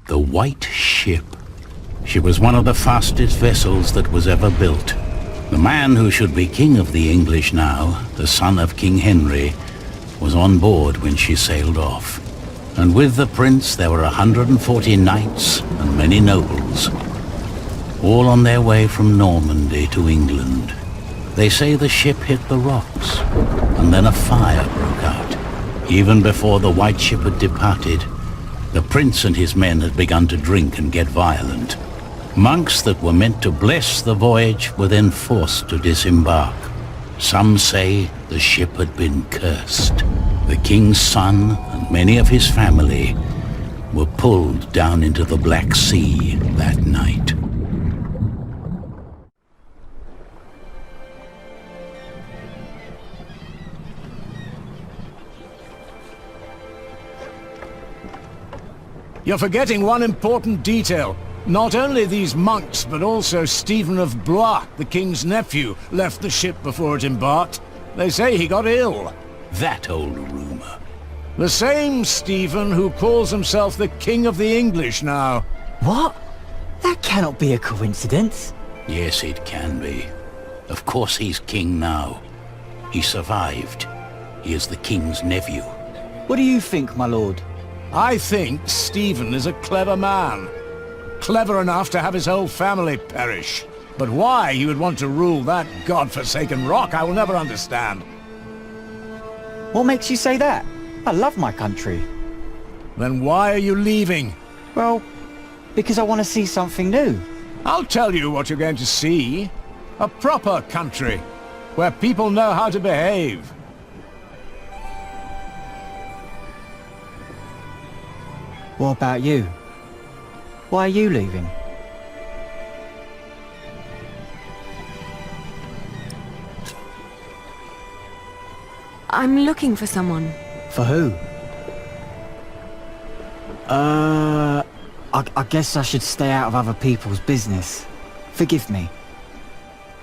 The White Ship. She was one of the fastest vessels that was ever built. The man who should be king of the English now, the son of King Henry, was on board when she sailed off. And with the prince there were 140 knights and many nobles, all on their way from Normandy to England. They say the ship hit the rocks, and then a fire broke out. Even before the White Ship had departed, the prince and his men had begun to drink and get violent. Monks that were meant to bless the voyage were then forced to disembark. Some say the ship had been cursed. The king's son and many of his family were pulled down into the Black Sea that night. You're forgetting one important detail. Not only these monks, but also Stephen of Blois, the king's nephew, left the ship before it embarked. They say he got ill. That old rumor. The same Stephen who calls himself the King of the English now. What? That cannot be a coincidence. Yes, it can be. Of course he's king now. He survived. He is the king's nephew. What do you think, my lord? I think Stephen is a clever man. Clever enough to have his whole family perish. But why he would want to rule that godforsaken rock, I will never understand. What makes you say that? I love my country. Then why are you leaving? Well, because I want to see something new. I'll tell you what you're going to see. A proper country, where people know how to behave. What about you? Why are you leaving? I'm looking for someone. For who? I guess I should stay out of other people's business. Forgive me.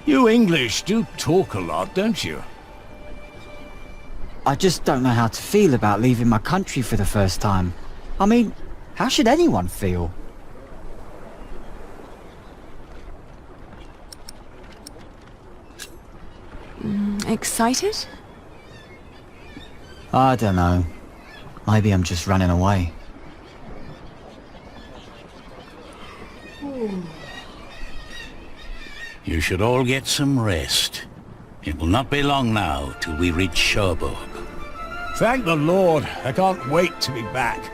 You English do talk a lot, don't you? I just don't know how to feel about leaving my country for the first time. I mean, how should anyone feel? Excited? I don't know. Maybe I'm just running away. You should all get some rest. It will not be long now till we reach Cherbourg. Thank the Lord. I can't wait to be back.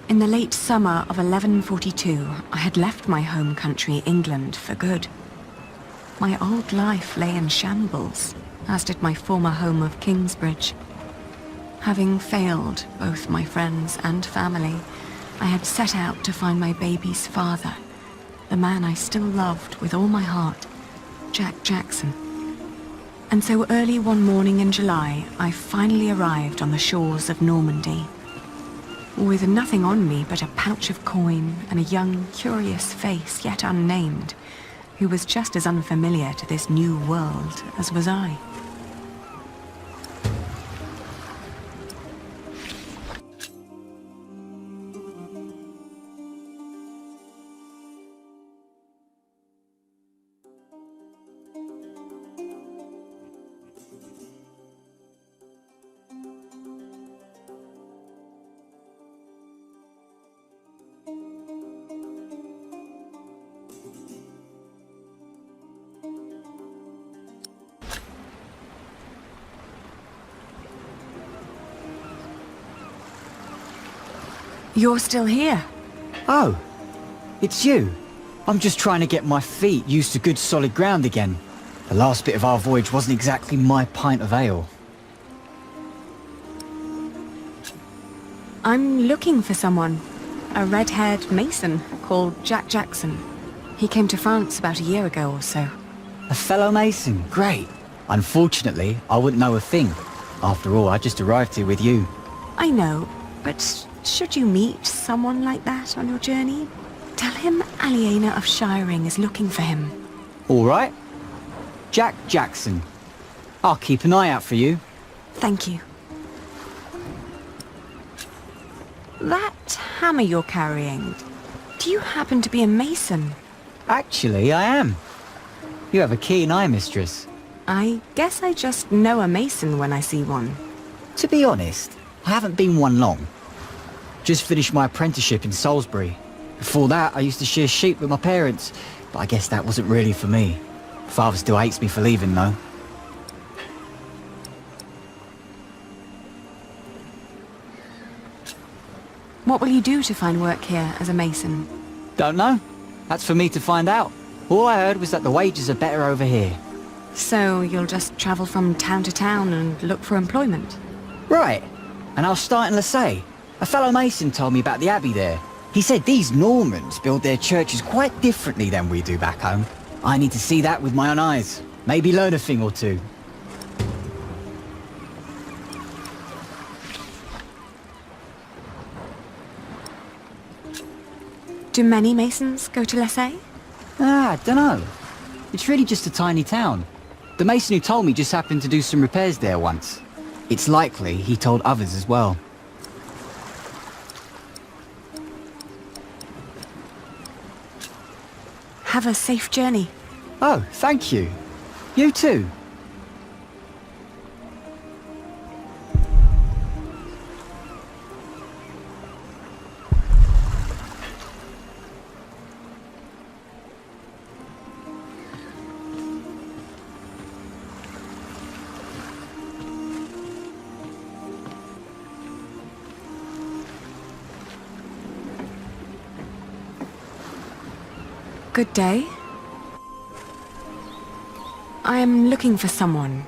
In the late summer of 1142, I had left my home country, England, for good. My old life lay in shambles, as did my former home of Kingsbridge. Having failed both my friends and family, I had set out to find my baby's father, the man I still loved with all my heart, Jack Jackson. And so early one morning in July, I finally arrived on the shores of Normandy. With nothing on me but a pouch of coin and a young, curious face yet unnamed, who was just as unfamiliar to this new world as was I. You're still here? Oh, it's you. I'm just trying to get my feet used to good solid ground again. The last bit of our voyage wasn't exactly my pint of ale. I'm looking for someone. A red-haired mason called Jack Jackson. He came to France about a year ago or so. A fellow mason, great. Unfortunately, I wouldn't know a thing. After all, I just arrived here with you. I know, but should you meet someone like that on your journey, tell him Aliena of Shiring is looking for him. All right. Jack Jackson. I'll keep an eye out for you. Thank you. That hammer you're carrying, do you happen to be a mason? Actually, I am. You have a keen eye, mistress. I guess I just know a mason when I see one. To be honest, I haven't been one long. Just finished my apprenticeship in Salisbury. Before that, I used to shear sheep with my parents, but I guess that wasn't really for me. Father still hates me for leaving, though. What will you do to find work here as a mason? Don't know. That's for me to find out. All I heard was that the wages are better over here. So you'll just travel from town to town and look for employment? Right. And I'll start in Lassay. A fellow mason told me about the abbey there. He said these Normans build their churches quite differently than we do back home. I need to see that with my own eyes. Maybe learn a thing or two. Do many masons go to Lassay? I dunno. It's really just a tiny town. The mason who told me just happened to do some repairs there once. It's likely he told others as well. Have a safe journey. Oh, thank you. You too. Good day. I am looking for someone.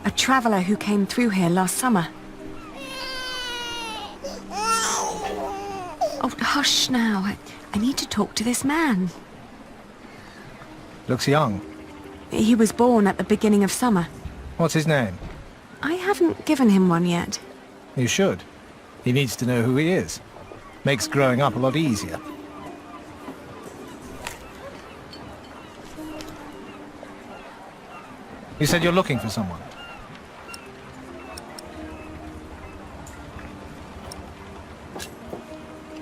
A traveller who came through here last summer. Oh, hush now. I need to talk to this man. Looks young. He was born at the beginning of summer. What's his name? I haven't given him one yet. You should. He needs to know who he is. Makes growing up a lot easier. You said you're looking for someone.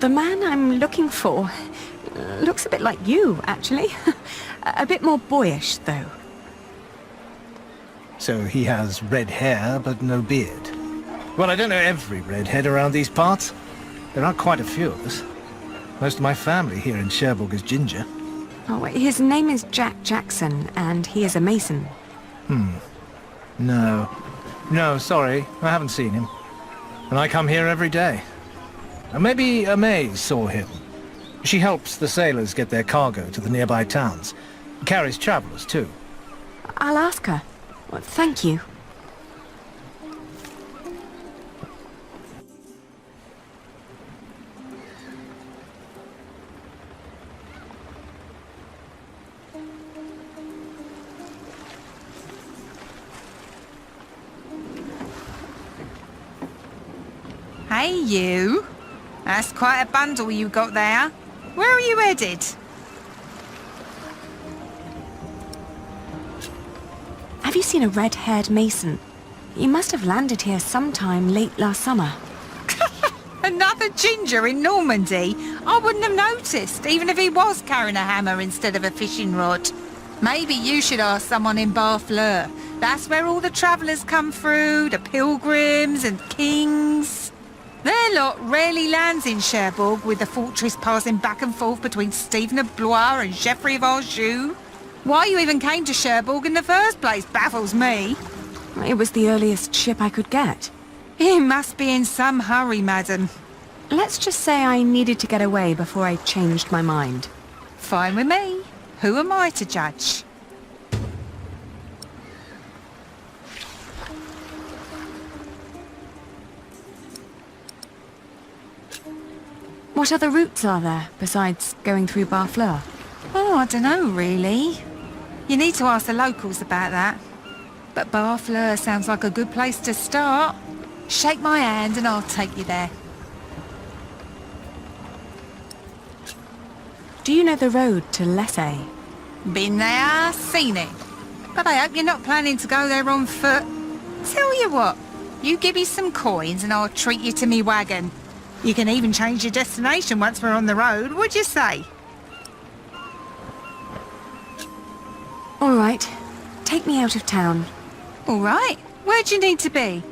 The man I'm looking for looks a bit like you, actually. A bit more boyish, though. So he has red hair, but no beard. Well, I don't know every redhead around these parts. There are quite a few of us. Most of my family here in Cherbourg is ginger. Oh, his name is Jack Jackson, and he is a mason. No, sorry, I haven't seen him. And I come here every day. And maybe Amay saw him. She helps the sailors get their cargo to the nearby towns. Carries travellers, too. I'll ask her. Well, thank you. Hey, you. That's quite a bundle you got there. Where are you headed? Have you seen a red-haired mason? He must have landed here sometime late last summer. Another ginger in Normandy? I wouldn't have noticed, even if he was carrying a hammer instead of a fishing rod. Maybe you should ask someone in Barfleur. That's where all the travellers come through, the pilgrims and kings. Their lot rarely lands in Cherbourg, with the fortress passing back and forth between Stephen of Blois and Geoffrey of Anjou. Why you even came to Cherbourg in the first place baffles me. It was the earliest ship I could get. You must be in some hurry, madam. Let's just say I needed to get away before I changed my mind. Fine with me. Who am I to judge? What other routes are there, besides going through Barfleur? Oh, I don't know, really. You need to ask the locals about that. But Barfleur sounds like a good place to start. Shake my hand and I'll take you there. Do you know the road to Lessay? Been there, seen it. But I hope you're not planning to go there on foot. Tell you what, you give me some coins and I'll treat you to me wagon. You can even change your destination once we're on the road, would you say? All right. Take me out of town. All right. Where do you need to be?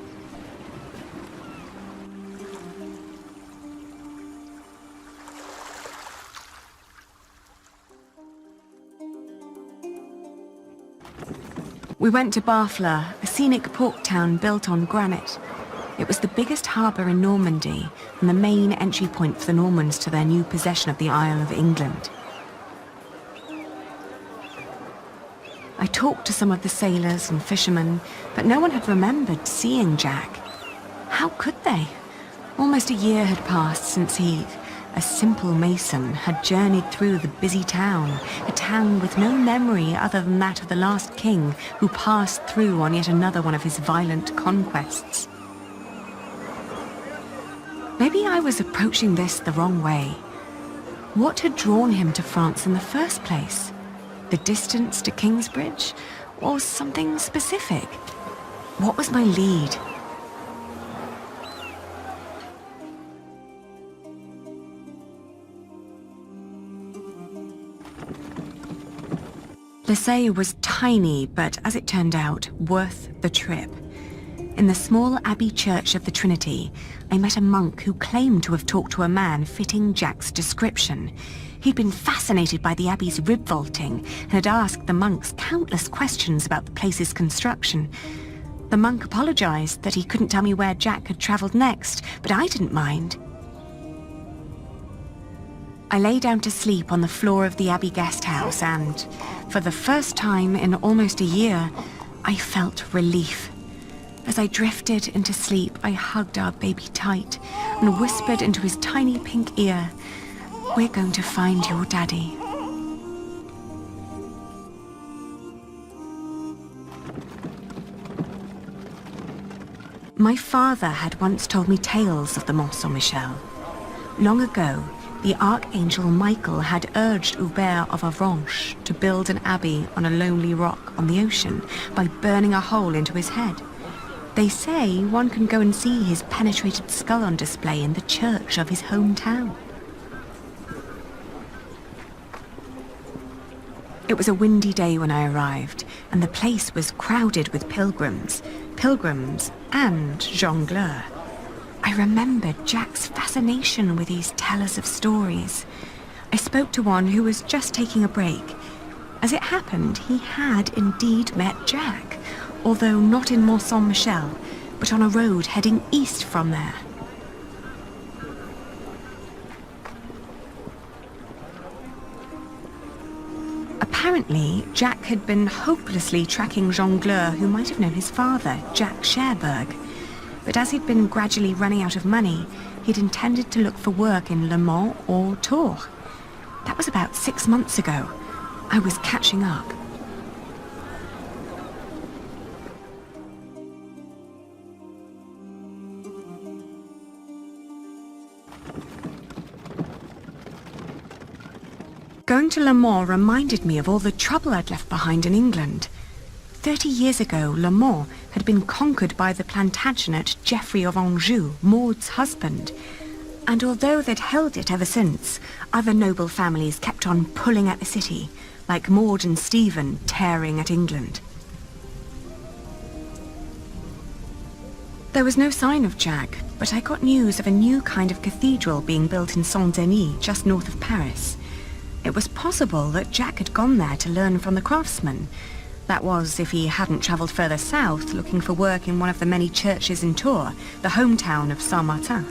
We went to Barfleur, a scenic port town built on granite. It was the biggest harbour in Normandy and the main entry point for the Normans to their new possession of the Isle of England. I talked to some of the sailors and fishermen, but no one had remembered seeing Jack. How could they? Almost a year had passed since he, a simple mason, had journeyed through the busy town, a town with no memory other than that of the last king who passed through on yet another one of his violent conquests. Maybe I was approaching this the wrong way. What had drawn him to France in the first place? The distance to Kingsbridge? Or something specific? What was my lead? Lessay was tiny, but as it turned out, worth the trip. In the small abbey church of the Trinity, I met a monk who claimed to have talked to a man fitting Jack's description. He'd been fascinated by the abbey's rib vaulting and had asked the monks countless questions about the place's construction. The monk apologized that he couldn't tell me where Jack had traveled next, but I didn't mind. I lay down to sleep on the floor of the abbey guest house and, for the first time in almost a year, I felt relief. As I drifted into sleep, I hugged our baby tight and whispered into his tiny pink ear, "We're going to find your daddy." My father had once told me tales of the Mont Saint-Michel. Long ago, the Archangel Michael had urged Hubert of Avranches to build an abbey on a lonely rock on the ocean by burning a hole into his head. They say one can go and see his penetrated skull on display in the church of his hometown. It was a windy day when I arrived, and the place was crowded with pilgrims and jongleurs. I remembered Jack's fascination with these tellers of stories. I spoke to one who was just taking a break. As it happened, he had indeed met Jack, although not in Mont Saint-Michel, but on a road heading east from there. Apparently, Jack had been hopelessly tracking jongleurs who might have known his father, Jack Cherbourg. But as he'd been gradually running out of money, he'd intended to look for work in Le Mans or Tours. That was about 6 months ago. I was catching up. Going to Le Mans reminded me of all the trouble I'd left behind in England. 30 years ago, Le Mans had been conquered by the Plantagenet Geoffrey of Anjou, Maud's husband. And although they'd held it ever since, other noble families kept on pulling at the city, like Maud and Stephen tearing at England. There was no sign of Jack, but I got news of a new kind of cathedral being built in Saint-Denis, just north of Paris. It was possible that Jack had gone there to learn from the craftsmen. That was, if he hadn't travelled further south looking for work in one of the many churches in Tours, the hometown of Saint-Martin.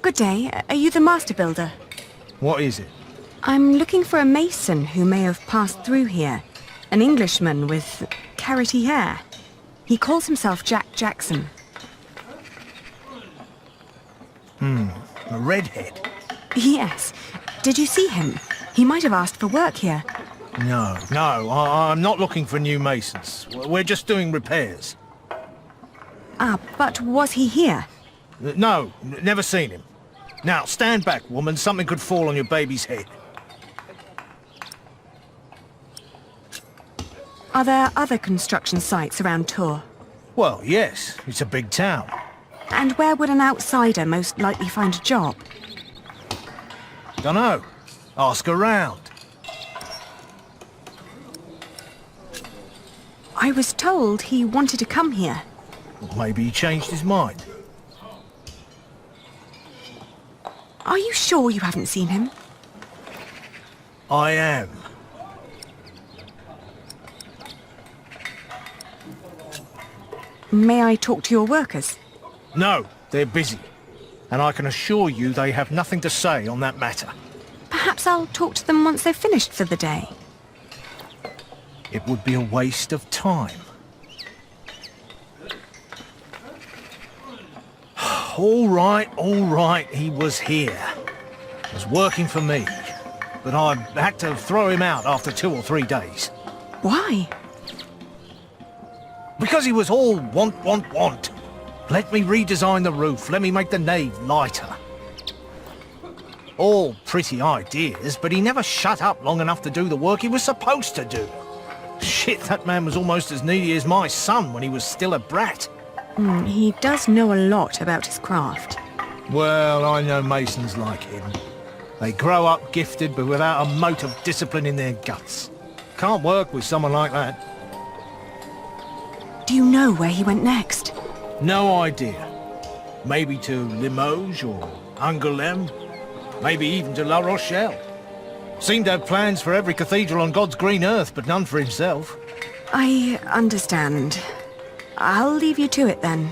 Good day. Are you the master builder? What is it? I'm looking for a mason who may have passed through here. An Englishman with carroty hair. He calls himself Jack Jackson. A redhead? Yes. Did you see him? He might have asked for work here. No, I'm not looking for new masons. We're just doing repairs. Ah, but was he here? No, never seen him. Now, stand back, woman. Something could fall on your baby's head. Are there other construction sites around Tours? Well, yes. It's a big town. And where would an outsider most likely find a job? Dunno. Ask around. I was told he wanted to come here. Or maybe he changed his mind. Are you sure you haven't seen him? I am. May I talk to your workers? No, they're busy. And I can assure you they have nothing to say on that matter. Perhaps I'll talk to them once they've finished for the day. It would be a waste of time. All right, he was here. Was working for me. But I had to throw him out after 2 or 3 days. Why? Because he was all want. Let me redesign the roof, let me make the nave lighter. All pretty ideas, but he never shut up long enough to do the work he was supposed to do. Shit, that man was almost as needy as my son when he was still a brat. He does know a lot about his craft. Well, I know masons like him. They grow up gifted, but without a mote of discipline in their guts. Can't work with someone like that. Do you know where he went next? No idea. Maybe to Limoges or Angoulême. Maybe even to La Rochelle. Seemed to have plans for every cathedral on God's green earth, but none for himself. I understand. I'll leave you to it then.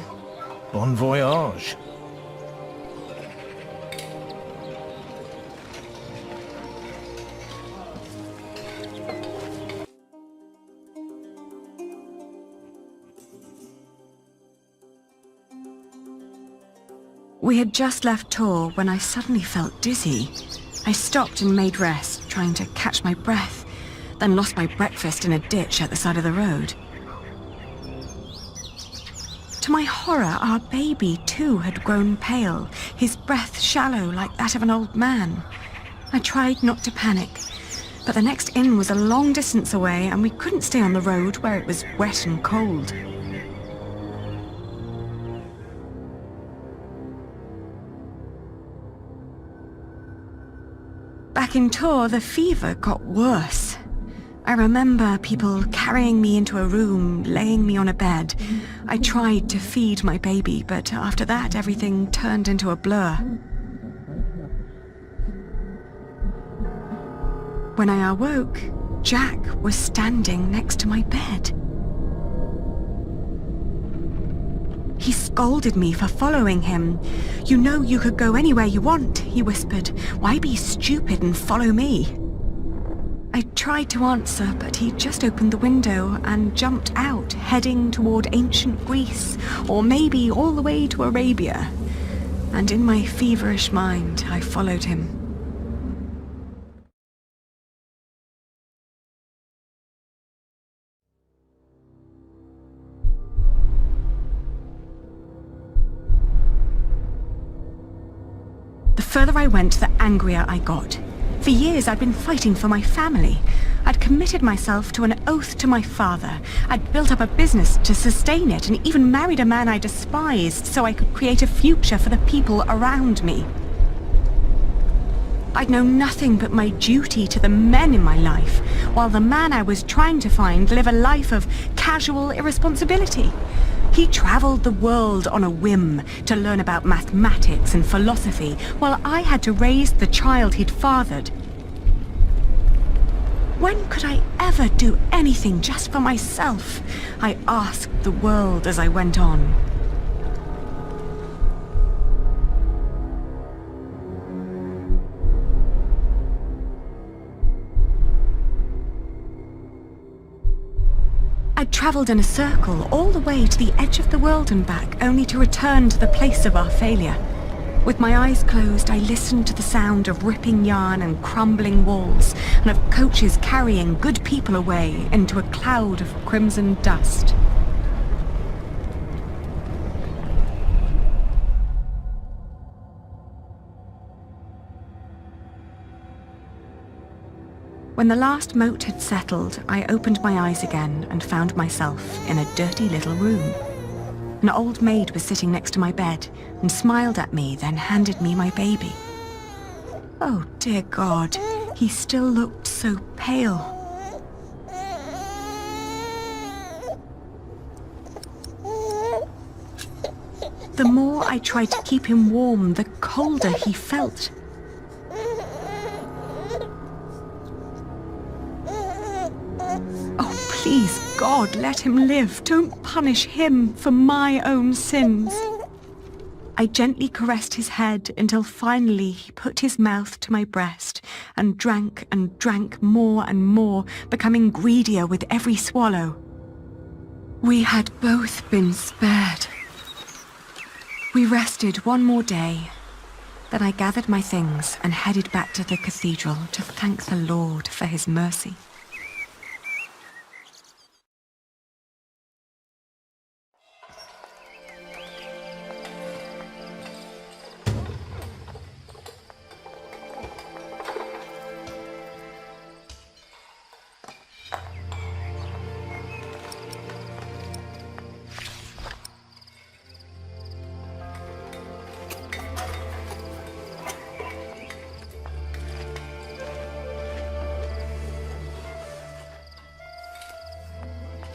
Bon voyage. We had just left Tours when I suddenly felt dizzy. I stopped and made rest, trying to catch my breath, then lost my breakfast in a ditch at the side of the road. To my horror, our baby too had grown pale, his breath shallow like that of an old man. I tried not to panic, but the next inn was a long distance away and we couldn't stay on the road where it was wet and cold. Back in Tours, the fever got worse. I remember people carrying me into a room, laying me on a bed. I tried to feed my baby, but after that, everything turned into a blur. When I awoke, Jack was standing next to my bed. He scolded me for following him. "You know you could go anywhere you want," he whispered. "Why be stupid and follow me?" I tried to answer, but he just opened the window and jumped out, heading toward ancient Greece, or maybe all the way to Arabia. And in my feverish mind, I followed him. The further I went, the angrier I got. For years I'd been fighting for my family. I'd committed myself to an oath to my father. I'd built up a business to sustain it and even married a man I despised so I could create a future for the people around me. I'd known nothing but my duty to the men in my life, while the man I was trying to find lived a life of casual irresponsibility. He travelled the world on a whim to learn about mathematics and philosophy, while I had to raise the child he'd fathered. When could I ever do anything just for myself? I asked the world as I went on. I'd travelled in a circle all the way to the edge of the world and back, only to return to the place of our failure. With my eyes closed, I listened to the sound of ripping yarn and crumbling walls, and of coaches carrying good people away into a cloud of crimson dust. When the last moat had settled, I opened my eyes again and found myself in a dirty little room. An old maid was sitting next to my bed and smiled at me, then handed me my baby. Oh, dear God, he still looked so pale. The more I tried to keep him warm, the colder he felt. Oh, please, God, let him live. Don't punish him for my own sins. I gently caressed his head until finally he put his mouth to my breast and drank more and more, becoming greedier with every swallow. We had both been spared. We rested one more day. Then I gathered my things and headed back to the cathedral to thank the Lord for his mercy.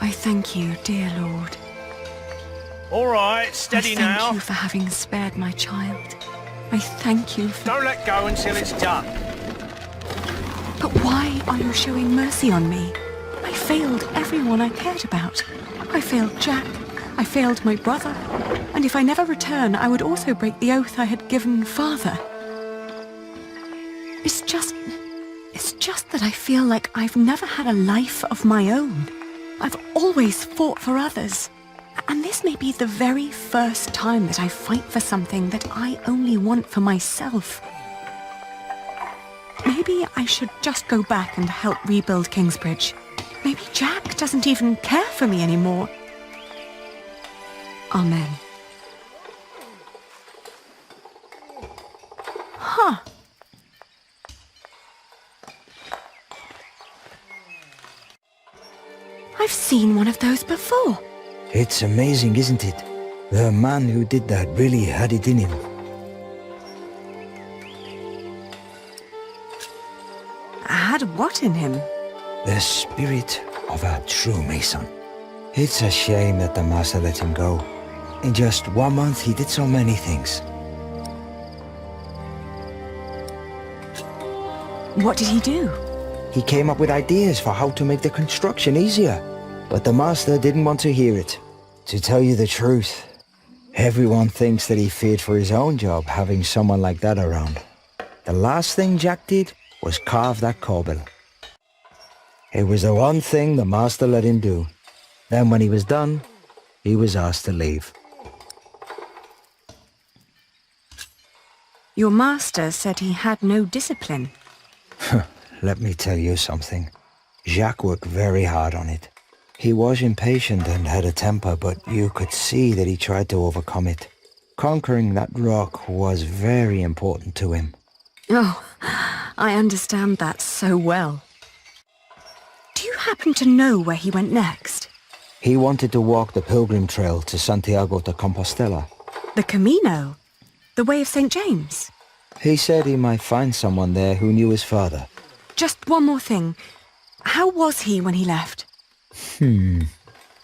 I thank you, dear Lord. All right, steady I now. thank you for having spared my child. I thank you for... Don't let go until it's done. But why are you showing mercy on me? I failed everyone I cared about. I failed Jack. I failed my brother. And if I never return, I would also break the oath I had given Father. It's just that I feel like I've never had a life of my own. I've always fought for others. And this may be the very first time that I fight for something that I only want for myself. Maybe I should just go back and help rebuild Kingsbridge. Maybe Jack doesn't even care for me anymore. Amen. Huh. I've seen one of those before. It's amazing, isn't it? The man who did that really had it in him. Had what in him? The spirit of a true Mason. It's a shame that the master let him go. In just 1 month he did so many things. What did he do? He came up with ideas for how to make the construction easier. But the master didn't want to hear it. To tell you the truth, everyone thinks that he feared for his own job having someone like that around. The last thing Jack did was carve that corbel. It was the one thing the master let him do. Then when he was done, he was asked to leave. Your master said he had no discipline. Let me tell you something. Jacques worked very hard on it. He was impatient and had a temper, but you could see that he tried to overcome it. Conquering that rock was very important to him. Oh, I understand that so well. Do you happen to know where he went next? He wanted to walk the pilgrim trail to Santiago de Compostela. The Camino? The Way of St. James? He said he might find someone there who knew his father. Just one more thing. How was he when he left?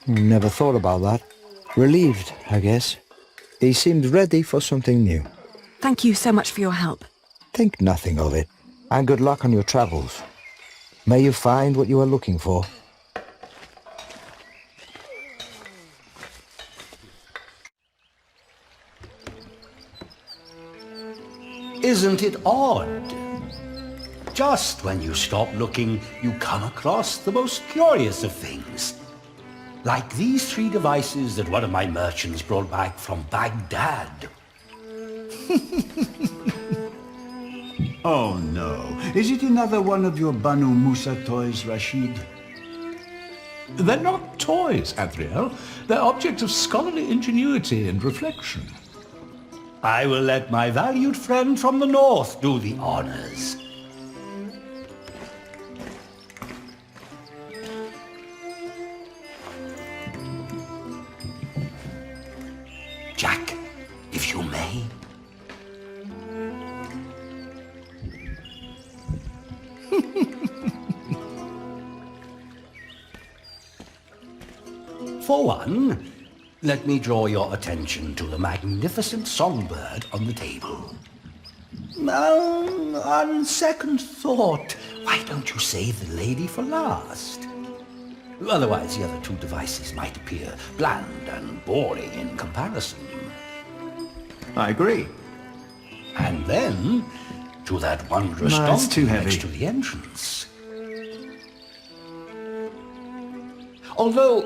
Never thought about that. Relieved, I guess. He seemed ready for something new. Thank you so much for your help. Think nothing of it. And good luck on your travels. May you find what you are looking for. Isn't it odd? Just when you stop looking, you come across the most curious of things. Like these 3 devices that one of my merchants brought back from Baghdad. Oh no. Is it another one of your Banu Musa toys, Rashid? They're not toys, Adriel. They're objects of scholarly ingenuity and reflection. I will let my valued friend from the north do the honors. Jack, if you may. For one, let me draw your attention to the magnificent songbird on the table. On second thought, why don't you save the lady for last? Otherwise, the other 2 devices might appear bland and boring in comparison. I agree. And then, to that wondrous No, it's donkey too heavy. next to the entrance. Although,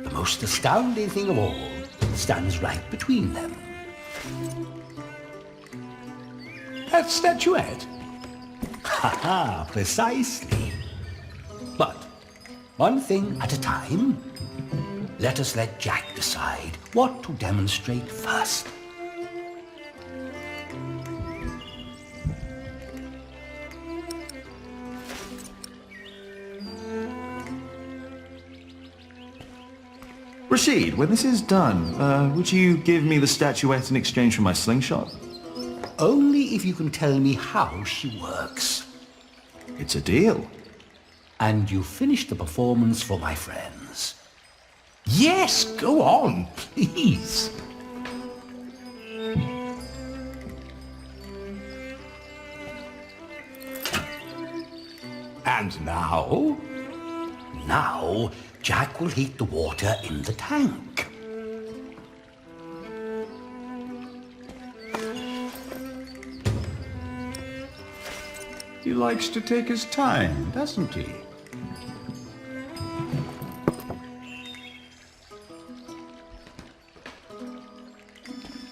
the most astounding thing of all stands right between them. That statuette? Ha-ha, precisely. But, one thing at a time, let us let Jack decide what to demonstrate first. Rashid, when this is done, would you give me the statuette in exchange for my slingshot? Only if you can tell me how she works. It's a deal. And you finish the performance for my friends. Yes, go on, please. And now? Now, Jack will heat the water in the tank. He likes to take his time, doesn't he?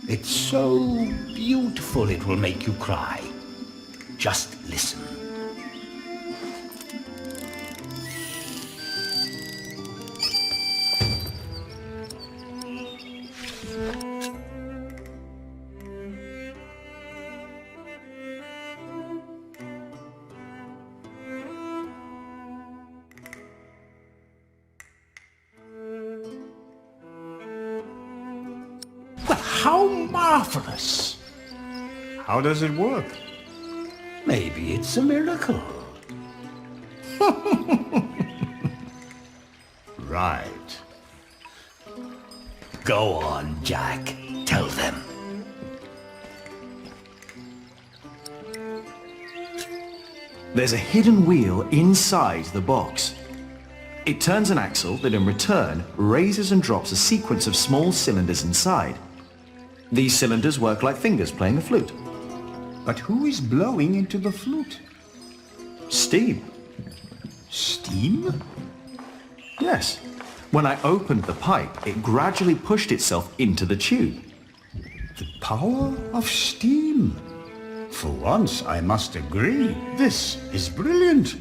It's so beautiful it will make you cry. Just listen. How marvelous! How does it work? Maybe it's a miracle. Right. Go on, Jack. Tell them. There's a hidden wheel inside the box. It turns an axle that in return raises and drops a sequence of small cylinders inside. These cylinders work like fingers playing a flute. But who is blowing into the flute? Steam. Steam? Yes. When I opened the pipe, it gradually pushed itself into the tube. The power of steam. For once, I must agree, this is brilliant.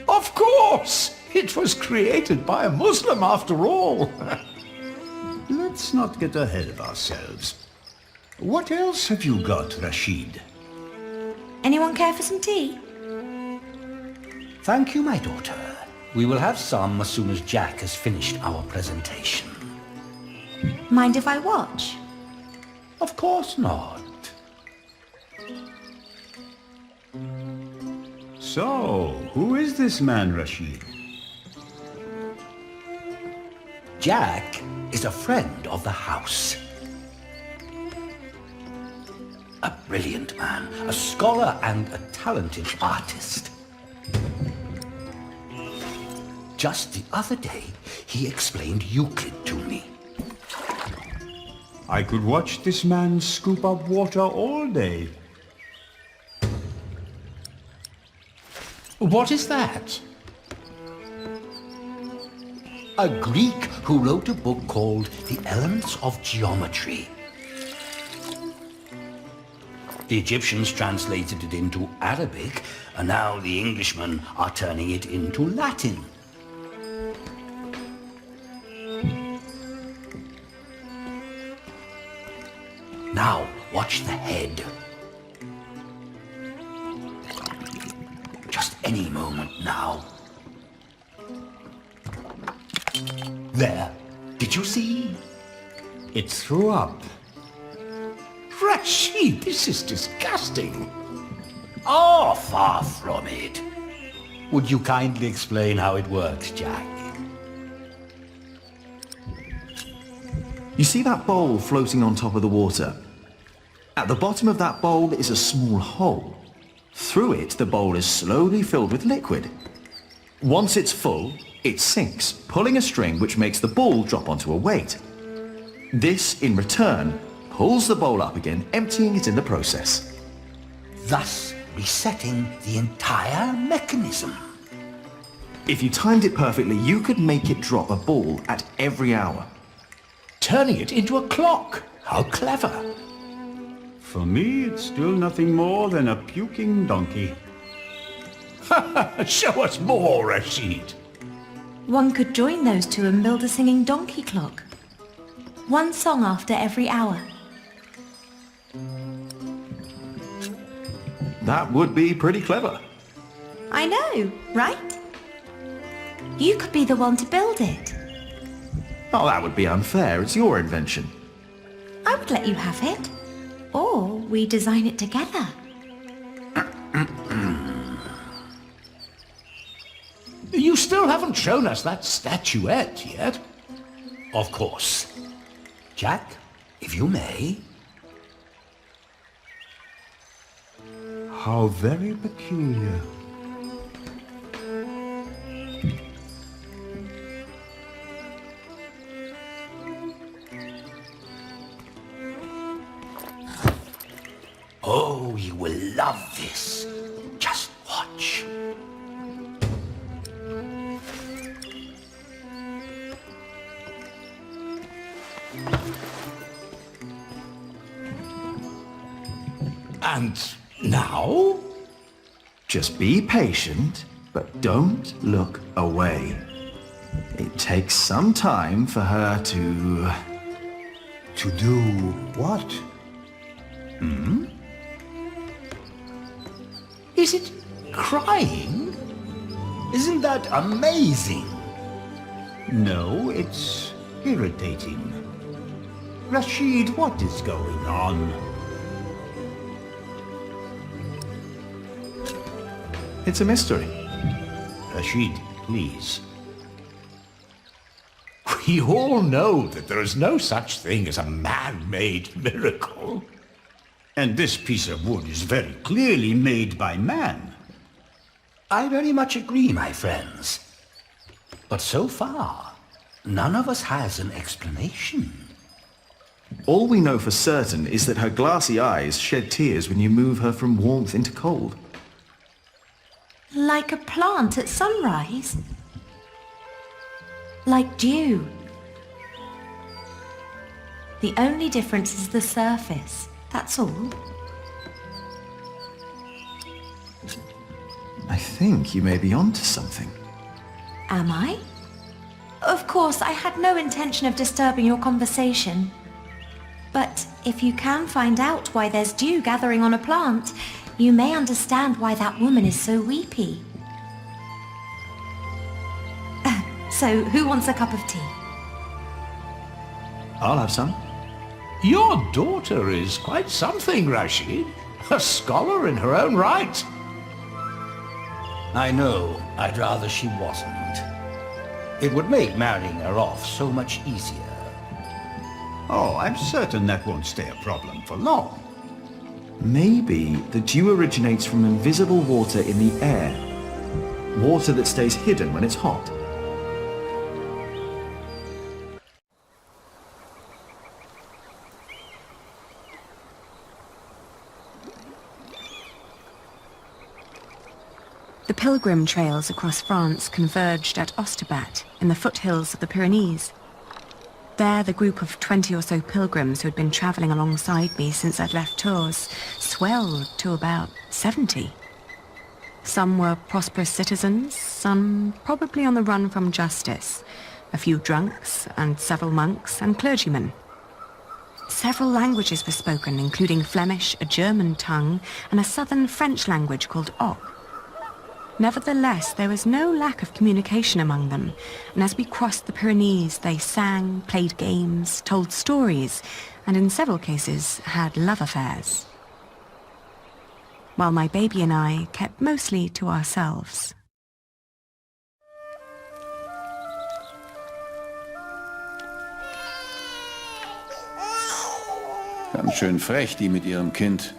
Of course! It was created by a Muslim after all. Let's not get ahead of ourselves. What else have you got, Rashid? Anyone care for some tea? Thank you, my daughter. We will have some as soon as Jack has finished our presentation. Mind if I watch? Of course not. So, who is this man, Rashid? Jack is a friend of the house. A brilliant man, a scholar and a talented artist. Just the other day, he explained Euclid to me. I could watch this man scoop up water all day. What is that? A Greek who wrote a book called The Elements of Geometry. The Egyptians translated it into Arabic, and now the Englishmen are turning it into Latin. Now, watch the head. Just any moment now. There. Did you see? It threw up. Rashid, this is disgusting. Oh, far from it. Would you kindly explain how it works, Jack? You see that bowl floating on top of the water? At the bottom of that bowl is a small hole. Through it, the bowl is slowly filled with liquid. Once it's full, it sinks, pulling a string which makes the ball drop onto a weight. This, in return, pulls the bowl up again, emptying it in the process. Thus resetting the entire mechanism. If you timed it perfectly, you could make it drop a ball at every hour. Turning it into a clock. How clever. For me, it's still nothing more than a puking donkey. Show us more, Rashid. One could join those two and build a singing donkey clock. One song after every hour. That would be pretty clever. I know, right? You could be the one to build it. Oh, that would be unfair. It's your invention. I would let you have it. Or we design it together. You still haven't shown us that statuette yet. Of course. Jack, if you may. How very peculiar. Oh, you will love this. Just watch. And now? Just be patient, but don't look away. It takes some time for her to... To do what? Is it crying? Isn't that amazing? No, it's irritating. Rashid, what is going on? It's a mystery. Rashid, please. We all know that there is no such thing as a man-made miracle. And this piece of wood is very clearly made by man. I very much agree, my friends. But so far, none of us has an explanation. All we know for certain is that her glassy eyes shed tears when you move her from warmth into cold. Like a plant at sunrise. Like dew. The only difference is the surface. That's all. I think you may be onto something. Am I? Of course, I had no intention of disturbing your conversation. But if you can find out why there's dew gathering on a plant, you may understand why that woman is so weepy. So, who wants a cup of tea? I'll have some. Your daughter is quite something, Rashid. A scholar in her own right. I know I'd rather she wasn't. It would make marrying her off so much easier. Oh, I'm certain that won't stay a problem for long. Maybe the dew originates from invisible water in the air. Water that stays hidden when it's hot. The pilgrim trails across France converged at Osterbat, in the foothills of the Pyrenees. There, the group of 20 or so pilgrims who had been travelling alongside me since I'd left Tours swelled to about 70. Some were prosperous citizens, some probably on the run from justice, a few drunks, and several monks and clergymen. Several languages were spoken, including Flemish, a German tongue, and a southern French language called Oc. Nevertheless, there was no lack of communication among them, and as we crossed the Pyrenees, they sang, played games, told stories, and in several cases had love affairs. While my baby and I kept mostly to ourselves. Ganz schön frech, die mit ihrem Kind.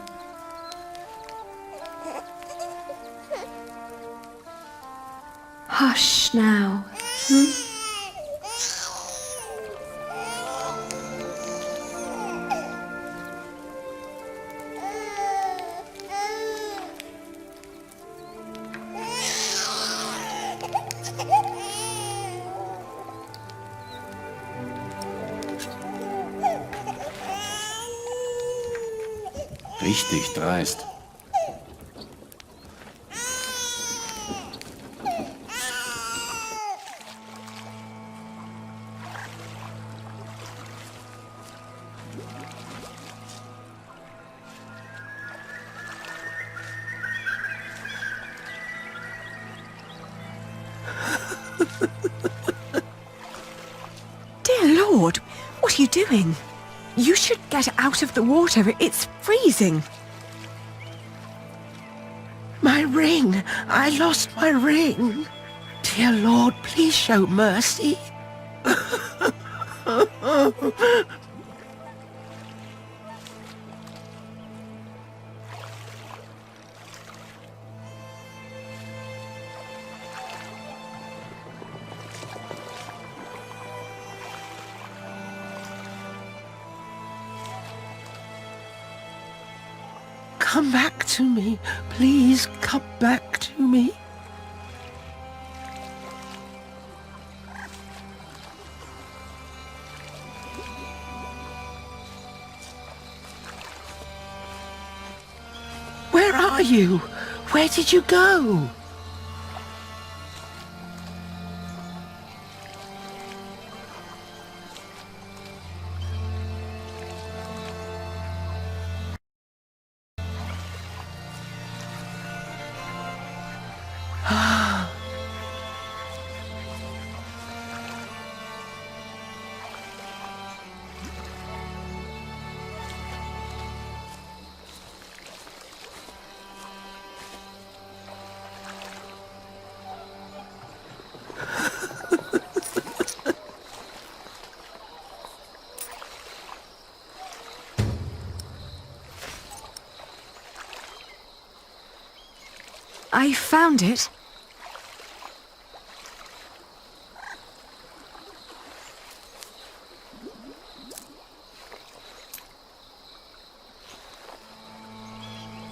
Hush now. Hm? Richtig dreist. Dear Lord, what are you doing? You should get out of the water. It's freezing. My ring! I lost my ring! Dear Lord, please show mercy. Come back to me. Please come back to me. Where are you? Where did you go? I found it.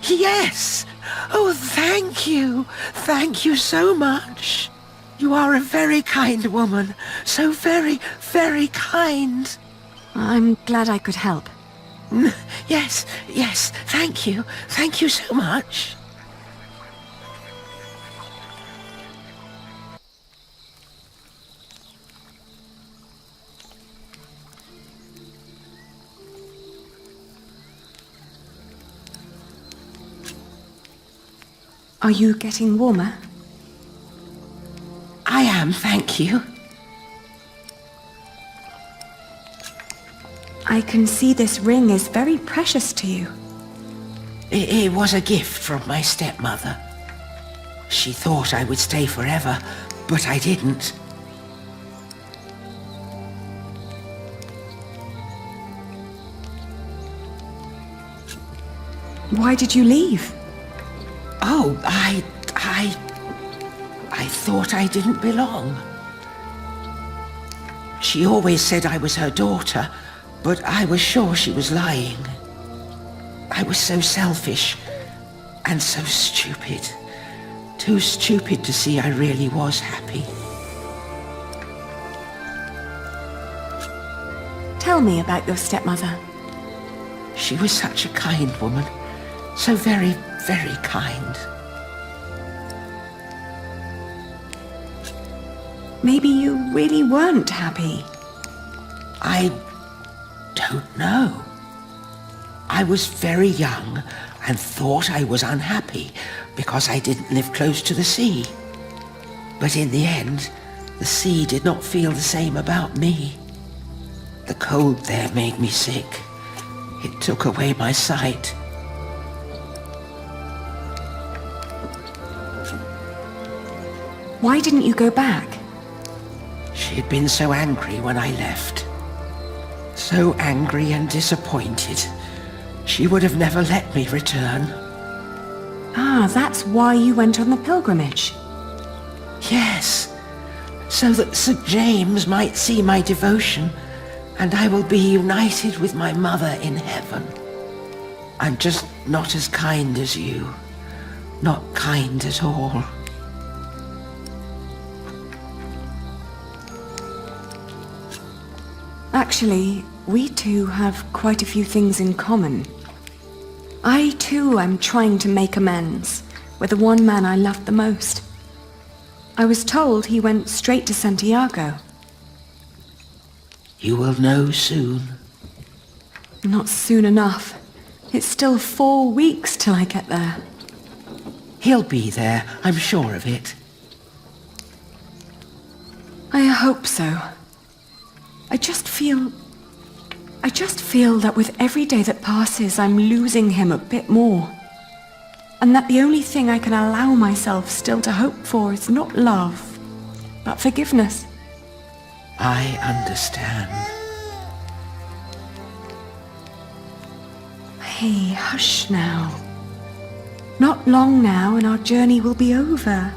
Yes! Oh, thank you! Thank you so much! You are a very kind woman. So very, very kind. I'm glad I could help. Yes, yes, thank you. Thank you so much. Are you getting warmer? I am, thank you. I can see this ring is very precious to you. It was a gift from my stepmother. She thought I would stay forever, but I didn't. Why did you leave? Oh, I thought I didn't belong. She always said I was her daughter, but I was sure she was lying. I was so selfish and so stupid. Too stupid to see I really was happy. Tell me about your stepmother. She was such a kind woman. So very, very kind. Maybe you really weren't happy. I don't know. I was very young and thought I was unhappy because I didn't live close to the sea. But in the end, the sea did not feel the same about me. The cold there made me sick. It took away my sight. Why didn't you go back? She had been so angry when I left. So angry and disappointed. She would have never let me return. Ah, that's why you went on the pilgrimage. Yes, so that St. James might see my devotion, and I will be united with my mother in heaven. I'm just not as kind as you. Not kind at all. Actually, we two have quite a few things in common. I too am trying to make amends with the one man I loved the most. I was told he went straight to Santiago. You will know soon. Not soon enough. It's still 4 weeks till I get there. He'll be there, I'm sure of it. I hope so. I just feel that with every day that passes, I'm losing him a bit more. And that the only thing I can allow myself still to hope for is not love, but forgiveness. I understand. Hey, hush now. Not long now and our journey will be over,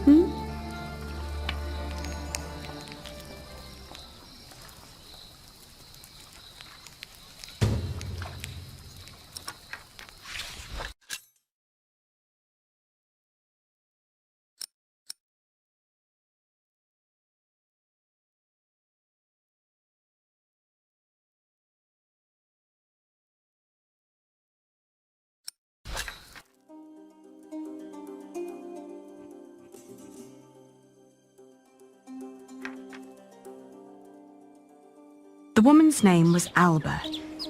The woman's name was Alba.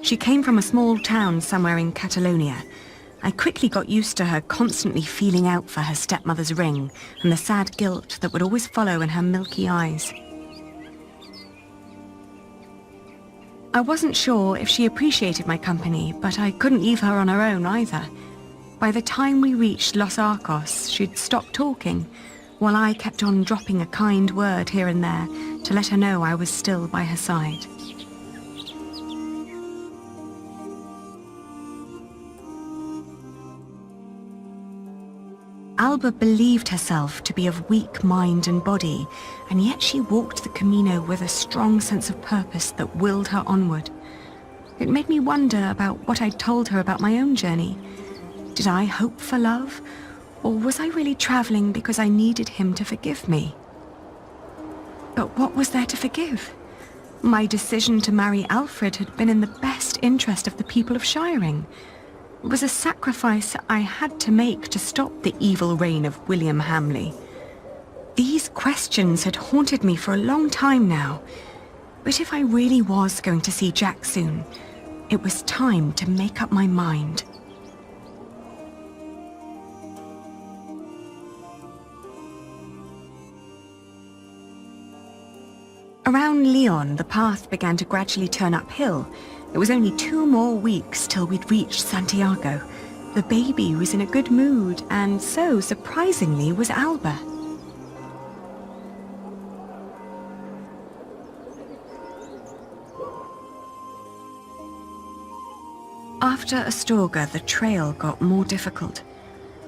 She came from a small town somewhere in Catalonia. I quickly got used to her constantly feeling out for her stepmother's ring and the sad guilt that would always follow in her milky eyes. I wasn't sure if she appreciated my company, but I couldn't leave her on her own either. By the time we reached Los Arcos, she'd stopped talking, while I kept on dropping a kind word here and there to let her know I was still by her side. Alba believed herself to be of weak mind and body, and yet she walked the Camino with a strong sense of purpose that willed her onward. It made me wonder about what I'd told her about my own journey. Did I hope for love, or was I really traveling because I needed him to forgive me? But what was there to forgive? My decision to marry Alfred had been in the best interest of the people of Shiring. It was a sacrifice I had to make to stop the evil reign of William Hamley. These questions had haunted me for a long time now. But if I really was going to see Jack soon, it was time to make up my mind. Around Lyon, the path began to gradually turn uphill. It was only 2 more weeks till we'd reached Santiago, The baby was in a good mood, and so, surprisingly, was Alba. After Astorga, the trail got more difficult.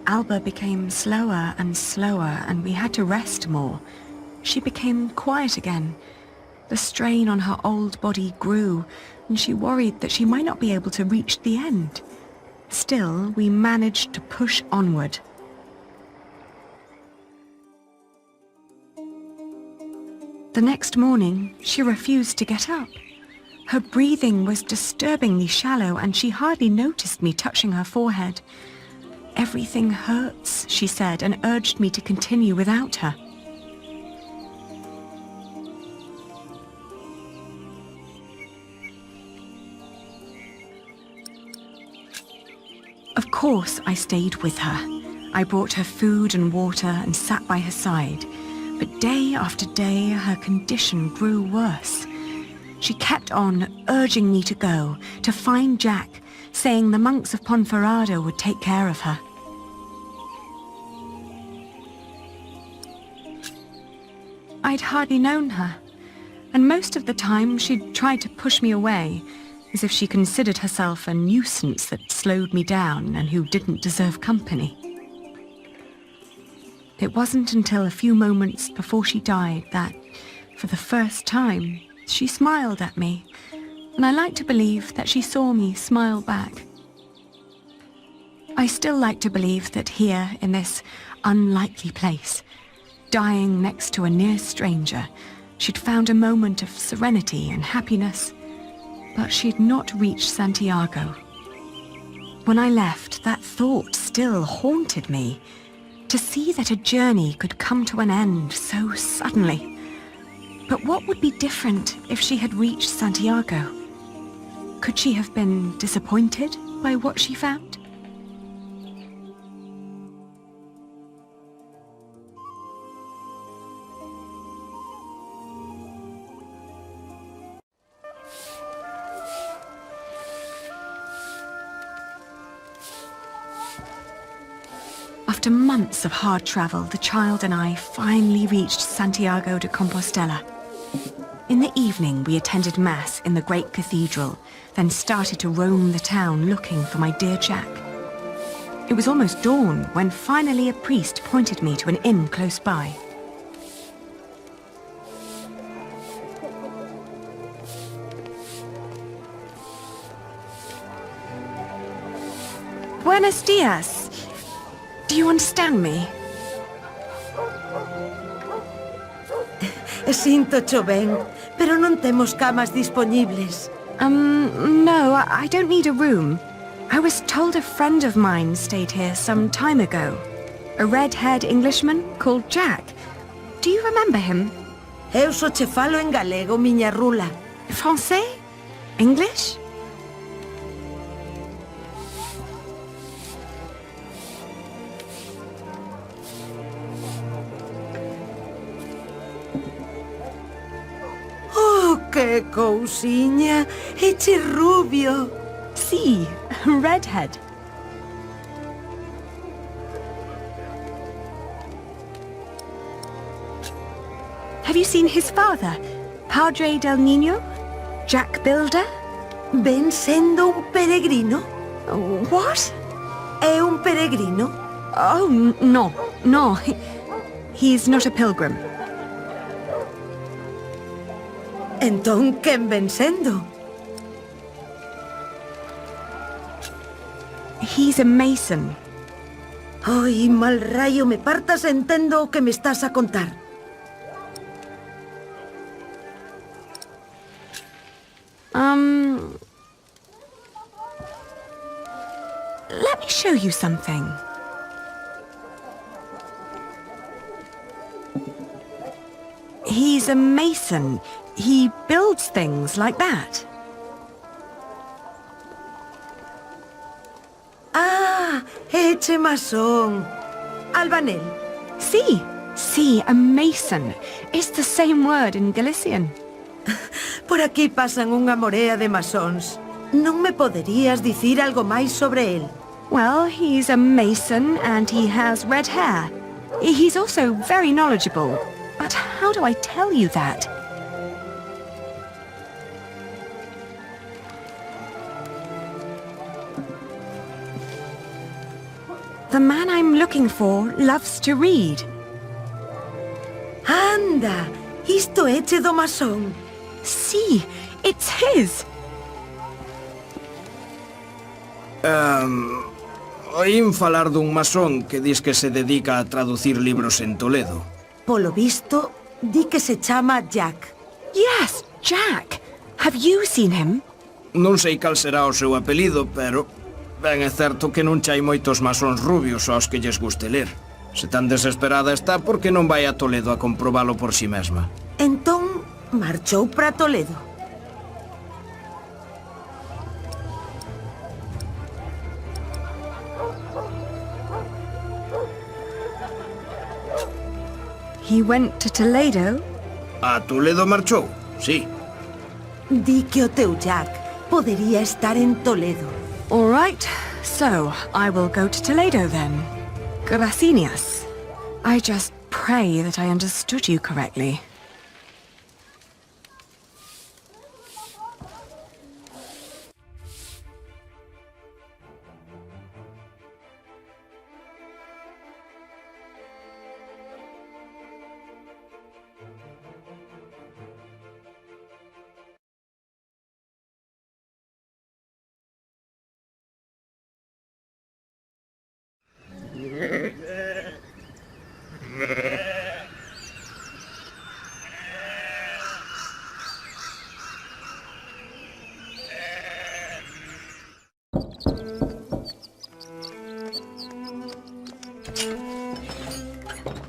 Alba became slower and slower, and we had to rest more. She became quiet again. The strain on her old body grew, and she worried that she might not be able to reach the end. Still, we managed to push onward. The next morning, she refused to get up. Her breathing was disturbingly shallow, and she hardly noticed me touching her forehead. Everything hurts, she said, and urged me to continue without her. Of course, I stayed with her. I brought her food and water and sat by her side. But day after day, her condition grew worse. She kept on urging me to go, to find Jack, saying the monks of Ponferrada would take care of her. I'd hardly known her, and most of the time she'd tried to push me away, as if she considered herself a nuisance that slowed me down and who didn't deserve company. It wasn't until a few moments before she died that, for the first time, she smiled at me, and I like to believe that she saw me smile back. I still like to believe that here, in this unlikely place, dying next to a near stranger, she'd found a moment of serenity and happiness, but she'd not reached Santiago. When I left, that thought still haunted me, to see that a journey could come to an end so suddenly. But what would be different if she had reached Santiago? Could she have been disappointed by what she found? After months of hard travel, the child and I finally reached Santiago de Compostela. In the evening, we attended Mass in the great cathedral, then started to roam the town looking for my dear Jack. It was almost dawn when finally a priest pointed me to an inn close by. Buenos dias. Do you understand me? Sinto cho ben, pero non temos camas dispoñibles. No, I don't need a room. I was told a friend of mine stayed here some time ago. A red-haired Englishman called Jack. Do you remember him? Eu só che falo en galego, miña rula. Français? English? Que cousiña, eche rubio. Sí, redhead. Have you seen his father, Padre del Niño? Jack Builder? Ven sendo un peregrino. What? É un peregrino? Oh, no. He's not a pilgrim. Entón, quen ven sendo? He's a mason. Ai, mal rayo, me partas entendo o que me estás a contar. Let me show you something. He's a mason. He builds things like that. Ah, eche masón. Albanel. Sí, a mason. It's the same word in Galician. Por aquí pasan unha morea de masóns. Non me poderías dicir algo máis sobre él? Well, he's a mason and he has red hair. He's also very knowledgeable. But how do I tell you that? The man I'm looking for loves to read. Anda, isto é che do masón. See, it's his. Oín falar dun masón que dis que se dedica a traducir libros en Toledo. Polo visto, di que se chama Jack. Yes, Jack. Have you seen him? Non sei cal será o seu apelido, pero ben é certo que non chai moitos masóns rubios aos que lles guste ler. Se tan desesperada está, por que non vai a Toledo a comprobalo por si mesma? Entón, marchou para Toledo. He went to Toledo? A Toledo marchou, sí. Di que o teu Jack podería estar en Toledo. All right, so I will go to Toledo then. Gracias. I just pray that I understood you correctly.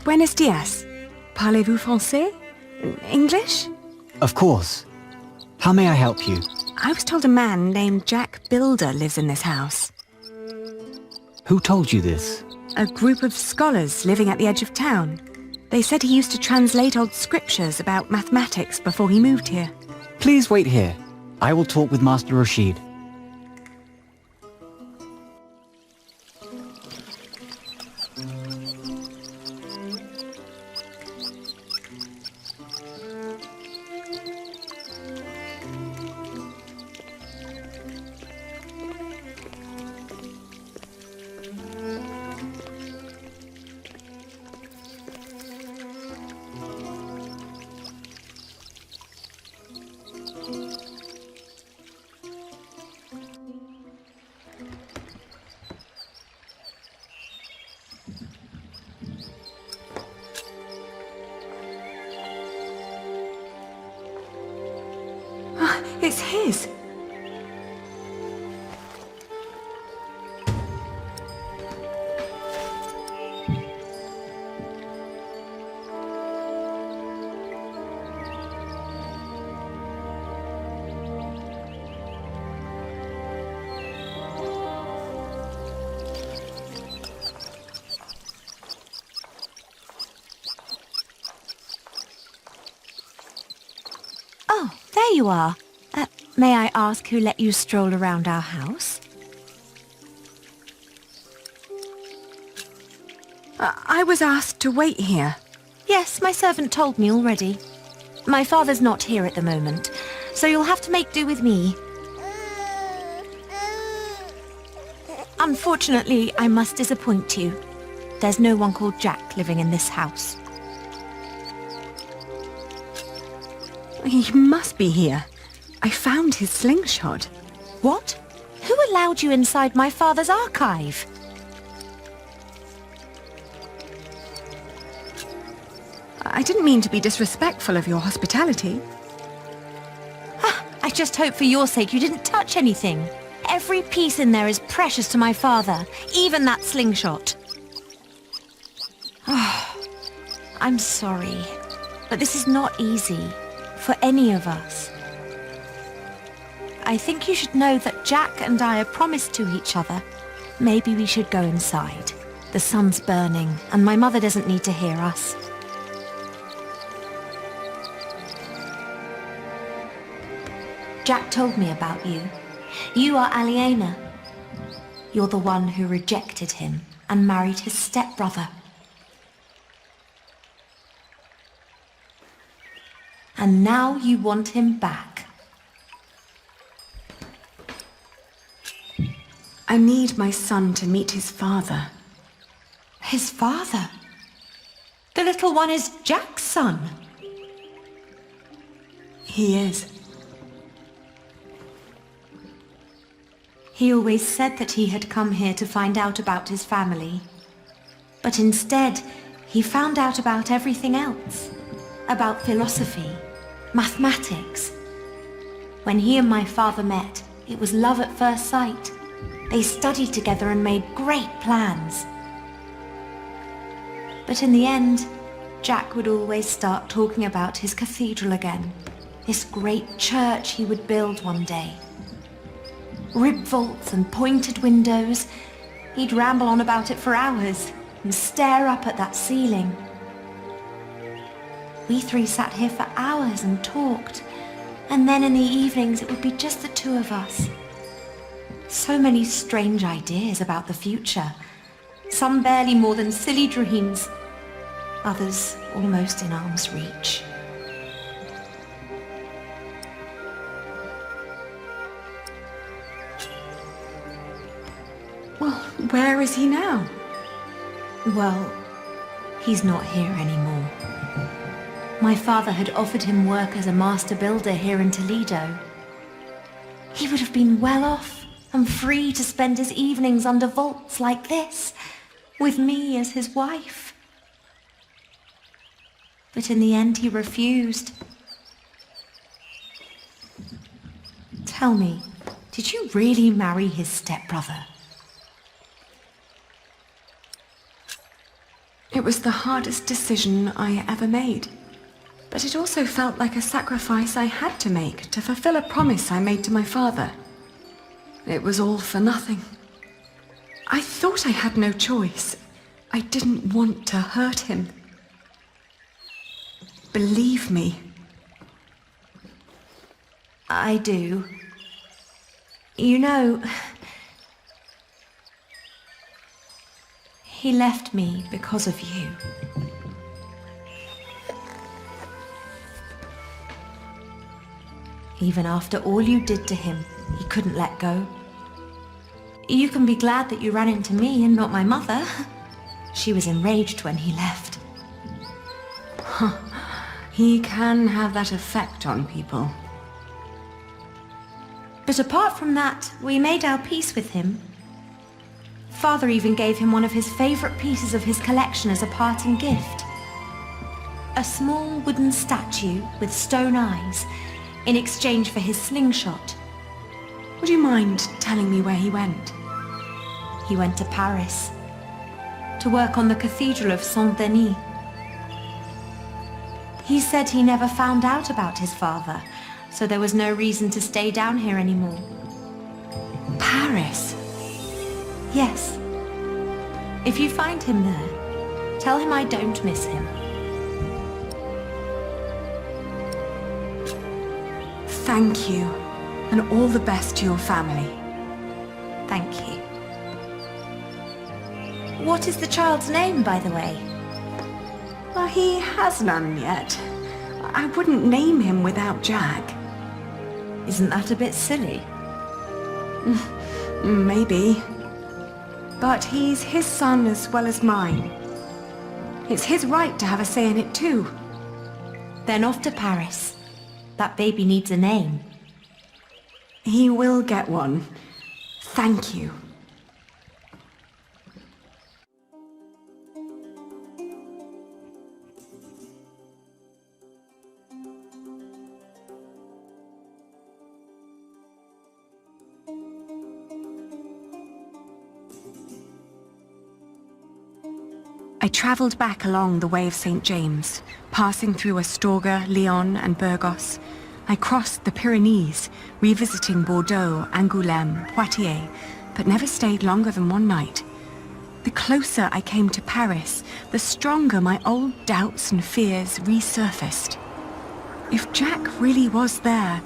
Buenos dias. Parlez-vous français? English? Of course. How may I help you? I was told a man named Jack Builder lives in this house. Who told you this? A group of scholars living at the edge of town. They said he used to translate old scriptures about mathematics before he moved here. Please wait here. I will talk with Master Rashid. It's his. Oh, there you are. May I ask who let you stroll around our house? I was asked to wait here. Yes, my servant told me already. My father's not here at the moment, so you'll have to make do with me. Unfortunately, I must disappoint you. There's no one called Jack living in this house. He must be here. I found his slingshot. What? Who allowed you inside my father's archive? I didn't mean to be disrespectful of your hospitality. I just hope for your sake you didn't touch anything. Every piece in there is precious to my father, even that slingshot. I'm sorry, but this is not easy for any of us. I think you should know that Jack and I are promised to each other. Maybe we should go inside. The sun's burning, and my mother doesn't need to hear us. Jack told me about you. You are Aliena. You're the one who rejected him and married his stepbrother. And now you want him back. I need my son to meet his father. His father? The little one is Jack's son. He is. He always said that he had come here to find out about his family. But instead, he found out about everything else. About philosophy, mathematics. When he and my father met, it was love at first sight. They studied together and made great plans. But in the end, Jack would always start talking about his cathedral again. This great church he would build one day. Rib vaults and pointed windows. He'd ramble on about it for hours and stare up at that ceiling. We three sat here for hours and talked. And then in the evenings it would be just the two of us. So many strange ideas about the future. Some barely more than silly dreams. Others almost in arm's reach. Well, where is he now? Well, he's not here anymore. My father had offered him work as a master builder here in Toledo. He would have been well off and free to spend his evenings under vaults like this, with me as his wife. But in the end he refused. Tell me, did you really marry his stepbrother? It was the hardest decision I ever made. But it also felt like a sacrifice I had to make to fulfill a promise I made to my father. It was all for nothing. I thought I had no choice. I didn't want to hurt him. Believe me. I do. You know, he left me because of you. Even after all you did to him, he couldn't let go. You can be glad that you ran into me and not my mother. She was enraged when he left. He can have that effect on people. But apart from that, we made our peace with him. Father even gave him one of his favorite pieces of his collection as a parting gift. A small wooden statue with stone eyes in exchange for his slingshot. Would you mind telling me where he went? He went to Paris to work on the Cathedral of Saint-Denis. He said he never found out about his father, so there was no reason to stay down here anymore. Paris? Yes. If you find him there, tell him I don't miss him. Thank you, and all the best to your family. Thank you. What is the child's name, by the way? Well, he has none yet. I wouldn't name him without Jack. Isn't that a bit silly? Maybe. But he's his son as well as mine. It's his right to have a say in it too. Then off to Paris. That baby needs a name. He will get one. Thank you. I travelled back along the Way of St. James, passing through Astorga, Lyon and Burgos. I crossed the Pyrenees, revisiting Bordeaux, Angoulême, Poitiers, but never stayed longer than one night. The closer I came to Paris, the stronger my old doubts and fears resurfaced. If Jack really was there,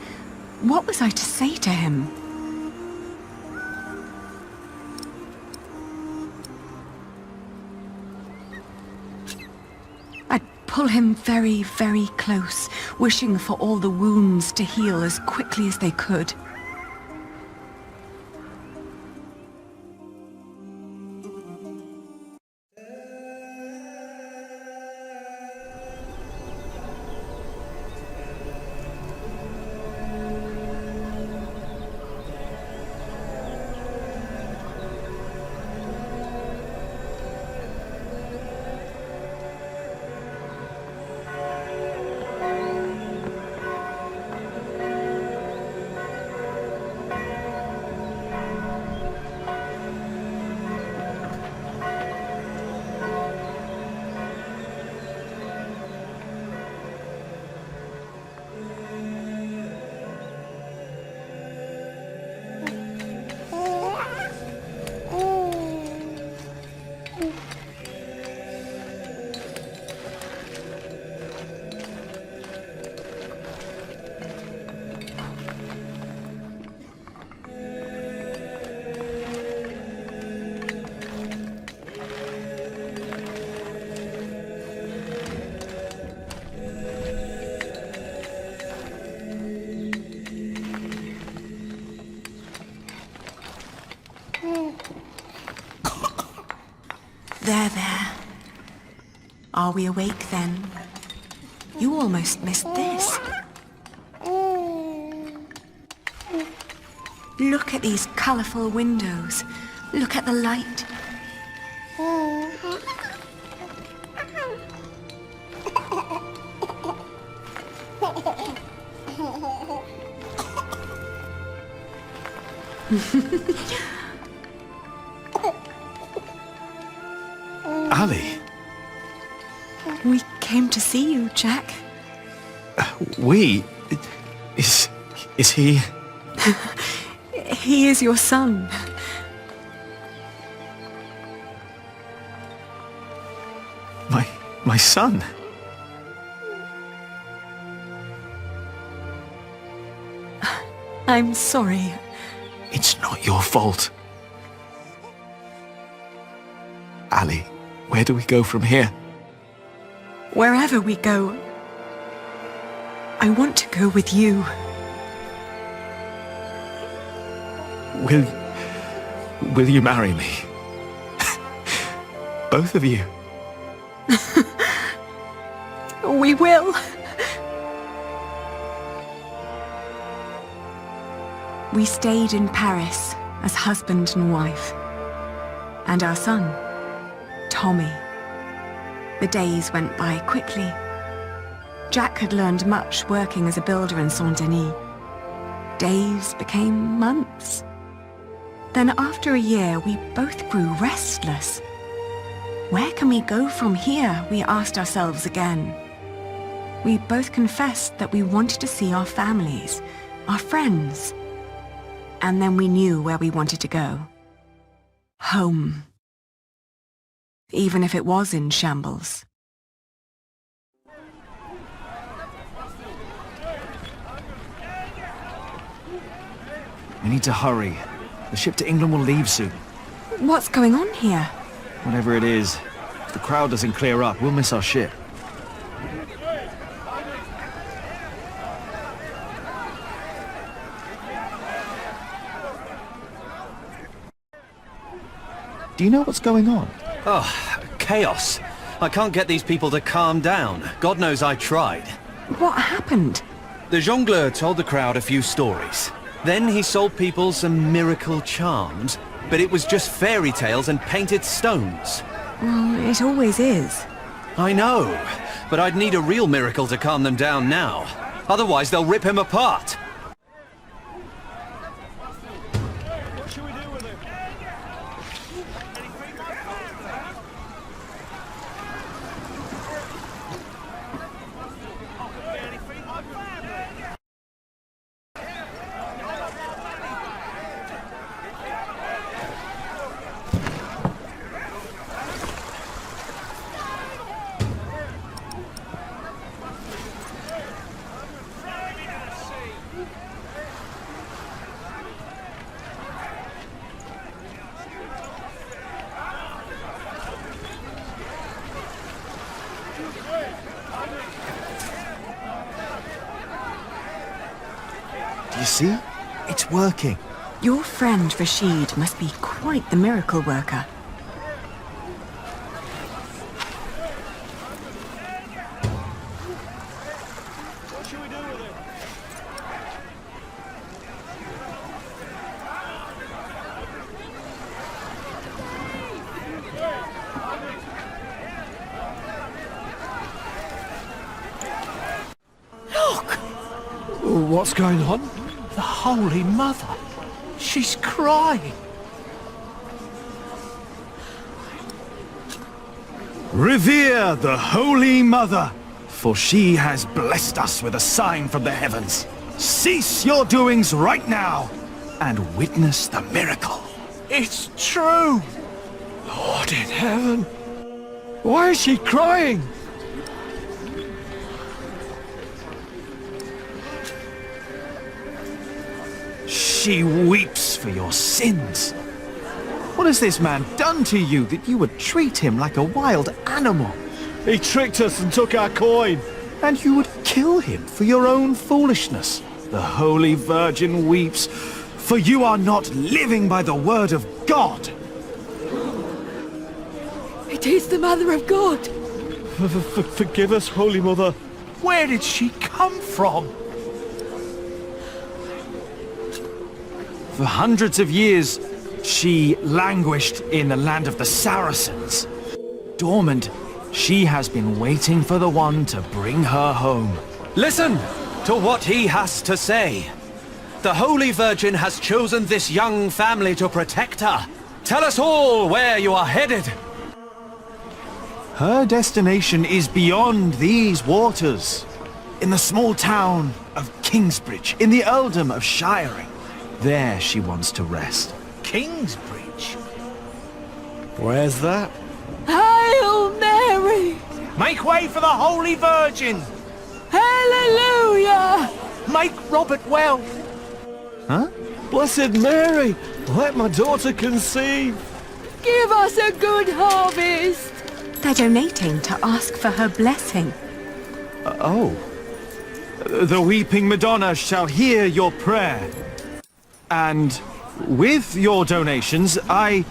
what was I to say to him? pull him very, very close, wishing for all the wounds to heal as quickly as they could. There. Are we awake then? You almost missed this. Look at these colourful windows. Look at the light. Ali. We came to see you, Jack. We? Is he? He is your son. My son? I'm sorry. It's not your fault. Ali, where do we go from here? Wherever we go, I want to go with you. Will you marry me? Both of you? We will. We stayed in Paris as husband and wife. And our son, Tommy. The days went by quickly. Jack had learned much working as a builder in Saint-Denis. Days became months. Then after a year, we both grew restless. Where can we go from here, we asked ourselves again. We both confessed that we wanted to see our families, our friends. And then we knew where we wanted to go. Home. Even if it was in shambles. We need to hurry. The ship to England will leave soon. What's going on here? Whatever it is, if the crowd doesn't clear up, we'll miss our ship. Do you know what's going on? Oh, chaos. I can't get these people to calm down. God knows I tried. What happened? The jongleur told the crowd a few stories. Then he sold people some miracle charms, but it was just fairy tales and painted stones. Well, it always is. I know, but I'd need a real miracle to calm them down now. Otherwise they'll rip him apart. Do you see? It's working. Your friend Rashid must be quite the miracle worker. What's going on? The Holy Mother. She's crying. Revere the Holy Mother, for she has blessed us with a sign from the heavens. Cease your doings right now and witness the miracle. It's true. Lord in heaven. Why is she crying? She weeps for your sins. What has this man done to you that you would treat him like a wild animal? He tricked us and took our coin. And you would kill him for your own foolishness. The Holy Virgin weeps, for you are not living by the word of God. It is the Mother of God. Forgive us, Holy Mother. Where did she come from? For hundreds of years, she languished in the land of the Saracens. Dormant, she has been waiting for the one to bring her home. Listen to what he has to say. The Holy Virgin has chosen this young family to protect her. Tell us all where you are headed. Her destination is beyond these waters. In the small town of Kingsbridge, in the earldom of Shiring. There she wants to rest. Kingsbridge? Where's that? Hail Mary! Make way for the Holy Virgin! Hallelujah! Make Robert well! Huh? Blessed Mary, let my daughter conceive. Give us a good harvest! They're donating to ask for her blessing. Oh. The weeping Madonna shall hear your prayer. And with your donations, I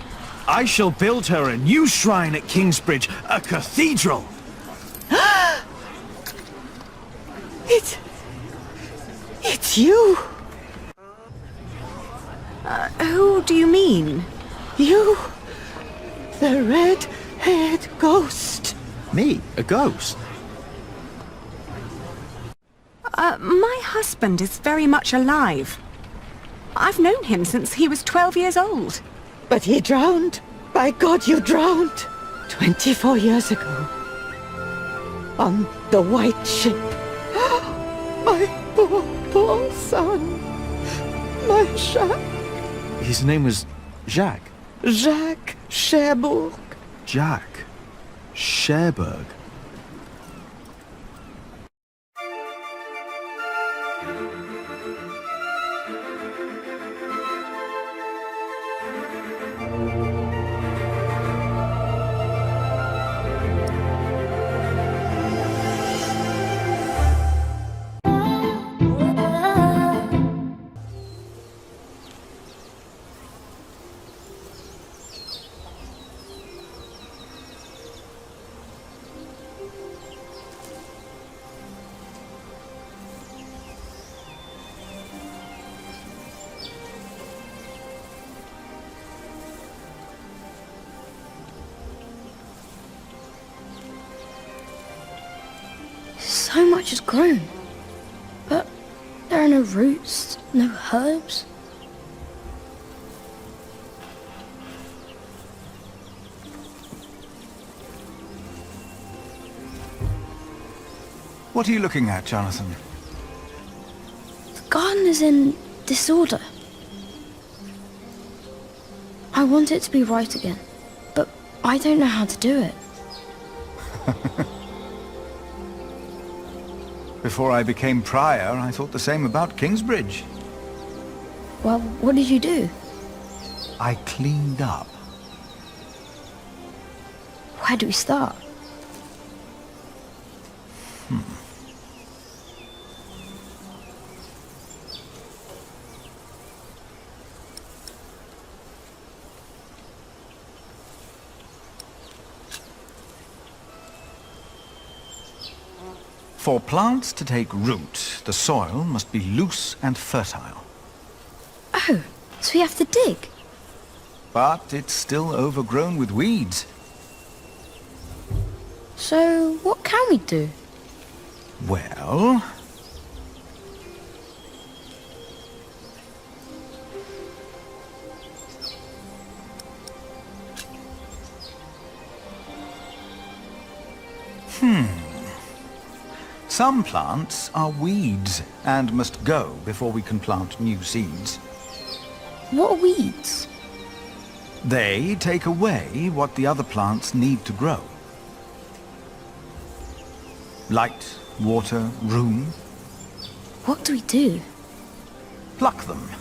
shall build her a new shrine at Kingsbridge, a cathedral. It's you. Who do you mean? You, the red-haired ghost. Me? A ghost? My husband is very much alive. I've known him since he was 12 years old. But he drowned. By God, you drowned. 24 years ago. On the white ship. My poor son. My Jacques. His name was Jacques. Jacques Cherbourg. Jacques Cherbourg. So much has grown, but there are no roots, no herbs. What are you looking at, Jonathan? The garden is in disorder. I want it to be right again, but I don't know how to do it. Before I became prior, I thought the same about Kingsbridge. Well, what did you do? I cleaned up. Where do we start? For plants to take root, the soil must be loose and fertile. Oh, so we have to dig? But it's still overgrown with weeds. So, what can we do? Well... Some plants are weeds and must go before we can plant new seeds. What are weeds? They take away what the other plants need to grow. Light, water, room. What do we do? Pluck them.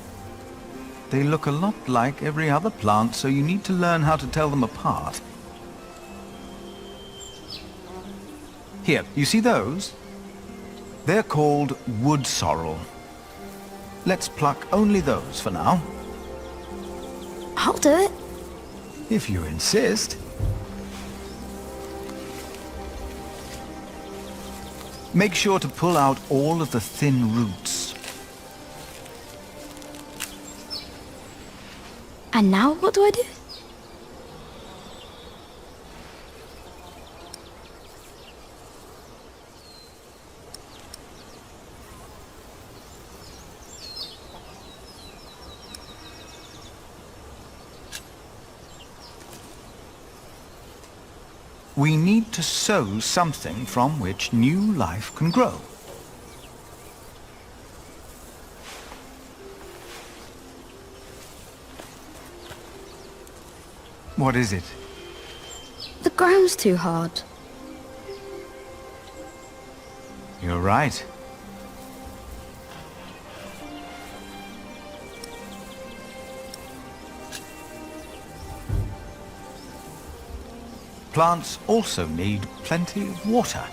They look a lot like every other plant, so you need to learn how to tell them apart. Here, you see those? They're called wood sorrel. Let's pluck only those for now. I'll do it. If you insist. Make sure to pull out all of the thin roots. And now what do I do? We need to sow something from which new life can grow. What is it? The ground's too hard. You're right. Plants also need plenty of water.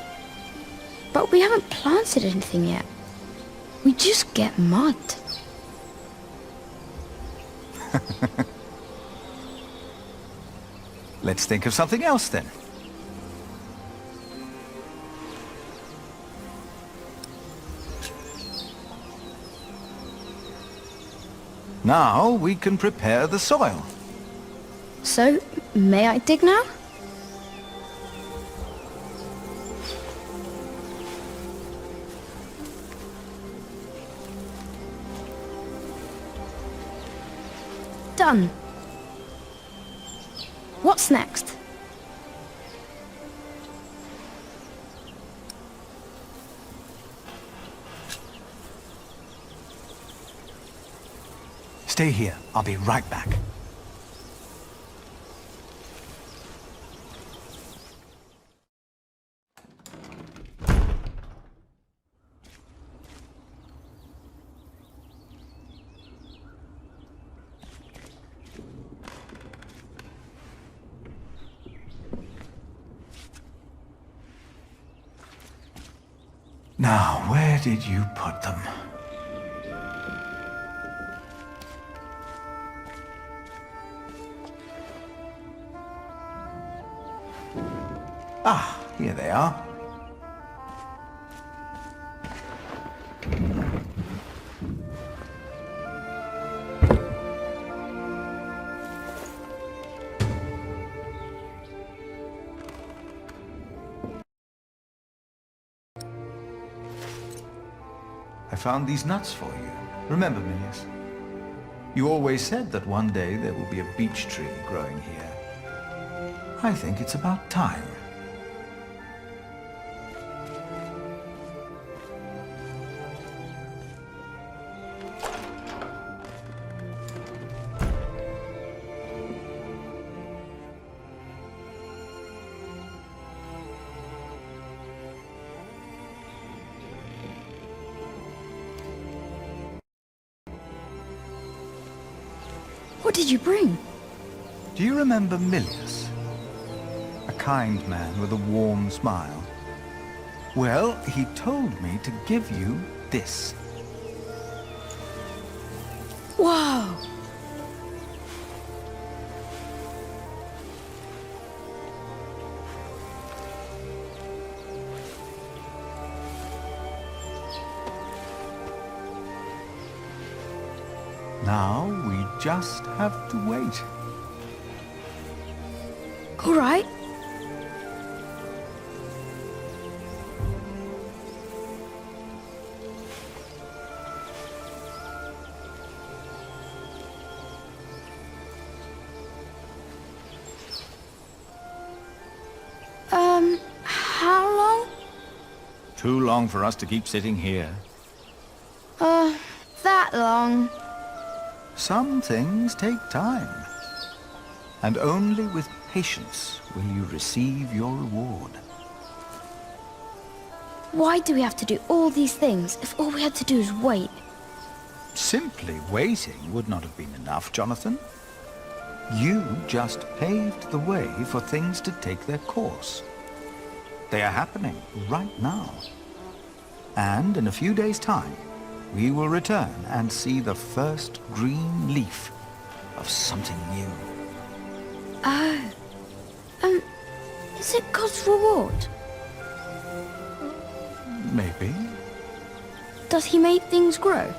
But we haven't planted anything yet. We just get mud. Let's think of something else then. Now we can prepare the soil. So, may I dig now? Done. What's next? Stay here. I'll be right back. Now, where did you put them? Ah, here they are. I found these nuts for you. Remember, Milius? You always said that one day there will be a beech tree growing here. I think it's about time. What did you bring? Do you remember Milius? A kind man with a warm smile. Well, he told me to give you this. Wow! Now we just have to wait. All right. How long? Too long for us to keep sitting here. That long. Some things take time. And only with patience will you receive your reward. Why do we have to do all these things if all we had to do is wait? Simply waiting would not have been enough, Jonathan. You just paved the way for things to take their course. They are happening right now. And in a few days' time, we will return and see the first green leaf of something new. Oh. Is it God's reward? Maybe. Does he make things grow?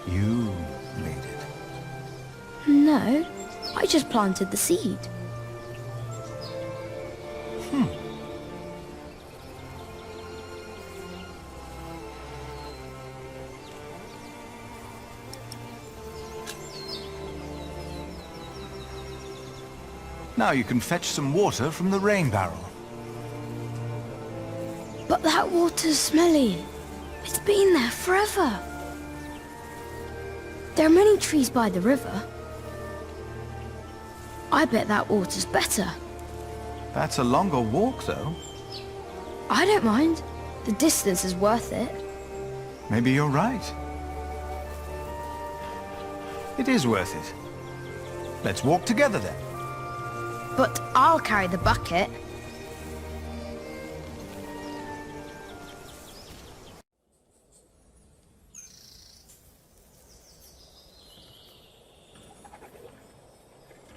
You made it. No, I just planted the seed. Now you can fetch some water from the rain barrel. But that water's smelly. It's been there forever. There are many trees by the river. I bet that water's better. That's a longer walk, though. I don't mind. The distance is worth it. Maybe you're right. It is worth it. Let's walk together then. But I'll carry the bucket.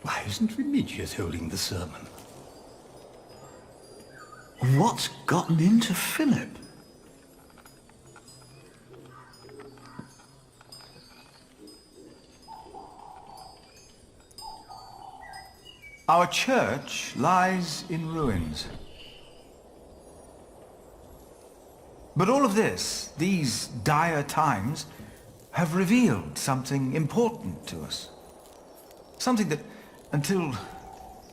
Why isn't Remigius holding the sermon? What's gotten into Philip? Our church lies in ruins. But all of this, these dire times, have revealed something important to us. Something that,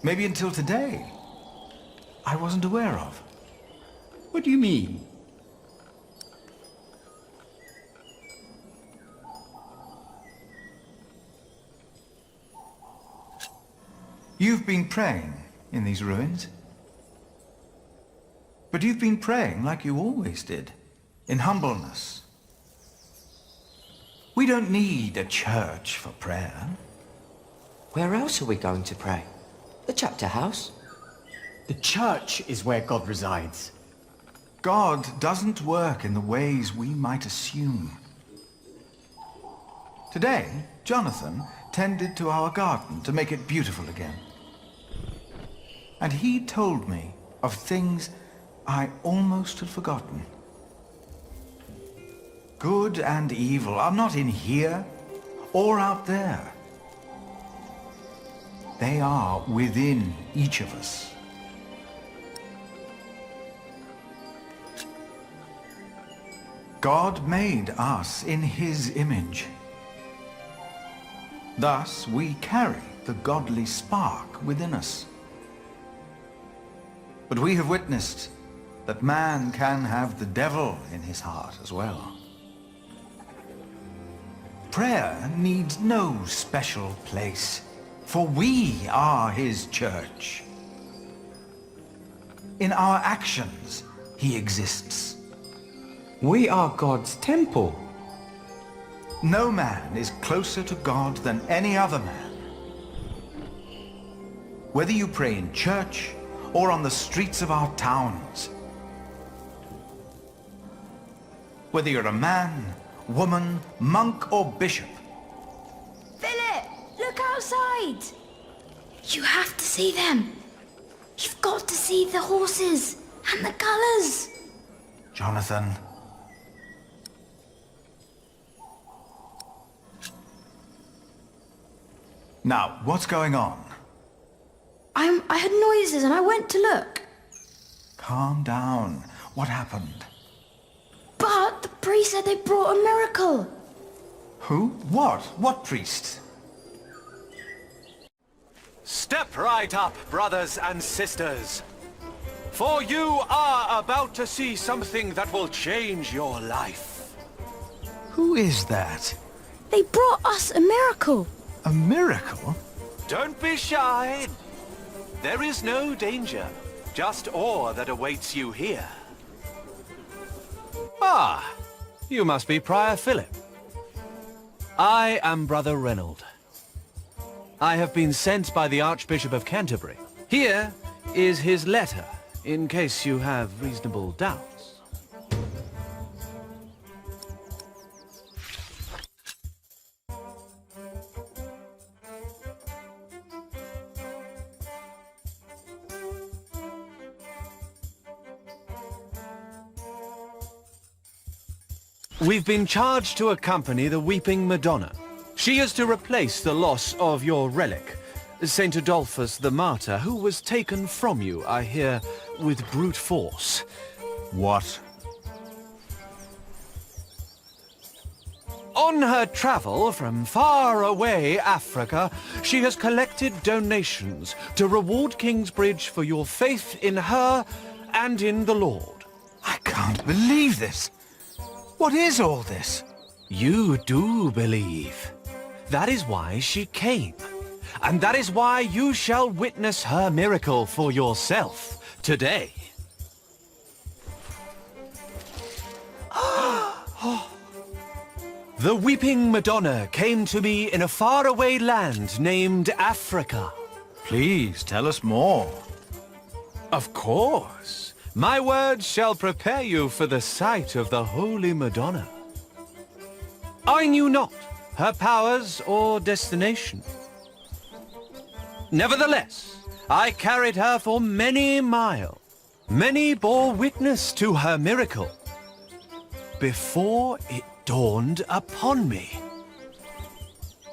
maybe until today, I wasn't aware of. What do you mean? You've been praying in these ruins. But you've been praying like you always did, in humbleness. We don't need a church for prayer. Where else are we going to pray? The chapter house? The church is where God resides. God doesn't work in the ways we might assume. Today, Jonathan tended to our garden to make it beautiful again. And he told me of things I almost had forgotten. Good and evil are not in here or out there. They are within each of us. God made us in his image. Thus we carry the godly spark within us. But we have witnessed that man can have the devil in his heart as well. Prayer needs no special place, for we are his church. In our actions, he exists. We are God's temple. No man is closer to God than any other man. Whether you pray in church or on the streets of our towns, whether you're a man, woman, monk, or bishop. Philip, look outside. You have to see them. You've got to see the horses and the colors. Jonathan. Now, what's going on? I heard noises and I went to look. Calm down. What happened? But the priest said they brought a miracle. Who? What? What priest? Step right up, brothers and sisters. For you are about to see something that will change your life. Who is that? They brought us a miracle. A miracle? Don't be shy. There is no danger, just awe that awaits you here. Ah, you must be Prior Philip. I am Brother Reynold. I have been sent by the Archbishop of Canterbury. Here is his letter, in case you have reasonable doubts. We've been charged to accompany the Weeping Madonna. She is to replace the loss of your relic, Saint Adolphus the Martyr, who was taken from you, I hear, with brute force. What? On her travel from far away Africa, she has collected donations to reward Kingsbridge for your faith in her and in the Lord. I can't believe this. What is all this? You do believe. That is why she came. And that is why you shall witness her miracle for yourself today. The Weeping Madonna came to me in a faraway land named Africa. Please, tell us more. Of course. My words shall prepare you for the sight of the Holy Madonna. I knew not her powers or destination. Nevertheless, I carried her for many miles. Many bore witness to her miracle before it dawned upon me.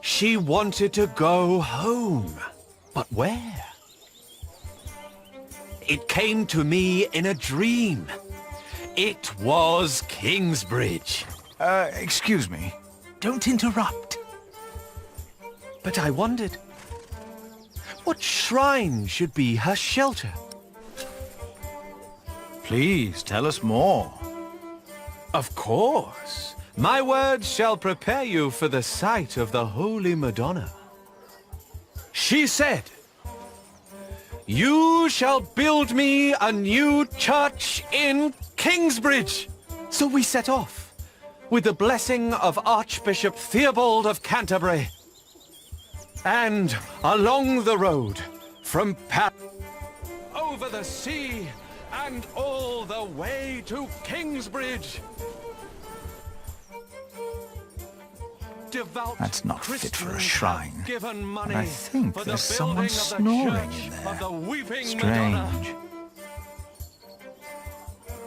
She wanted to go home, but where? It came to me in a dream. It was Kingsbridge. Excuse me. Don't interrupt. But I wondered, what shrine should be her shelter? Please, tell us more. Of course. My words shall prepare you for the sight of the Holy Madonna. She said, "You shall build me a new church in Kingsbridge." So we set off, with the blessing of Archbishop Theobald of Canterbury. And along the road, from Paris, over the sea, and all the way to Kingsbridge. Devout That's not fit for a Christians shrine. have given money And I think for there's the someone building of the snoring Church in of there. the Weeping Madonna. Strange.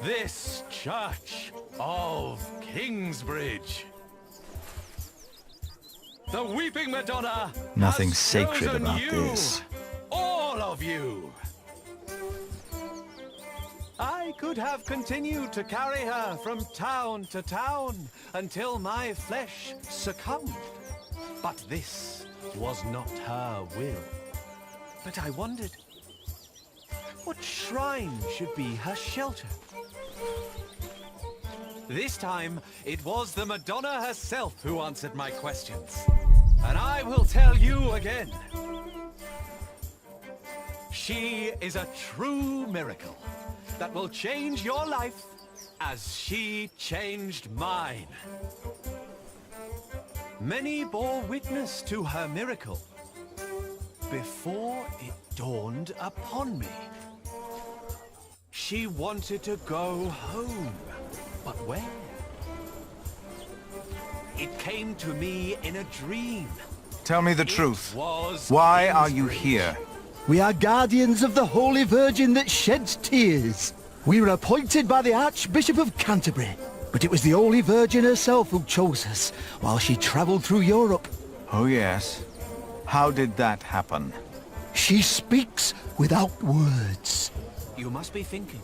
This Church of Kingsbridge. The Weeping Madonna Nothing has sacred chosen about you, this. all of you. I could have continued to carry her from town to town until my flesh succumbed. But this was not her will. But I wondered, what shrine should be her shelter? This time, it was the Madonna herself who answered my questions. And I will tell you again. She is a true miracle that will change your life as she changed mine. Many bore witness to her miracle before it dawned upon me. She wanted to go home, but where? It came to me in a dream. Tell me the truth. Was Why are you here? We are guardians of the Holy Virgin that sheds tears. We were appointed by the Archbishop of Canterbury, but it was the Holy Virgin herself who chose us while she travelled through Europe. Oh, yes. How did that happen? She speaks without words. You must be thinking,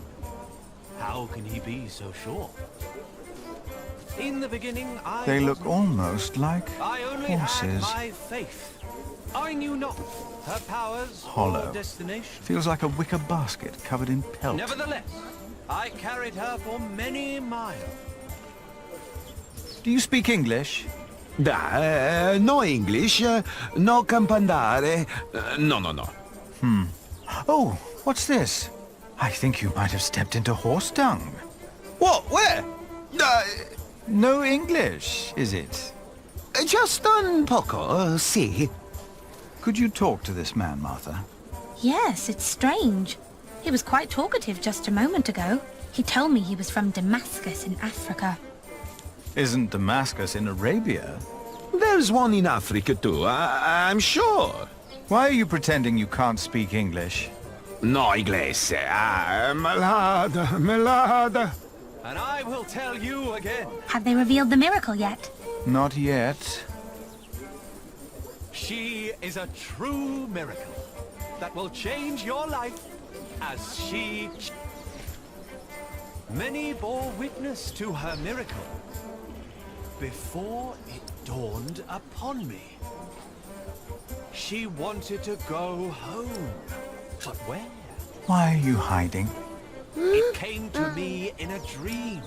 how can he be so sure? In the beginning, They look almost like I only had horses. my faith. I knew not her powers Hollow. or destination. Feels like a wicker basket covered in pelt. Nevertheless, I carried her for many miles. Do you speak English? No English, no campandare, no. Oh, what's this? I think you might have stepped into horse dung. What? Where? No English, is it? Just un poco, sì. Could you talk to this man, Martha? Yes, it's strange. He was quite talkative just a moment ago. He told me he was from Damascus in Africa. Isn't Damascus in Arabia? There's one in Africa too, I'm sure. Why are you pretending you can't speak English? No inglese, melada. And I will tell you again. Have they revealed the miracle yet? Not yet. She is a true miracle that will change your life as she... Many bore witness to her miracle before it dawned upon me. She wanted to go home, but where? Why are you hiding? It came to me in a dream.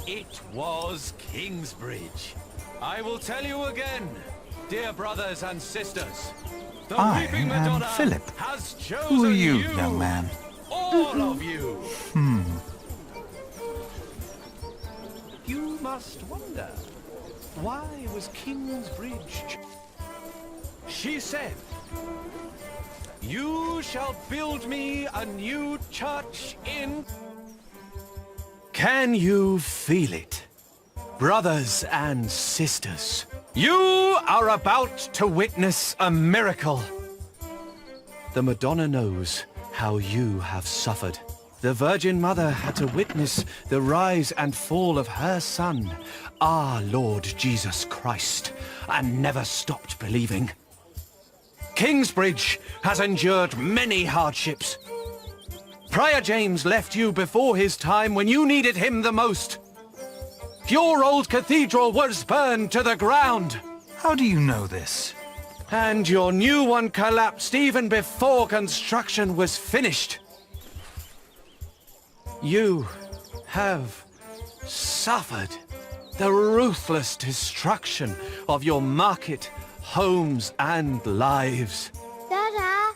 It was Kingsbridge. I will tell you again, dear brothers and sisters. The I Weeping am Madonna Philip. has chosen Who are you, young man? All of you. You must wonder, why was Kingsbridge? She said, you shall build me a new church in... Can you feel it? Brothers and sisters, you are about to witness a miracle. The Madonna knows how you have suffered. The Virgin Mother had to witness the rise and fall of her Son, our Lord Jesus Christ, and never stopped believing. Kingsbridge has endured many hardships. Prior James left you before his time when you needed him the most. Your old cathedral was burned to the ground. How do you know this? And your new one collapsed even before construction was finished. You have suffered the ruthless destruction of your market, homes, and lives. Dada!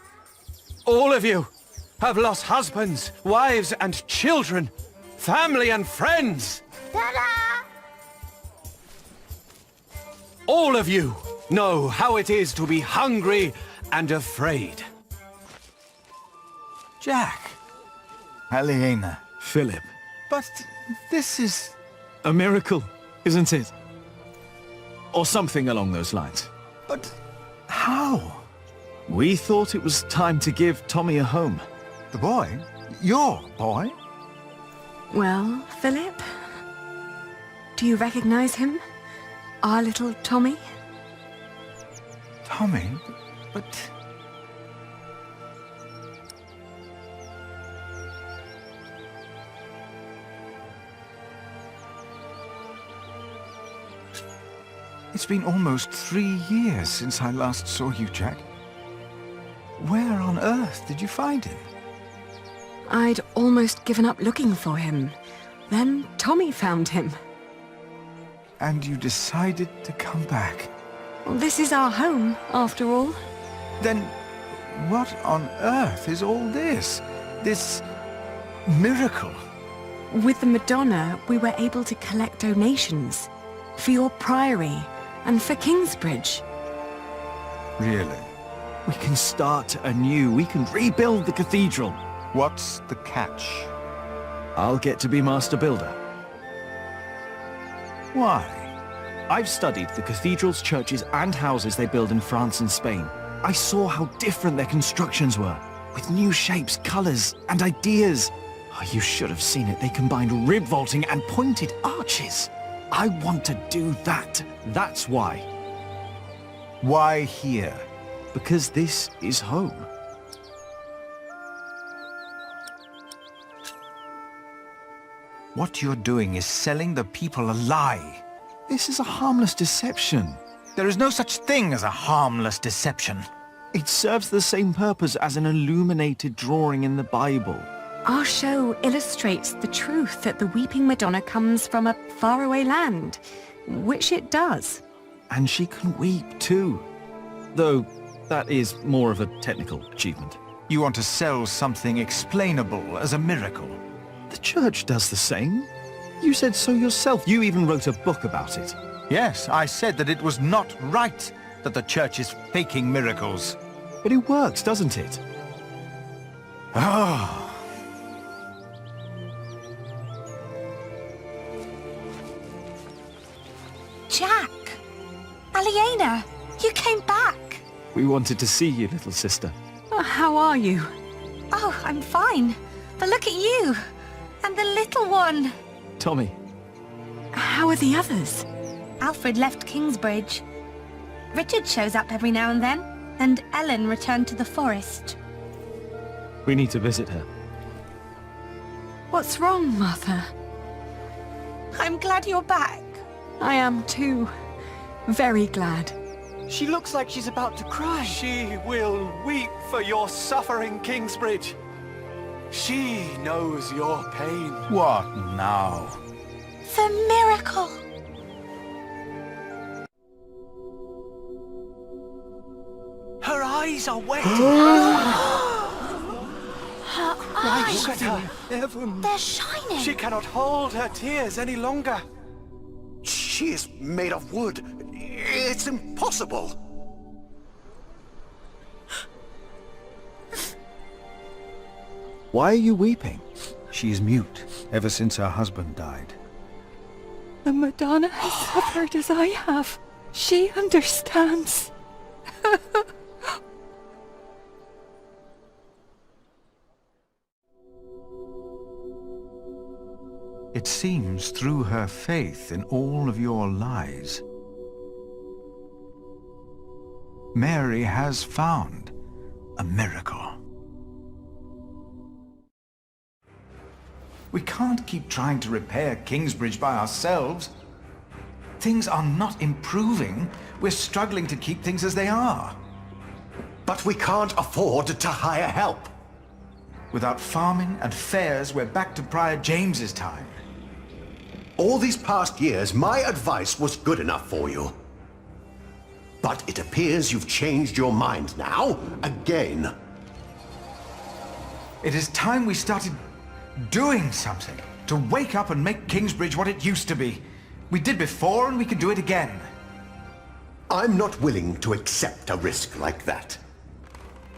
All of you have lost husbands, wives, and children, family and friends. Dada! All of you know how it is to be hungry and afraid. Jack. Helena. Philip. But this is a miracle, isn't it? Or something along those lines. But how? We thought it was time to give Tommy a home. The boy? Your boy? Well, Philip? Do you recognize him? Our little Tommy? Tommy? But... It's been almost 3 years since I last saw you, Jack. Where on earth did you find him? I'd almost given up looking for him. Then Tommy found him. And you decided to come back? Well, this is our home, after all. Then what on earth is all this? This miracle? With the Madonna, we were able to collect donations. For your priory, and for Kingsbridge. Really? We can start anew. We can rebuild the cathedral. What's the catch? I'll get to be master builder. Why? I've studied the cathedrals, churches, and houses they build in France and Spain. I saw how different their constructions were, with new shapes, colors, and ideas. Oh, you should have seen it. They combined rib vaulting and pointed arches. I want to do that. That's why. Why here? because this is home. What you're doing is selling the people a lie. This is a harmless deception. There is no such thing as a harmless deception. It serves the same purpose as an illuminated drawing in the Bible. Our show illustrates the truth that the Weeping Madonna comes from a faraway land, which it does. And she can weep too. Though that is more of a technical achievement. You want to sell something explainable as a miracle. The church does the same. You said so yourself. You even wrote a book about it. Yes, I said that it was not right that the church is faking miracles. But it works, doesn't it? Oh. Jack! Aliena! You came back! We wanted to see you, little sister. How are you? Oh, I'm fine. But look at you! And the little one! Tommy. How are the others? Alfred left Kingsbridge. Richard shows up every now and then, and Ellen returned to the forest. We need to visit her. What's wrong, Mother? I'm glad you're back. I am too. Very glad. She looks like she's about to cry. She will weep for your suffering, Kingsbridge. She knows your pain. What now? The miracle! Her eyes are wet. Her eyes! Look at her. Heaven. They're shining! She cannot hold her tears any longer. She is made of wood. It's impossible. Why are you weeping? She is mute ever since her husband died. The Madonna has suffered as I have. She understands. It seems through her faith in all of your lies, Mary has found a miracle. We can't keep trying to repair Kingsbridge by ourselves. Things are not improving. We're struggling to keep things as they are. But we can't afford to hire help. Without farming and fairs, we're back to Prior James's time. All these past years, my advice was good enough for you. But it appears you've changed your mind now, again. It is time we started doing something to wake up and make Kingsbridge what it used to be. We did before, and we can do it again. I'm not willing to accept a risk like that.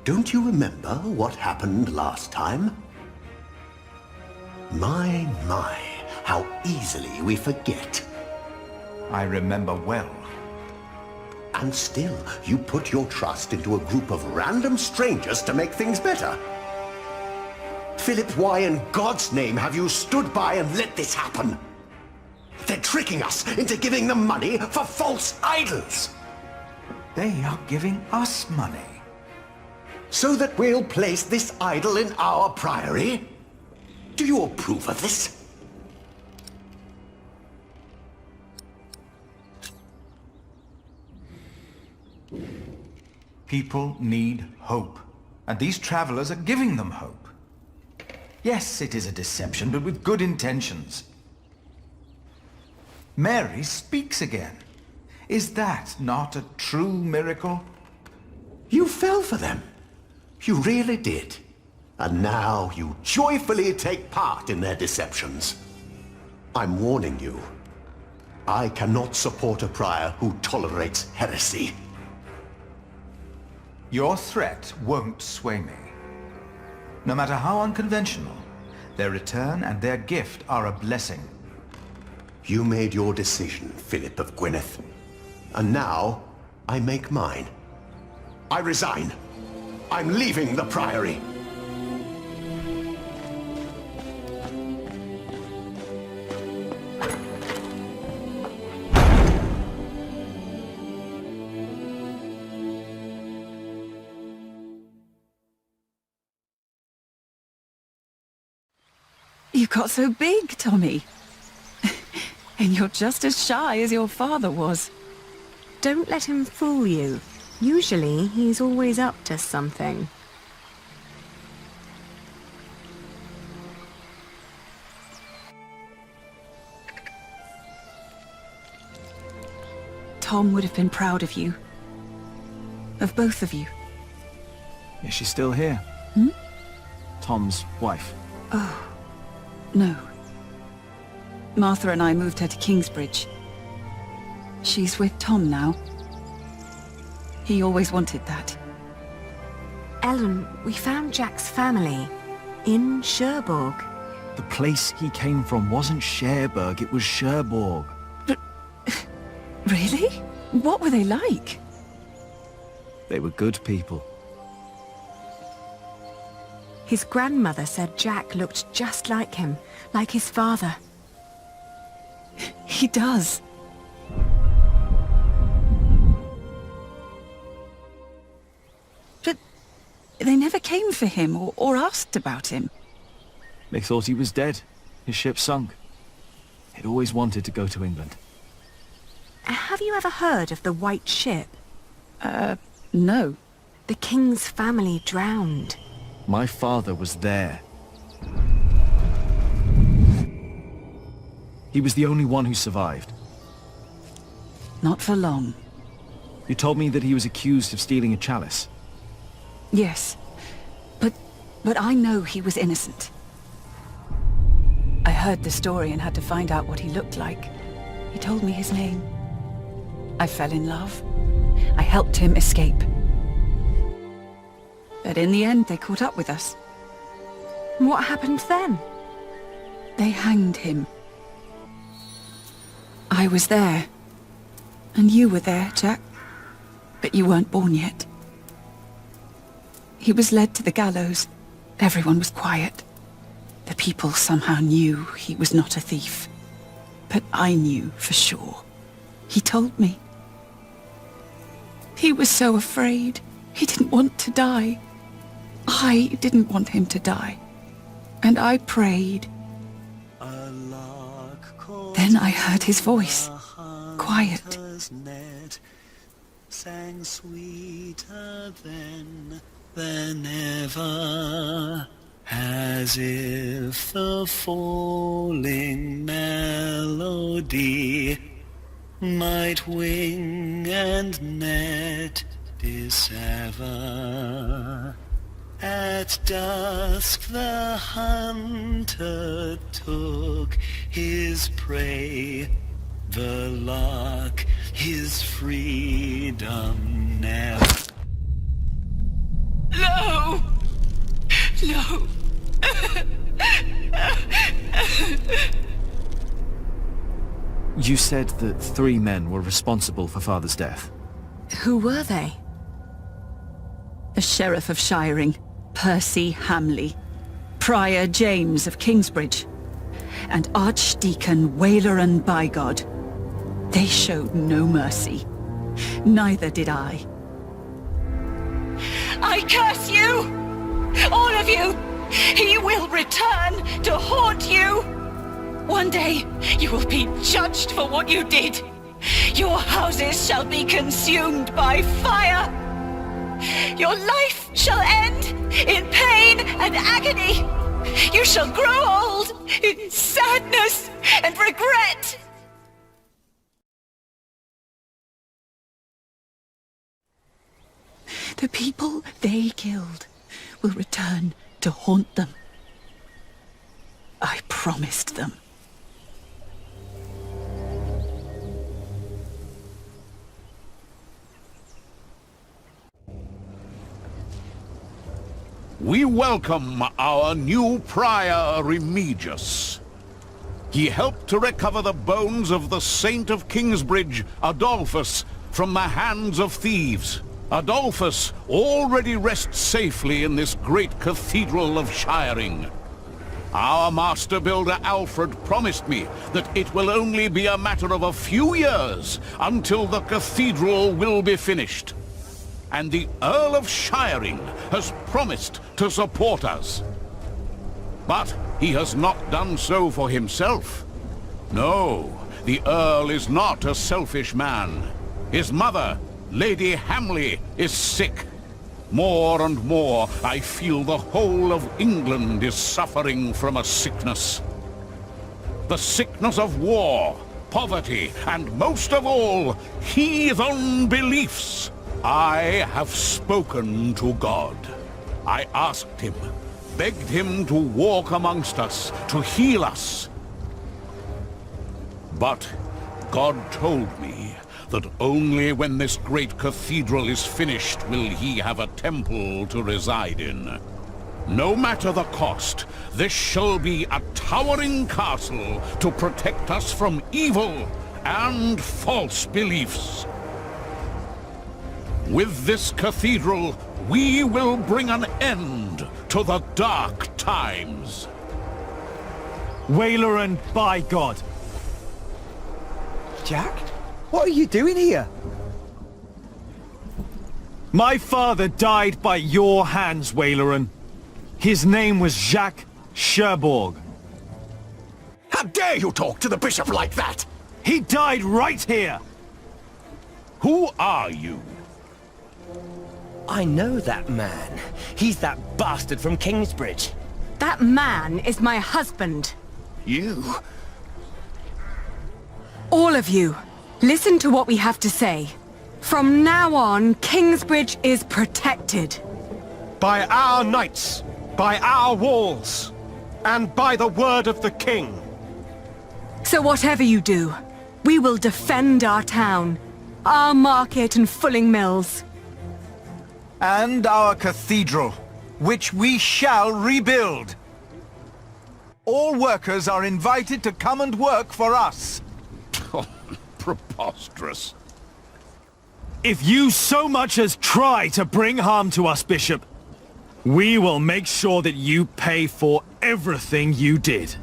Don't you remember what happened last time? My, how easily we forget. I remember well. And still, you put your trust into a group of random strangers to make things better. Philip, why in God's name have you stood by and let this happen? They're tricking us into giving them money for false idols. They are giving us money. So that we'll place this idol in our priory? Do you approve of this? People need hope, and these travelers are giving them hope. Yes, it is a deception, but with good intentions. Mary speaks again. Is that not a true miracle? You fell for them. You really did. And now you joyfully take part in their deceptions. I'm warning you. I cannot support a prior who tolerates heresy. Your threat won't sway me. No matter how unconventional, their return and their gift are a blessing. You made your decision, Philip of Gwynedd. And now, I make mine. I resign. I'm leaving the priory. You got so big, Tommy. And you're just as shy as your father was. Don't let him fool you. Usually, he's always up to something. Tom would have been proud of you. Of both of you. Is she still here? Hmm? Tom's wife. Oh, no. Martha and I moved her to Kingsbridge. She's with Tom now. He always wanted that. Ellen, we found Jack's family in Cherbourg. The place he came from wasn't Cherbourg, it was Cherbourg. But... really? What were they like? They were good people. His grandmother said Jack looked just like him, like his father. He does. But they never came for him or asked about him. They thought he was dead. His ship sunk. He'd always wanted to go to England. Have you ever heard of the White Ship? No. The king's family drowned. My father was there. He was the only one who survived. Not for long. You told me that he was accused of stealing a chalice. Yes. But I know he was innocent. I heard the story and had to find out what he looked like. He told me his name. I fell in love. I helped him escape. But in the end, they caught up with us. What happened then? They hanged him. I was there. And you were there, Jack. But you weren't born yet. He was led to the gallows. Everyone was quiet. The people somehow knew he was not a thief. But I knew for sure. He told me. He was so afraid. He didn't want to die. I didn't want him to die. And I prayed. Then I heard his voice. Quiet. Sang sweeter than ever, as if the falling melody might wing and net dissever. At dusk the hunter took his prey, the lark his freedom never. No! No! You said that 3 men were responsible for Father's death. Who were they? The Sheriff of Shiring, Percy Hamley, Prior James of Kingsbridge, and Archdeacon Waleran Bygod. They showed no mercy. Neither did I. I curse you! All of you! He will return to haunt you! One day, you will be judged for what you did. Your houses shall be consumed by fire. Your life shall end in pain and agony. You shall grow old in sadness and regret. The people they killed will return to haunt them. I promised them. We welcome our new prior, Remigius. He helped to recover the bones of the Saint of Kingsbridge, Adolphus, from the hands of thieves. Adolphus already rests safely in this great cathedral of Shiring. Our master builder Alfred promised me that it will only be a matter of a few years until the cathedral will be finished. And the Earl of Shiring has promised to support us. But He has not done so for himself. No, the Earl is not a selfish man. His mother, Lady Hamley, is sick. More and more, I feel the whole of England is suffering from a sickness. The sickness of war, poverty, and most of all, heathen beliefs. I have spoken to God. I asked him, begged him to walk amongst us, to heal us. But God told me that only when this great cathedral is finished will he have a temple to reside in. No matter the cost, this shall be a towering castle to protect us from evil and false beliefs. With this cathedral, we will bring an end to the dark times. Waleran, by God! Jack? What are you doing here? My father died by your hands, Waleran. His name was Jacques Cherbourg. How dare you talk to the bishop like that? He died right here! Who are you? I know that man. He's that bastard from Kingsbridge. That man is my husband. You? All of you, listen to what we have to say. From now on, Kingsbridge is protected. By our knights, by our walls, and by the word of the king. So whatever you do, we will defend our town, our market and Fulling Mills. And our cathedral, which we shall rebuild. All workers are invited to come and work for us. Preposterous. If you so much as try to bring harm to us, Bishop, we will make sure that you pay for everything you did.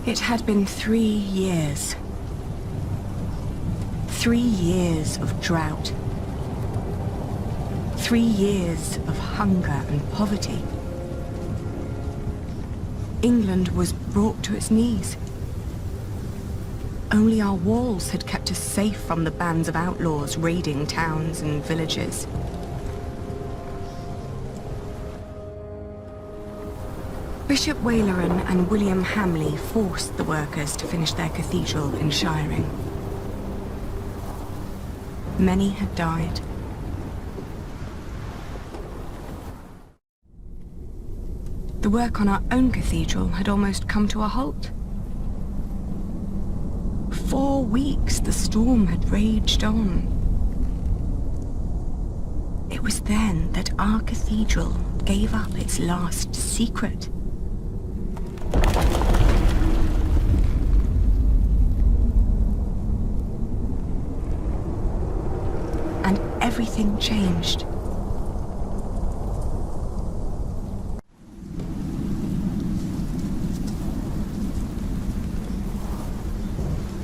It had been 3 years. 3 years of drought. 3 years of hunger and poverty. England was brought to its knees. Only our walls had kept us safe from the bands of outlaws raiding towns and villages. Bishop Waleran and William Hamley forced the workers to finish their cathedral in Shiring. Many had died. The work on our own cathedral had almost come to a halt. 4 weeks the storm had raged on. It was then that our cathedral gave up its last secret. And everything changed.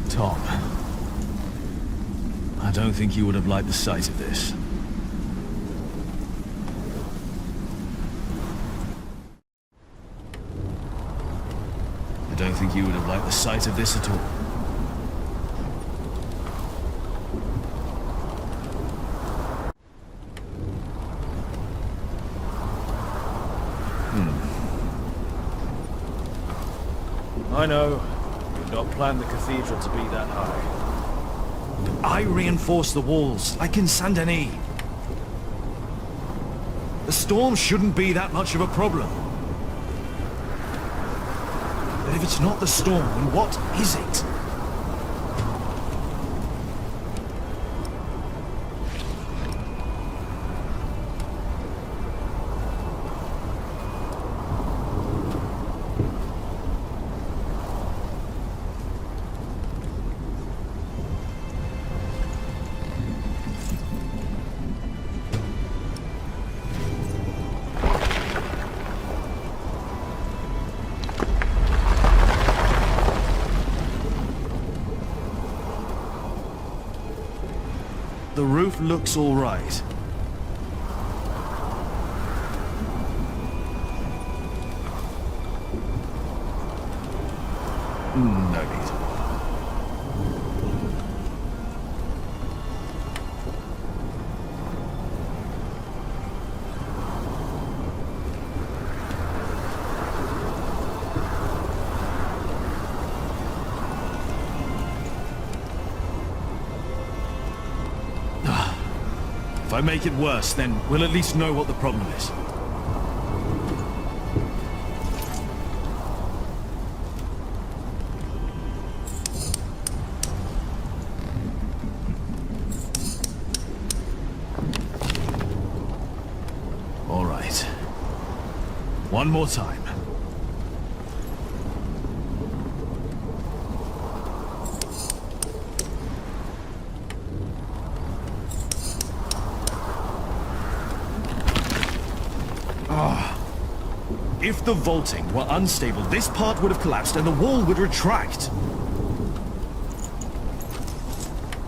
Tom, I don't think you would have liked the sight of this. I don't think you would have liked the sight of this at all. I know. You've not planned the cathedral to be that high. I reinforced the walls, like in Saint-Denis. The storm shouldn't be that much of a problem. But if it's not the storm, then what is it? The roof looks all right. No need. If I make it worse, then we'll at least know what the problem is. All right. One more time. If the vaulting were unstable, this part would have collapsed and the wall would retract.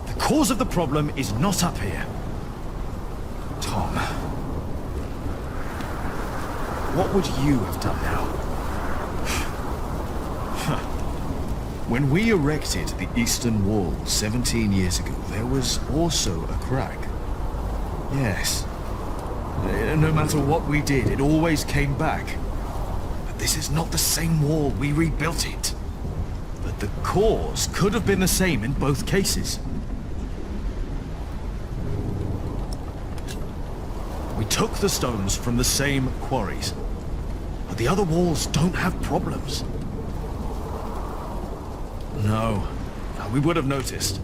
The cause of the problem is not up here. Tom, what would you have done now? When we erected the Eastern Wall 17 years ago, there was also a crack. Yes. No matter what we did, it always came back. This is not the same wall, we rebuilt it. But the cause could have been the same in both cases. We took the stones from the same quarries. But the other walls don't have problems. No, we would have noticed.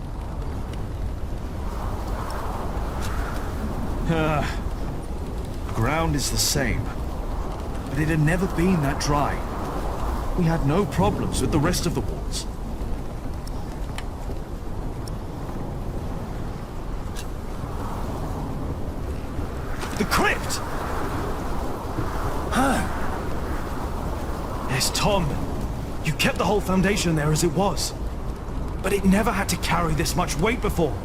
The ground is the same. But it had never been that dry. We had no problems with the rest of the walls. The crypt! Huh? Yes, Tom. You kept the whole foundation there as it was. But it never had to carry this much weight before.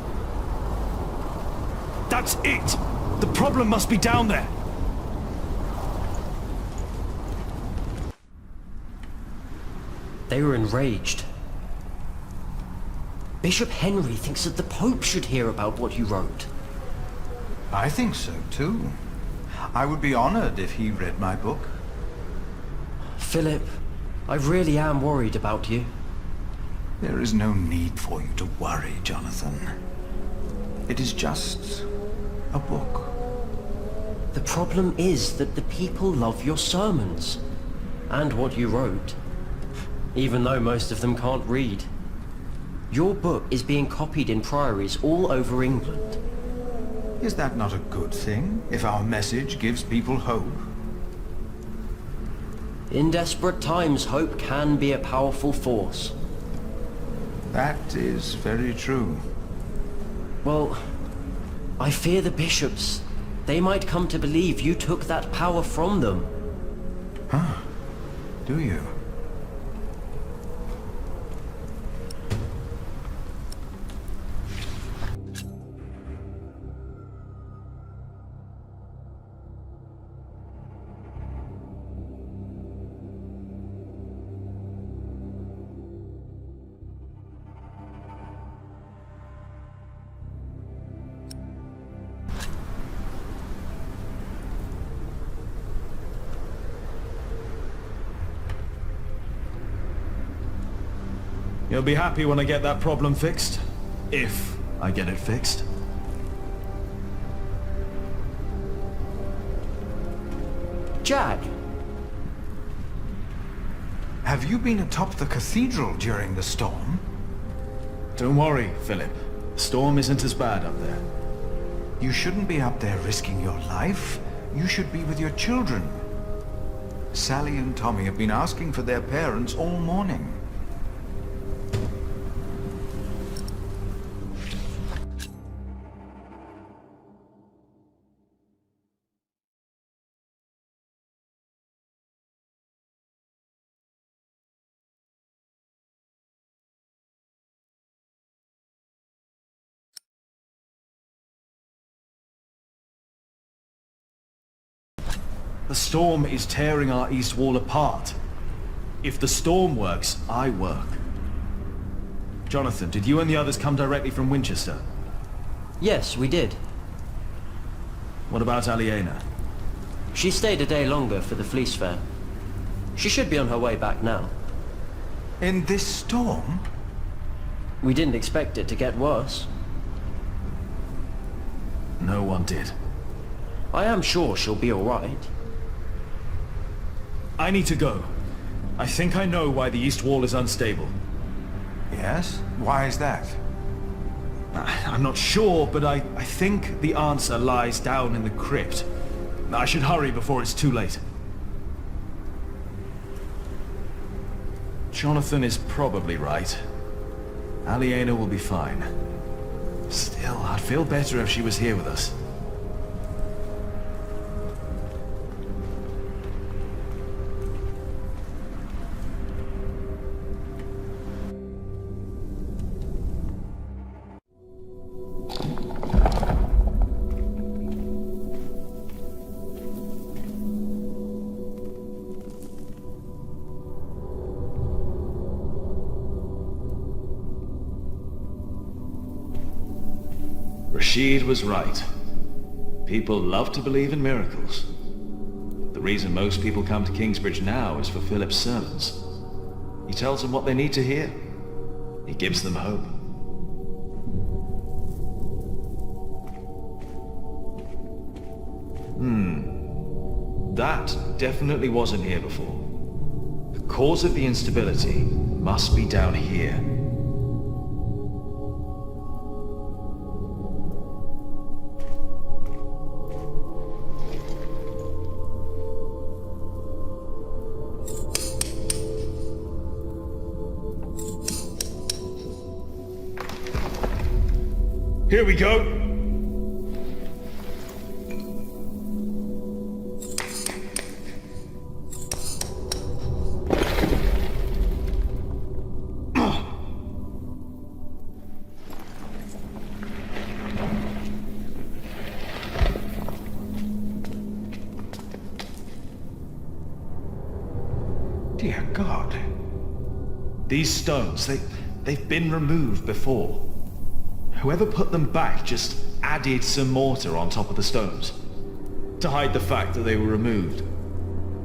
That's it! The problem must be down there. They were enraged. Bishop Henry thinks that the Pope should hear about what you wrote. I think so, too. I would be honored if he read my book. Philip, I really am worried about you. There is no need for you to worry, Jonathan. It is just a book. The problem is that the people love your sermons and what you wrote, even though most of them can't read. Your book is being copied in priories all over England. Is that not a good thing, if our message gives people hope? In desperate times, hope can be a powerful force. That is very true. Well, I fear the bishops. They might come to believe you took that power from them. Huh? Do you? You'll be happy when I get that problem fixed. If I get it fixed. Jack! Have you been atop the cathedral during the storm? Don't worry, Philip. The storm isn't as bad up there. You shouldn't be up there risking your life. You should be with your children. Sally and Tommy have been asking for their parents all morning. The storm is tearing our east wall apart. If the storm works, I work. Jonathan, did you and the others come directly from Winchester? Yes, we did. What about Aliena? She stayed a day longer for the fleece fair. She should be on her way back now. In this storm? We didn't expect it to get worse. No one did. I am sure she'll be all right. I need to go. I think I know why the east wall is unstable. Yes? Why is that? I'm not sure, but I think the answer lies down in the crypt. I should hurry before it's too late. Jonathan is probably right. Aliena will be fine. Still, I'd feel better if she was here with us. Rashid was right. People love to believe in miracles. The reason most people come to Kingsbridge now is for Philip's sermons. He tells them what they need to hear. He gives them hope. That definitely wasn't here before. The cause of the instability must be down here. Here we go. Dear God. These stones, they've been removed before. Whoever put them back just added some mortar on top of the stones to hide the fact that they were removed.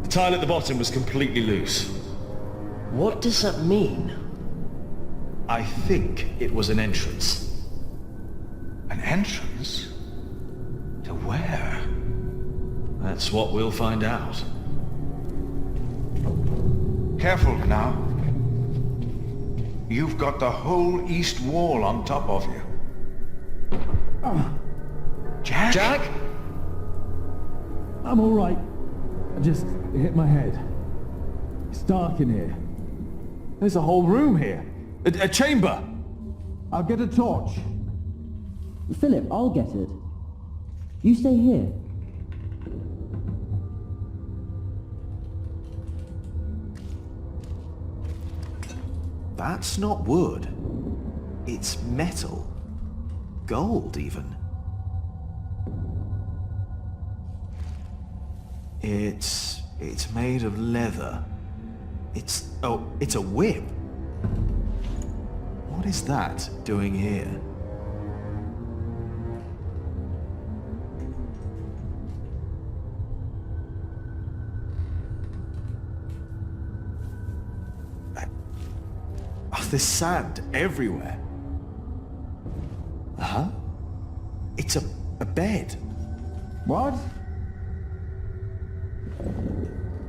The tile at the bottom was completely loose. What does that mean? I think it was an entrance. An entrance? To where? That's what we'll find out. Careful now. You've got the whole east wall on top of you. Jack? Jack? I'm all right. I just hit my head. It's dark in here. There's a whole room here. A chamber. I'll get a torch. Philip, I'll get it. You stay here. That's not wood. It's metal. Gold, even. It's made of leather. It's a whip. What is that doing here? There's sand everywhere. Huh? It's a bed. What?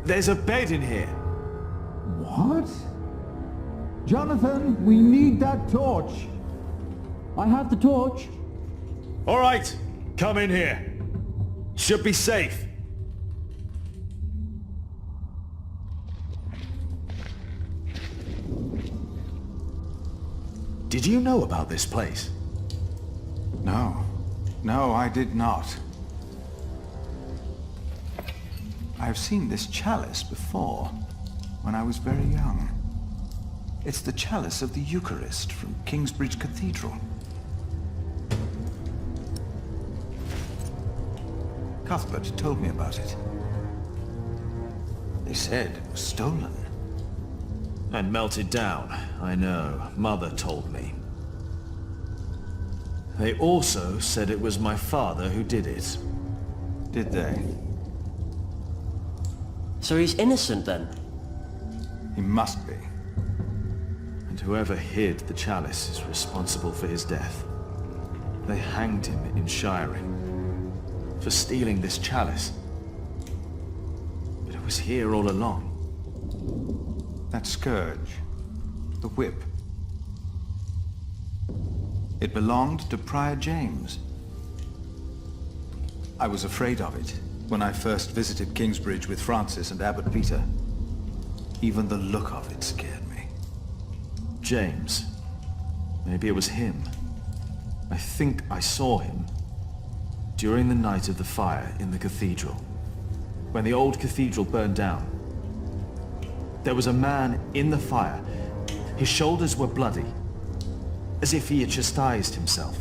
There's a bed in here. What? Jonathan, we need that torch. I have the torch. All right, come in here. Should be safe. Did you know about this place? No. No, I did not. I've seen this chalice before, when I was very young. It's the chalice of the Eucharist from Kingsbridge Cathedral. Cuthbert told me about it. They said it was stolen. And melted down, I know. Mother told me. They also said it was my father who did it. Did they? So he's innocent then? He must be. And whoever hid the chalice is responsible for his death. They hanged him in Shiring for stealing this chalice. But it was here all along. That scourge, the whip. It belonged to Prior James. I was afraid of it when I first visited Kingsbridge with Francis and Abbot Peter. Even the look of it scared me. James. Maybe it was him. I think I saw him during the night of the fire in the cathedral. When the old cathedral burned down. There was a man in the fire. His shoulders were bloody, as if he had chastised himself.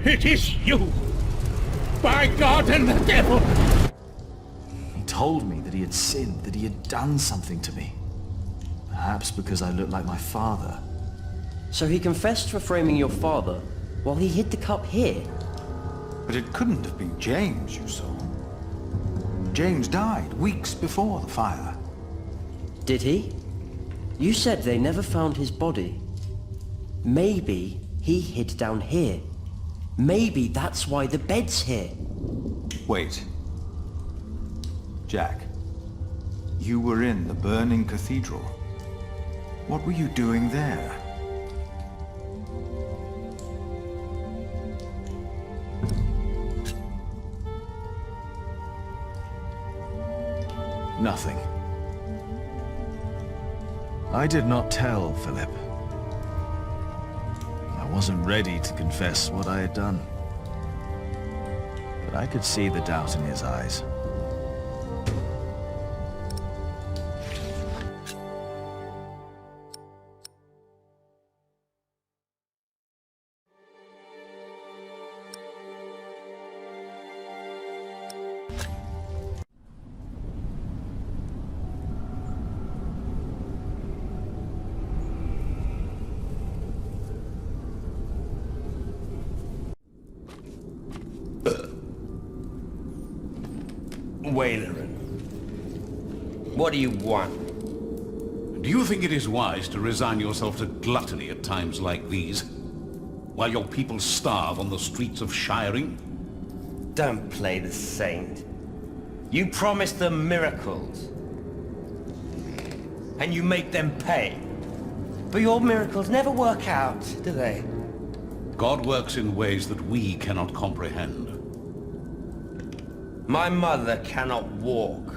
It is you! By God and the devil! He told me that he had sinned, that he had done something to me. Perhaps because I looked like my father. So he confessed for framing your father while he hid the cup here? But it couldn't have been James you saw. James died weeks before the fire. Did he? You said they never found his body. Maybe he hid down here. Maybe that's why the bed's here. Wait. Jack, you were in the burning cathedral. What were you doing there? Nothing. I did not tell Philip. I wasn't ready to confess what I had done. But I could see the doubt in his eyes. Wailerin, what do you want? Do you think it is wise to resign yourself to gluttony at times like these, while your people starve on the streets of Shiring? Don't play the saint. You promise them miracles, and you make them pay. But your miracles never work out, do they? God works in ways that we cannot comprehend. My mother cannot walk.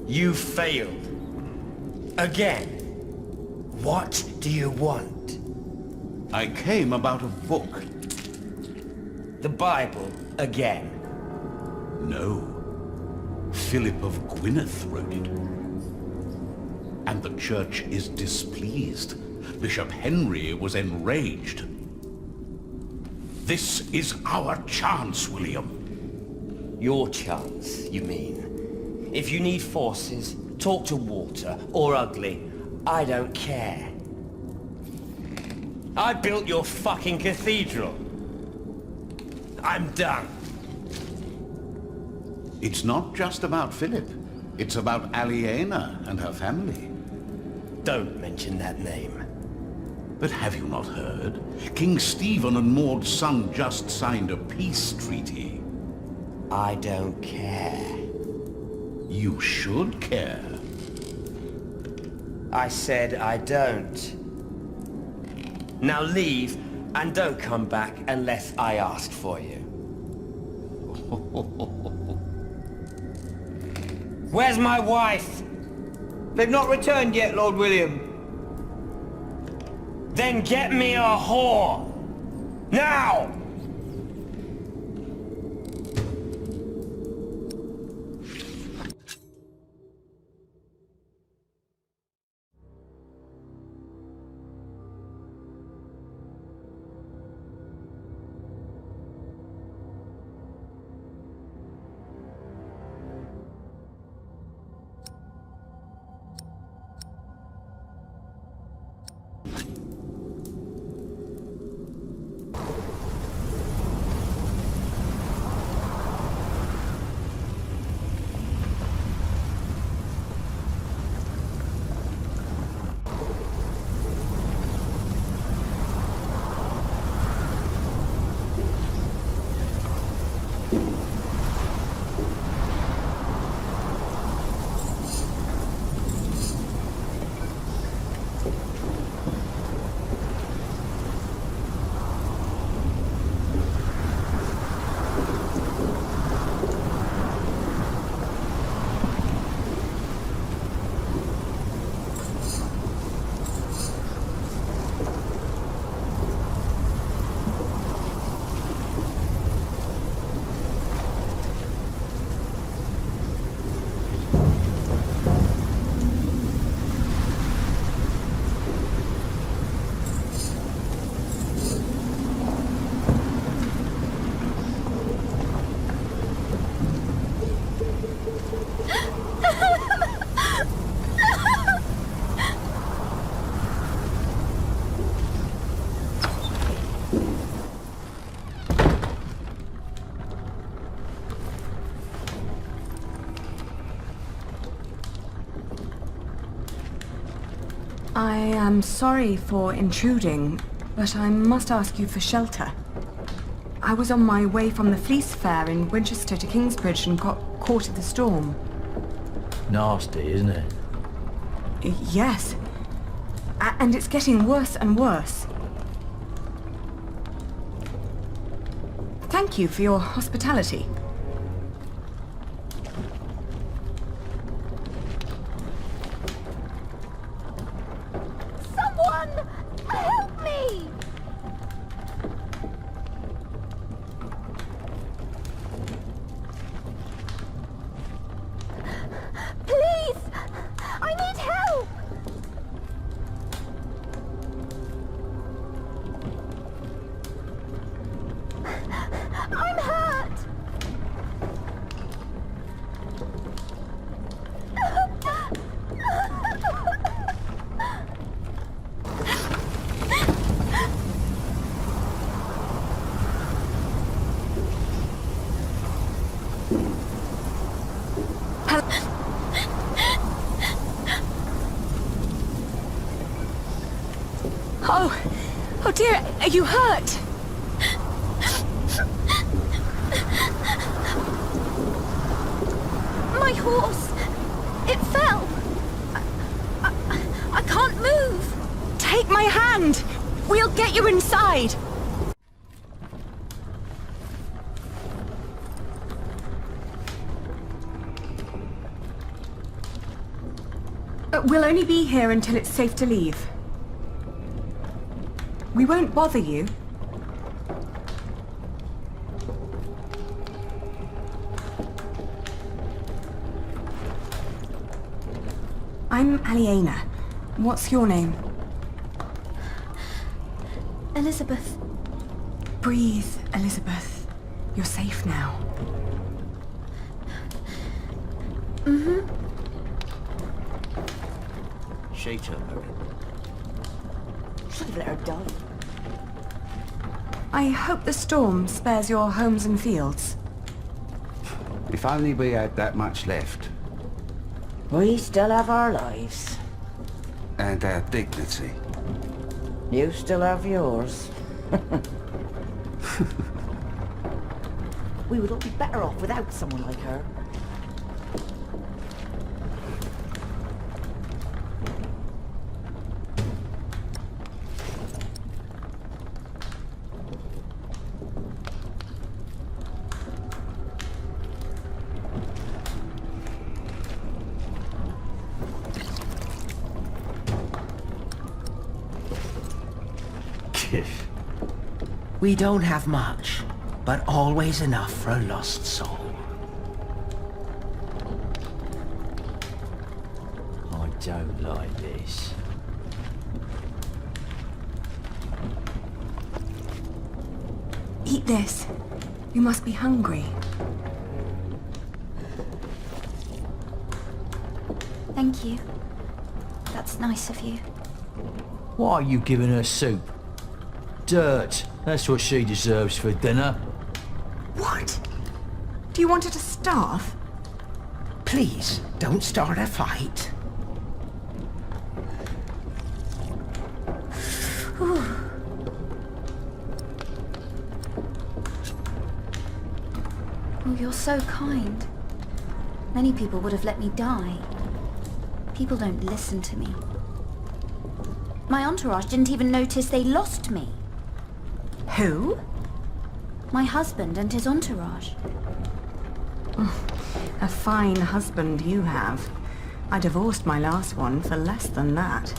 You failed. Again. What do you want? I came about a book. The Bible again? No. Philip of Gwynedd wrote it. And the church is displeased. Bishop Henry was enraged. This is our chance, William. Your chance, you mean? If you need forces, talk to Walter or Ugly. I don't care. I built your fucking cathedral. I'm done. It's not just about Philip. It's about Aliena and her family. Don't mention that name. But have you not heard? King Stephen and Maud's son just signed a peace treaty. I don't care. You should care. I said I don't. Now leave, and don't come back unless I ask for you. Where's my wife? They've not returned yet, Lord William. Then get me a whore! Now! I am sorry for intruding, but I must ask you for shelter. I was on my way from the Fleece Fair in Winchester to Kingsbridge and got caught in the storm. Nasty, isn't it? Yes. And it's getting worse and worse. Thank you for your hospitality. Someone! Help me! Please! I need help! I'm hurt! Oh dear, are you hurt? My horse! It fell! I can't move! Take my hand! We'll get you inside! We'll only be here until it's safe to leave. We won't bother you. I'm Aliena. What's your name? Elizabeth. Breathe, Elizabeth. You're safe now. Mm-hmm. Shake her, Mary. Should have let her die. I hope the storm spares your homes and fields. If only we had that much left. We still have our lives. And our dignity. You still have yours. We would all be better off without someone like her. We don't have much, but always enough for a lost soul. I don't like this. Eat this. You must be hungry. Thank you. That's nice of you. Why are you giving her soup? Dirt. That's what she deserves for dinner. What? Do you want her to starve? Please, don't start a fight. Oh, you're so kind. Many people would have let me die. People don't listen to me. My entourage didn't even notice they lost me. Who? My husband and his entourage. A fine husband you have. I divorced my last one for less than that.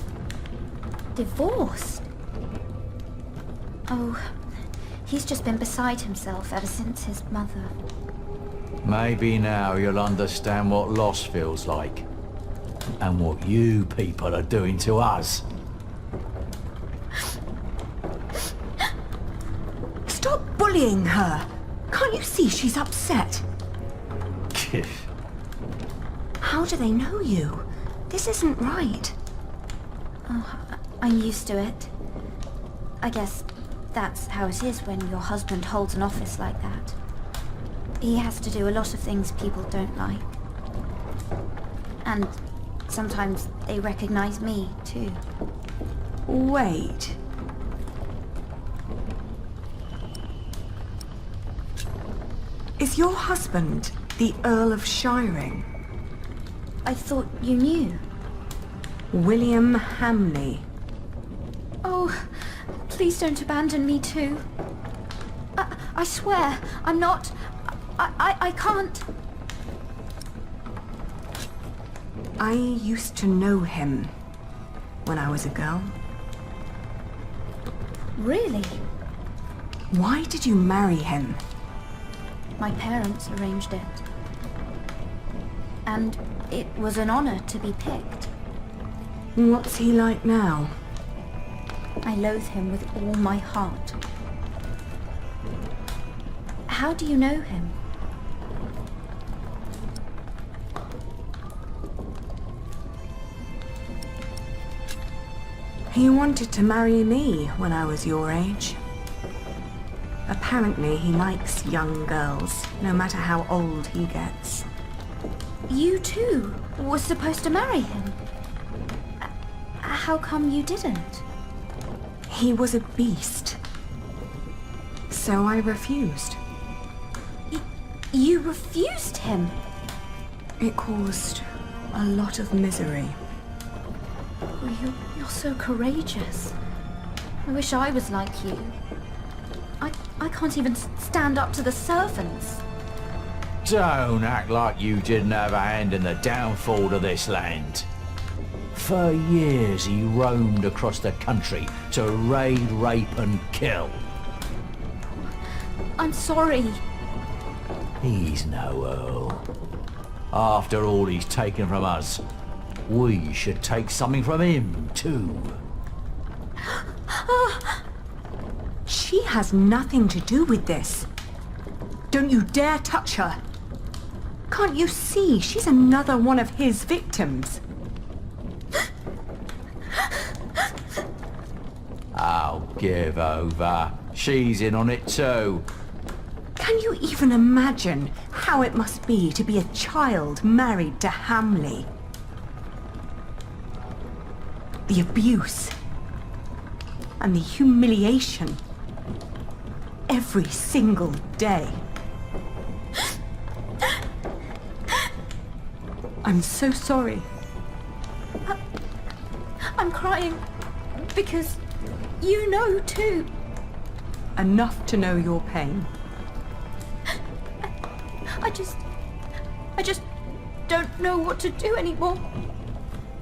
Divorced? Oh, he's just been beside himself ever since his mother. Maybe now you'll understand what loss feels like. And what you people are doing to us. Stop bullying her! Can't you see she's upset? How do they know you? This isn't right. Oh, I'm used to it. I guess that's how it is when your husband holds an office like that. He has to do a lot of things people don't like. And sometimes they recognize me, too. Wait. Is your husband the Earl of Shiring? I thought you knew. William Hamley. Oh, please don't abandon me too. I swear, I'm not... I can't... I used to know him when I was a girl. Really? Why did you marry him? My parents arranged it. And it was an honor to be picked. What's he like now? I loathe him with all my heart. How do you know him? He wanted to marry me when I was your age. Apparently he likes young girls, no matter how old he gets. You too were supposed to marry him. How come you didn't? He was a beast. So I refused. You refused him? It caused a lot of misery. Oh, you're so courageous. I wish I was like you. I can't even stand up to the servants. Don't act like you didn't have a hand in the downfall of this land. For years he roamed across the country to raid, rape and kill. I'm sorry. He's no Earl. After all he's taken from us, we should take something from him too. She has nothing to do with this. Don't you dare touch her. Can't you see she's another one of his victims? Oh, give over. She's in on it too. Can you even imagine how it must be to be a child married to Hamley? The abuse and the humiliation every single day. I'm so sorry. I'm crying because you know too. Enough to know your pain. I just don't know what to do anymore.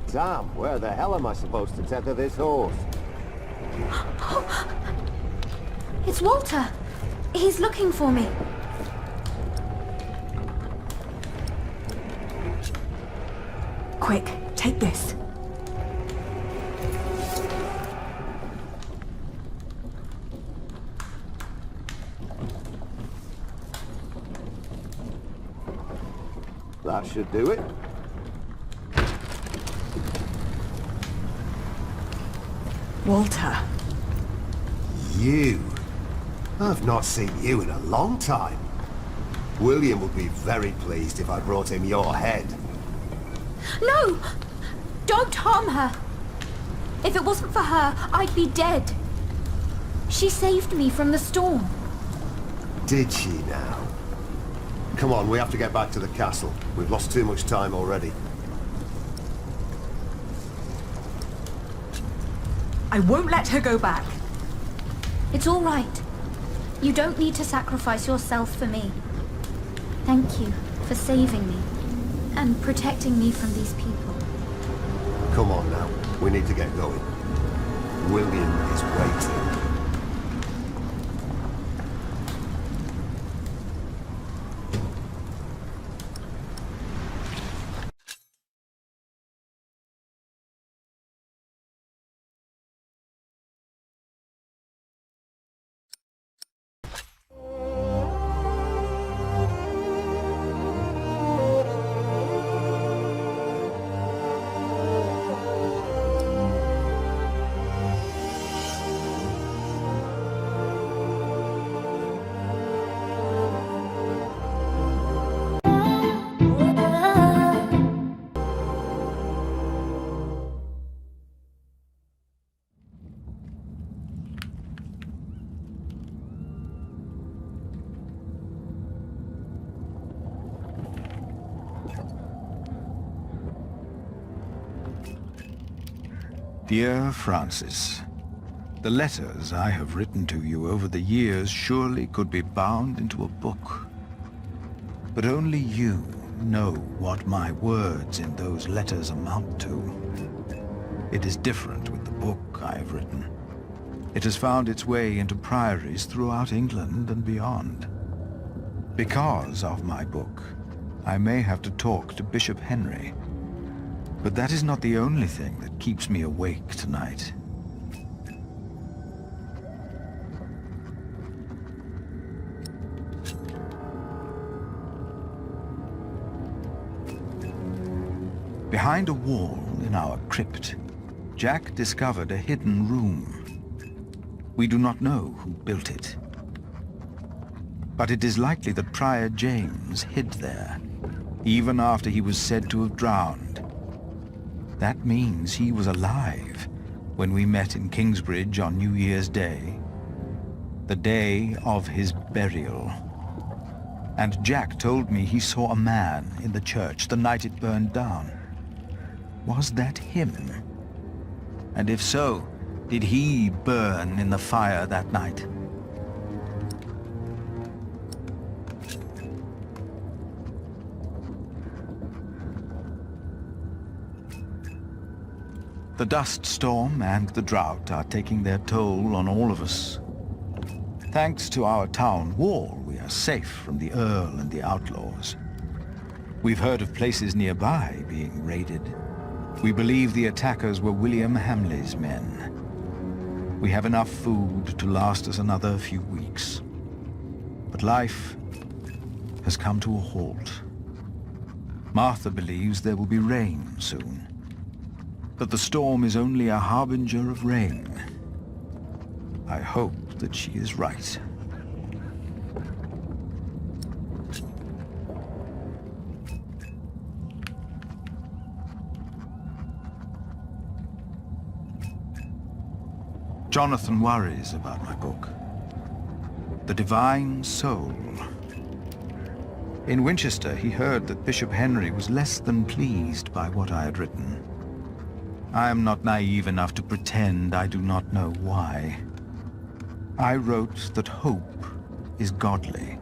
Tom, where the hell am I supposed to tether this horse? It's Walter. He's looking for me. Quick, take this. That should do it. Walter. You? I've not seen you in a long time. William would be very pleased if I brought him your head. No! Don't harm her. If it wasn't for her, I'd be dead. She saved me from the storm. Did she now? Come on, we have to get back to the castle. We've lost too much time already. I won't let her go back. It's all right. You don't need to sacrifice yourself for me. Thank you for saving me and protecting me from these people. Come on now, we need to get going. William is waiting. Dear Francis, the letters I have written to you over the years surely could be bound into a book. But only you know what my words in those letters amount to. It is different with the book I have written. It has found its way into priories throughout England and beyond. Because of my book, I may have to talk to Bishop Henry. But that is not the only thing that keeps me awake tonight. Behind a wall in our crypt, Jack discovered a hidden room. We do not know who built it. But it is likely that Prior James hid there, even after he was said to have drowned. That means he was alive when we met in Kingsbridge on New Year's Day, the day of his burial. And Jack told me he saw a man in the church the night it burned down. Was that him? And if so, did he burn in the fire that night? The dust storm and the drought are taking their toll on all of us. Thanks to our town wall, we are safe from the Earl and the outlaws. We've heard of places nearby being raided. We believe the attackers were William Hamley's men. We have enough food to last us another few weeks. But life has come to a halt. Martha believes there will be rain soon. That the storm is only a harbinger of rain. I hope that she is right. Jonathan worries about my book. The Divine Soul. In Winchester, he heard that Bishop Henry was less than pleased by what I had written. I am not naive enough to pretend I do not know why. I wrote that hope is godly,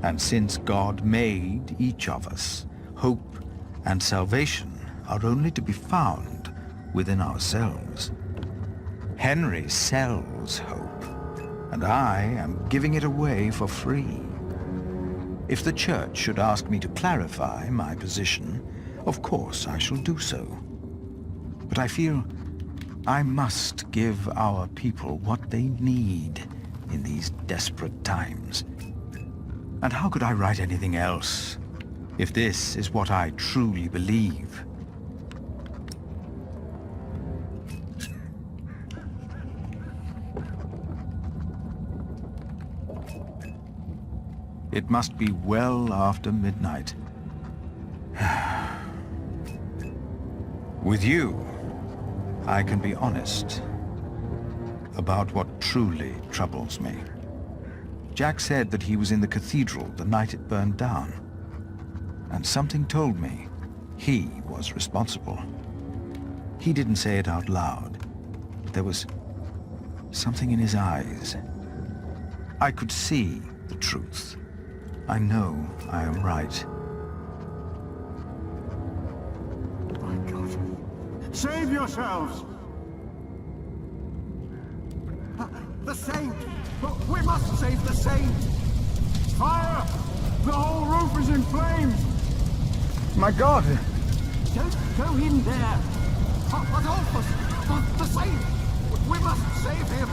and since God made each of us, hope and salvation are only to be found within ourselves. Henry sells hope, and I am giving it away for free. If the Church should ask me to clarify my position, of course I shall do so. But I feel I must give our people what they need in these desperate times. And how could I write anything else, if this is what I truly believe? It must be well after midnight. With you, I can be honest about what truly troubles me. Jack said that he was in the cathedral the night it burned down, and something told me he was responsible. He didn't say it out loud, but there was something in his eyes. I could see the truth. I know I am right. My God. Save yourselves! The Saint! We must save the Saint! Fire! The whole roof is in flames! My God! Don't go in there! Adolphus! The Saint! We must save him!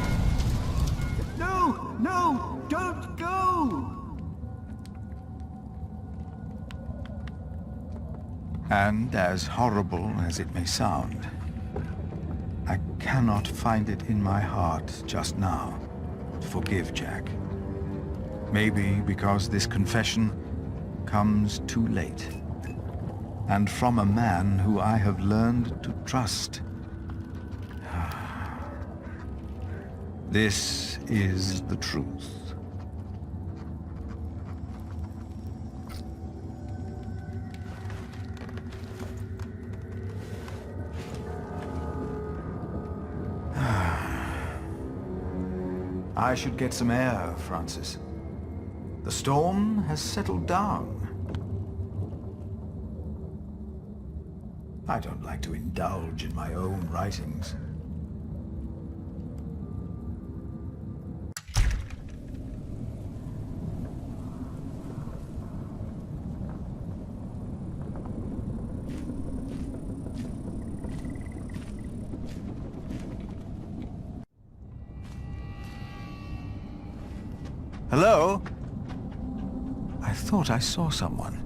No! No! Don't go! And as horrible as it may sound, I cannot find it in my heart just now to forgive Jack. Maybe because this confession comes too late, and from a man who I have learned to trust. This is the truth. I should get some air, Francis. The storm has settled down. I don't like to indulge in my own writings. Hello? I thought I saw someone.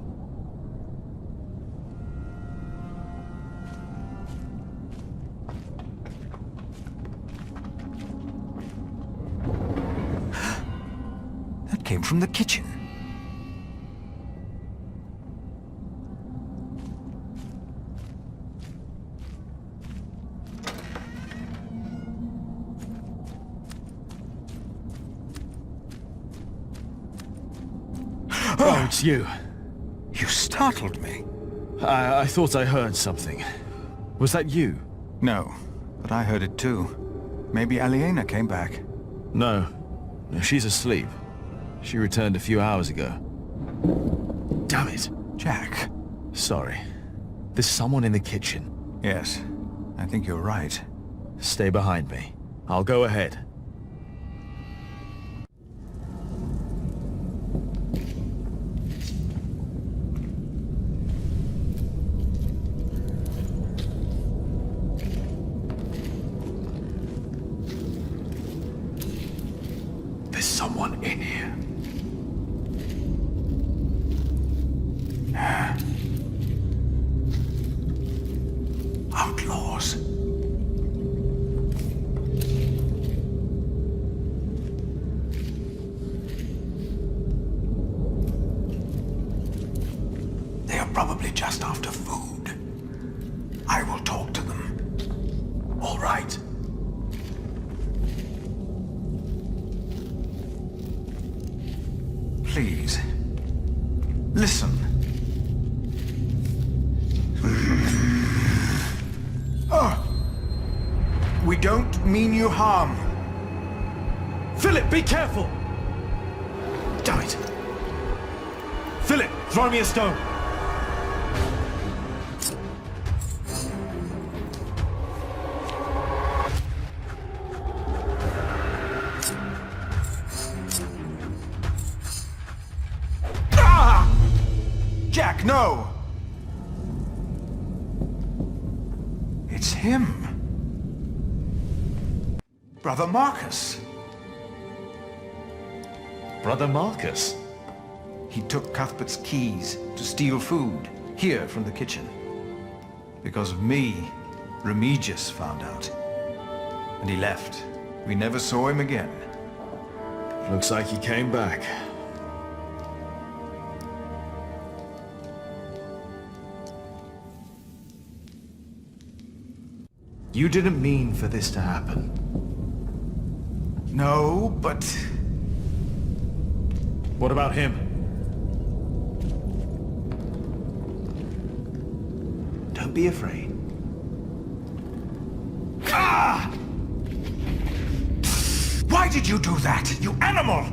That came from the kitchen. Oh, it's you. You startled me. I thought I heard something. Was that you? No, but I heard it too. Maybe Aliena came back. No. She's asleep. She returned a few hours ago. Damn it. Jack. Sorry. There's someone in the kitchen. Yes, I think you're right. Stay behind me. I'll go ahead. There's someone in here. Outlaws. They are probably just after food. I will talk to them. All right. Please, Listen. We don't mean you harm. Philip, be careful! Damn it! Philip, throw me a stone! Jack, no! It's him. Brother Marcus. Brother Marcus? He took Cuthbert's keys to steal food here from the kitchen. Because of me, Remigius found out. And he left. We never saw him again. Looks like he came back. You didn't mean for this to happen. No, but... What about him? Don't be afraid. Ah! Why did you do that, you animal?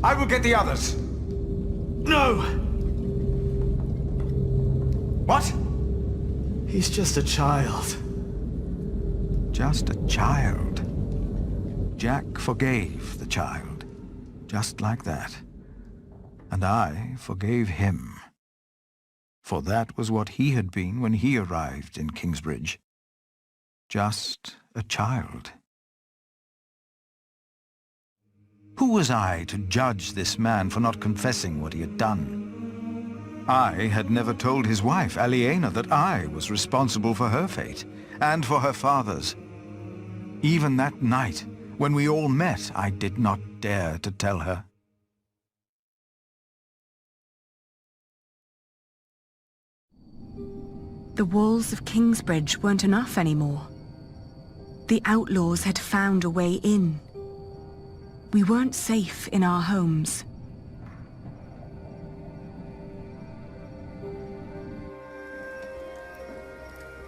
I will get the others. No! What? He's just a child. Just a child. Jack forgave the child. Just like that. And I forgave him. For that was what he had been when he arrived in Kingsbridge. Just a child. Who was I to judge this man for not confessing what he had done? I had never told his wife, Aliena, that I was responsible for her fate, and for her father's. Even that night, when we all met, I did not dare to tell her. The walls of Kingsbridge weren't enough anymore. The outlaws had found a way in. We weren't safe in our homes.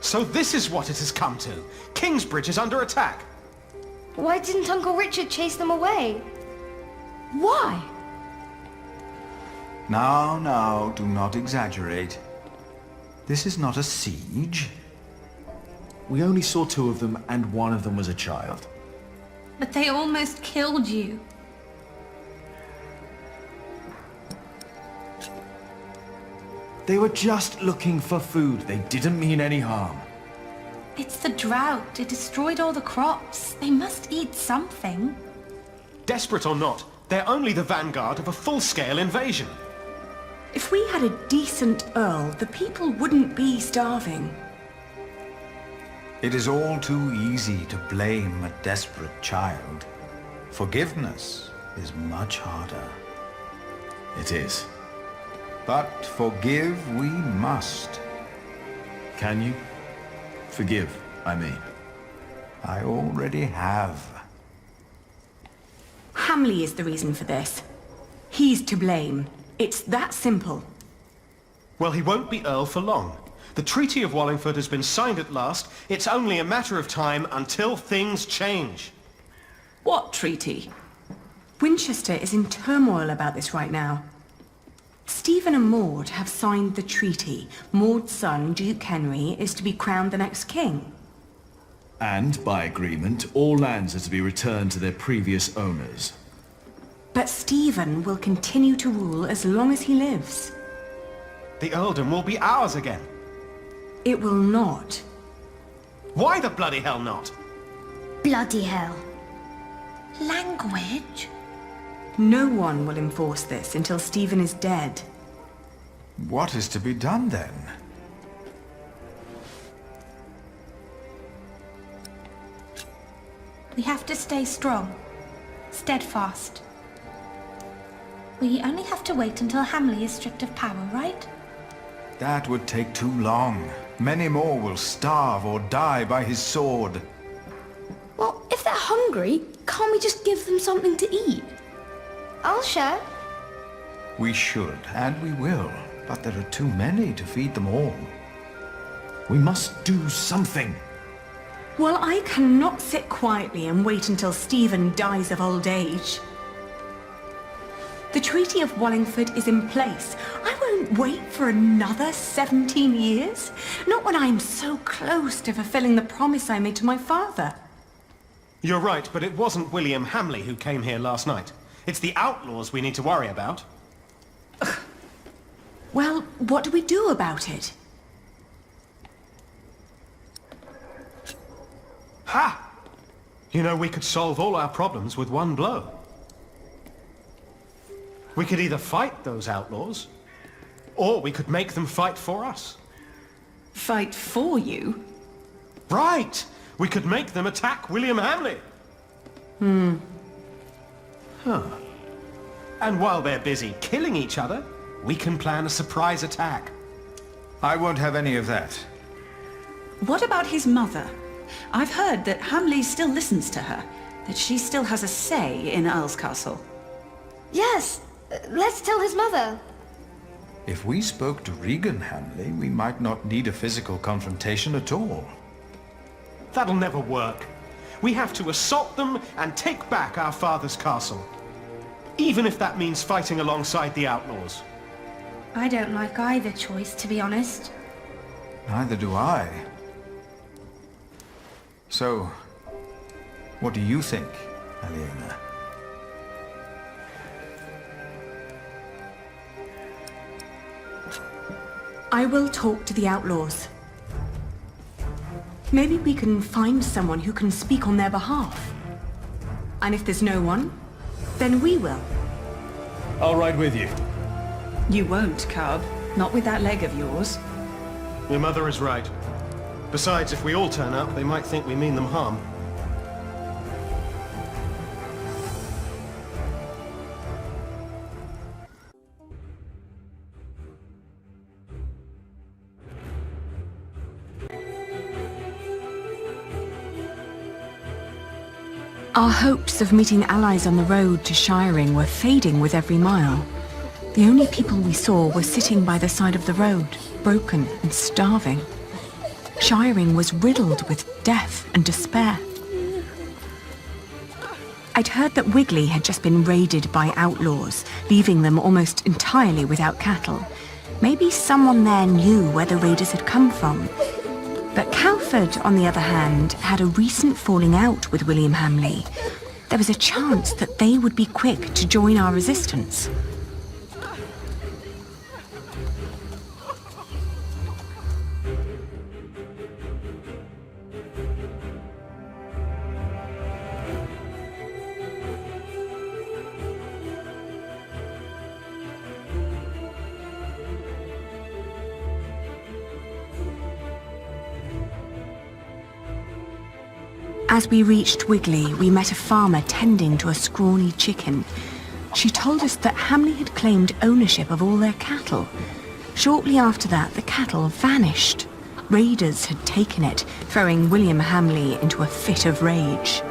So this is what it has come to. Kingsbridge is under attack. Why didn't Uncle Richard chase them away? Why? Now, do not exaggerate. This is not a siege. We only saw 2 of them, and one of them was a child. But they almost killed you. They were just looking for food. They didn't mean any harm. It's the drought. It destroyed all the crops. They must eat something. Desperate or not, they're only the vanguard of a full-scale invasion. If we had a decent Earl, the people wouldn't be starving. It is all too easy to blame a desperate child. Forgiveness is much harder. It is. But forgive we must. Can you? Forgive, I mean. I already have. Hamley is the reason for this. He's to blame. It's that simple. Well, he won't be Earl for long. The Treaty of Wallingford has been signed at last. It's only a matter of time until things change. What treaty? Winchester is in turmoil about this right now. Stephen and Maud have signed the treaty. Maud's son, Duke Henry, is to be crowned the next king. And, by agreement, all lands are to be returned to their previous owners. But Stephen will continue to rule as long as he lives. The earldom will be ours again. It will not. Why the bloody hell not? Bloody hell. Language? No one will enforce this until Stephen is dead. What is to be done then? We have to stay strong. Steadfast. We only have to wait until Hamley is stripped of power, right? That would take too long. Many more will starve or die by his sword. Well, if they're hungry, can't we just give them something to eat? I'll share. We should, and we will, but there are too many to feed them all. We must do something. Well, I cannot sit quietly and wait until Stephen dies of old age. The Treaty of Wallingford is in place. I won't wait for another 17 years. Not when I'm so close to fulfilling the promise I made to my father. You're right, but it wasn't William Hamley who came here last night. It's the outlaws we need to worry about. Well, what do we do about it? Ha! You know, we could solve all our problems with one blow. We could either fight those outlaws, or we could make them fight for us. Fight for you? Right! We could make them attack William Hamley. Huh. And while they're busy killing each other, we can plan a surprise attack. I won't have any of that. What about his mother? I've heard that Hamley still listens to her, that she still has a say in EARLCASTLE. Yes, let's tell his mother. If we spoke to Regan Hamley, we might not need a physical confrontation at all. That'll never work. We have to assault them and take back our father's castle. Even if that means fighting alongside the outlaws. I don't like either choice, to be honest. Neither do I. So, what do you think, Aliena? I will talk to the outlaws. Maybe we can find someone who can speak on their behalf. And if there's no one, then we will. I'll ride with you. You won't, Cub. Not with that leg of yours. Your mother is right. Besides, if we all turn up, they might think we mean them harm. Our hopes of meeting allies on the road to Shiring were fading with every mile. The only people we saw were sitting by the side of the road, broken and starving. Shiring was riddled with death and despair. I'd heard that Wigley had just been raided by outlaws, leaving them almost entirely without cattle. Maybe someone there knew where the raiders had come from. But Calford, on the other hand, had a recent falling out with William Hamley. There was a chance that they would be quick to join our resistance. As we reached Wigley, we met a farmer tending to a scrawny chicken. She told us that Hamley had claimed ownership of all their cattle. Shortly after that, the cattle vanished. Raiders had taken it, throwing William Hamley into a fit of rage.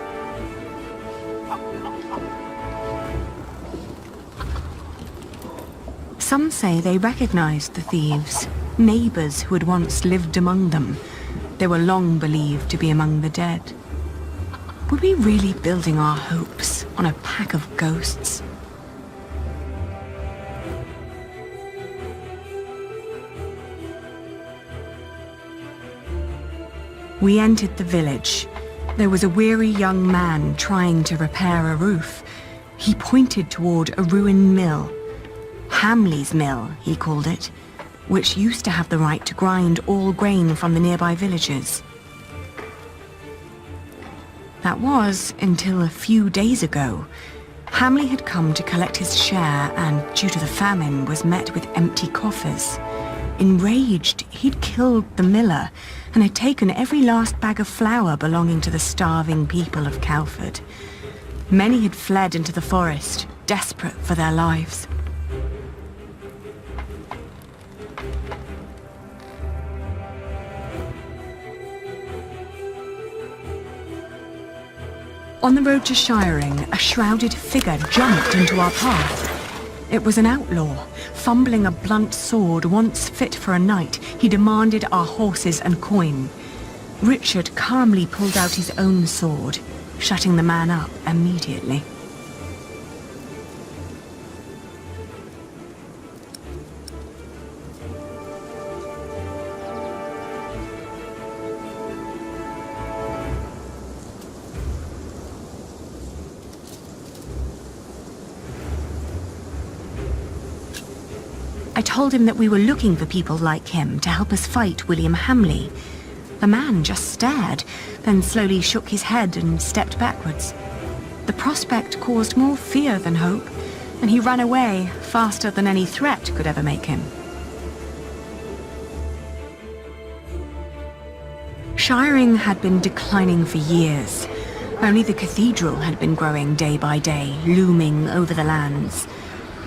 Some say they recognized the thieves, neighbors who had once lived among them. They were long believed to be among the dead. Were we really building our hopes on a pack of ghosts? We entered the village. There was a weary young man trying to repair a roof. He pointed toward a ruined mill. Hamley's Mill, he called it, which used to have the right to grind all grain from the nearby villages. That was until a few days ago. Hamley had come to collect his share and, due to the famine, was met with empty coffers. Enraged, he'd killed the miller and had taken every last bag of flour belonging to the starving people of Calford. Many had fled into the forest, desperate for their lives. On the road to Shiring, a shrouded figure jumped into our path. It was an outlaw. Fumbling a blunt sword once fit for a knight, he demanded our horses and coin. Richard calmly pulled out his own sword, shutting the man up immediately. I told him that we were looking for people like him to help us fight William Hamley. The man just stared, then slowly shook his head and stepped backwards. The prospect caused more fear than hope, and he ran away faster than any threat could ever make him. Shiring had been declining for years. Only the cathedral had been growing day by day, looming over the lands.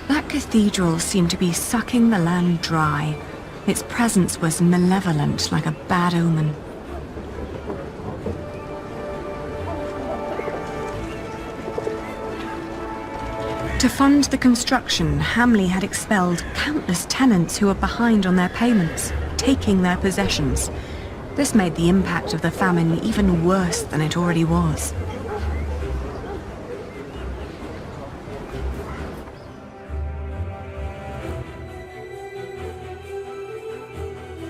That cathedral seemed to be sucking the land dry. Its presence was malevolent, like a bad omen. To fund the construction, Hamley had expelled countless tenants who were behind on their payments, taking their possessions. This made the impact of the famine even worse than it already was.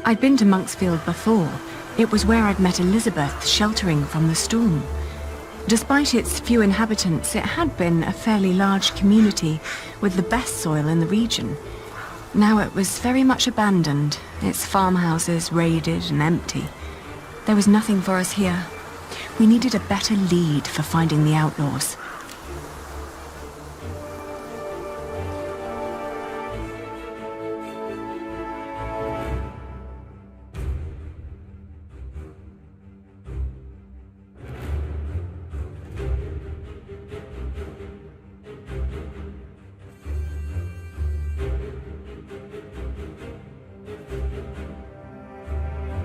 I'd been to Monksfield before. It was where I'd met Elizabeth, sheltering from the storm. Despite its few inhabitants, it had been a fairly large community with the best soil in the region. Now it was very much abandoned, its farmhouses raided and empty. There was nothing for us here. We needed a better lead for finding the outlaws.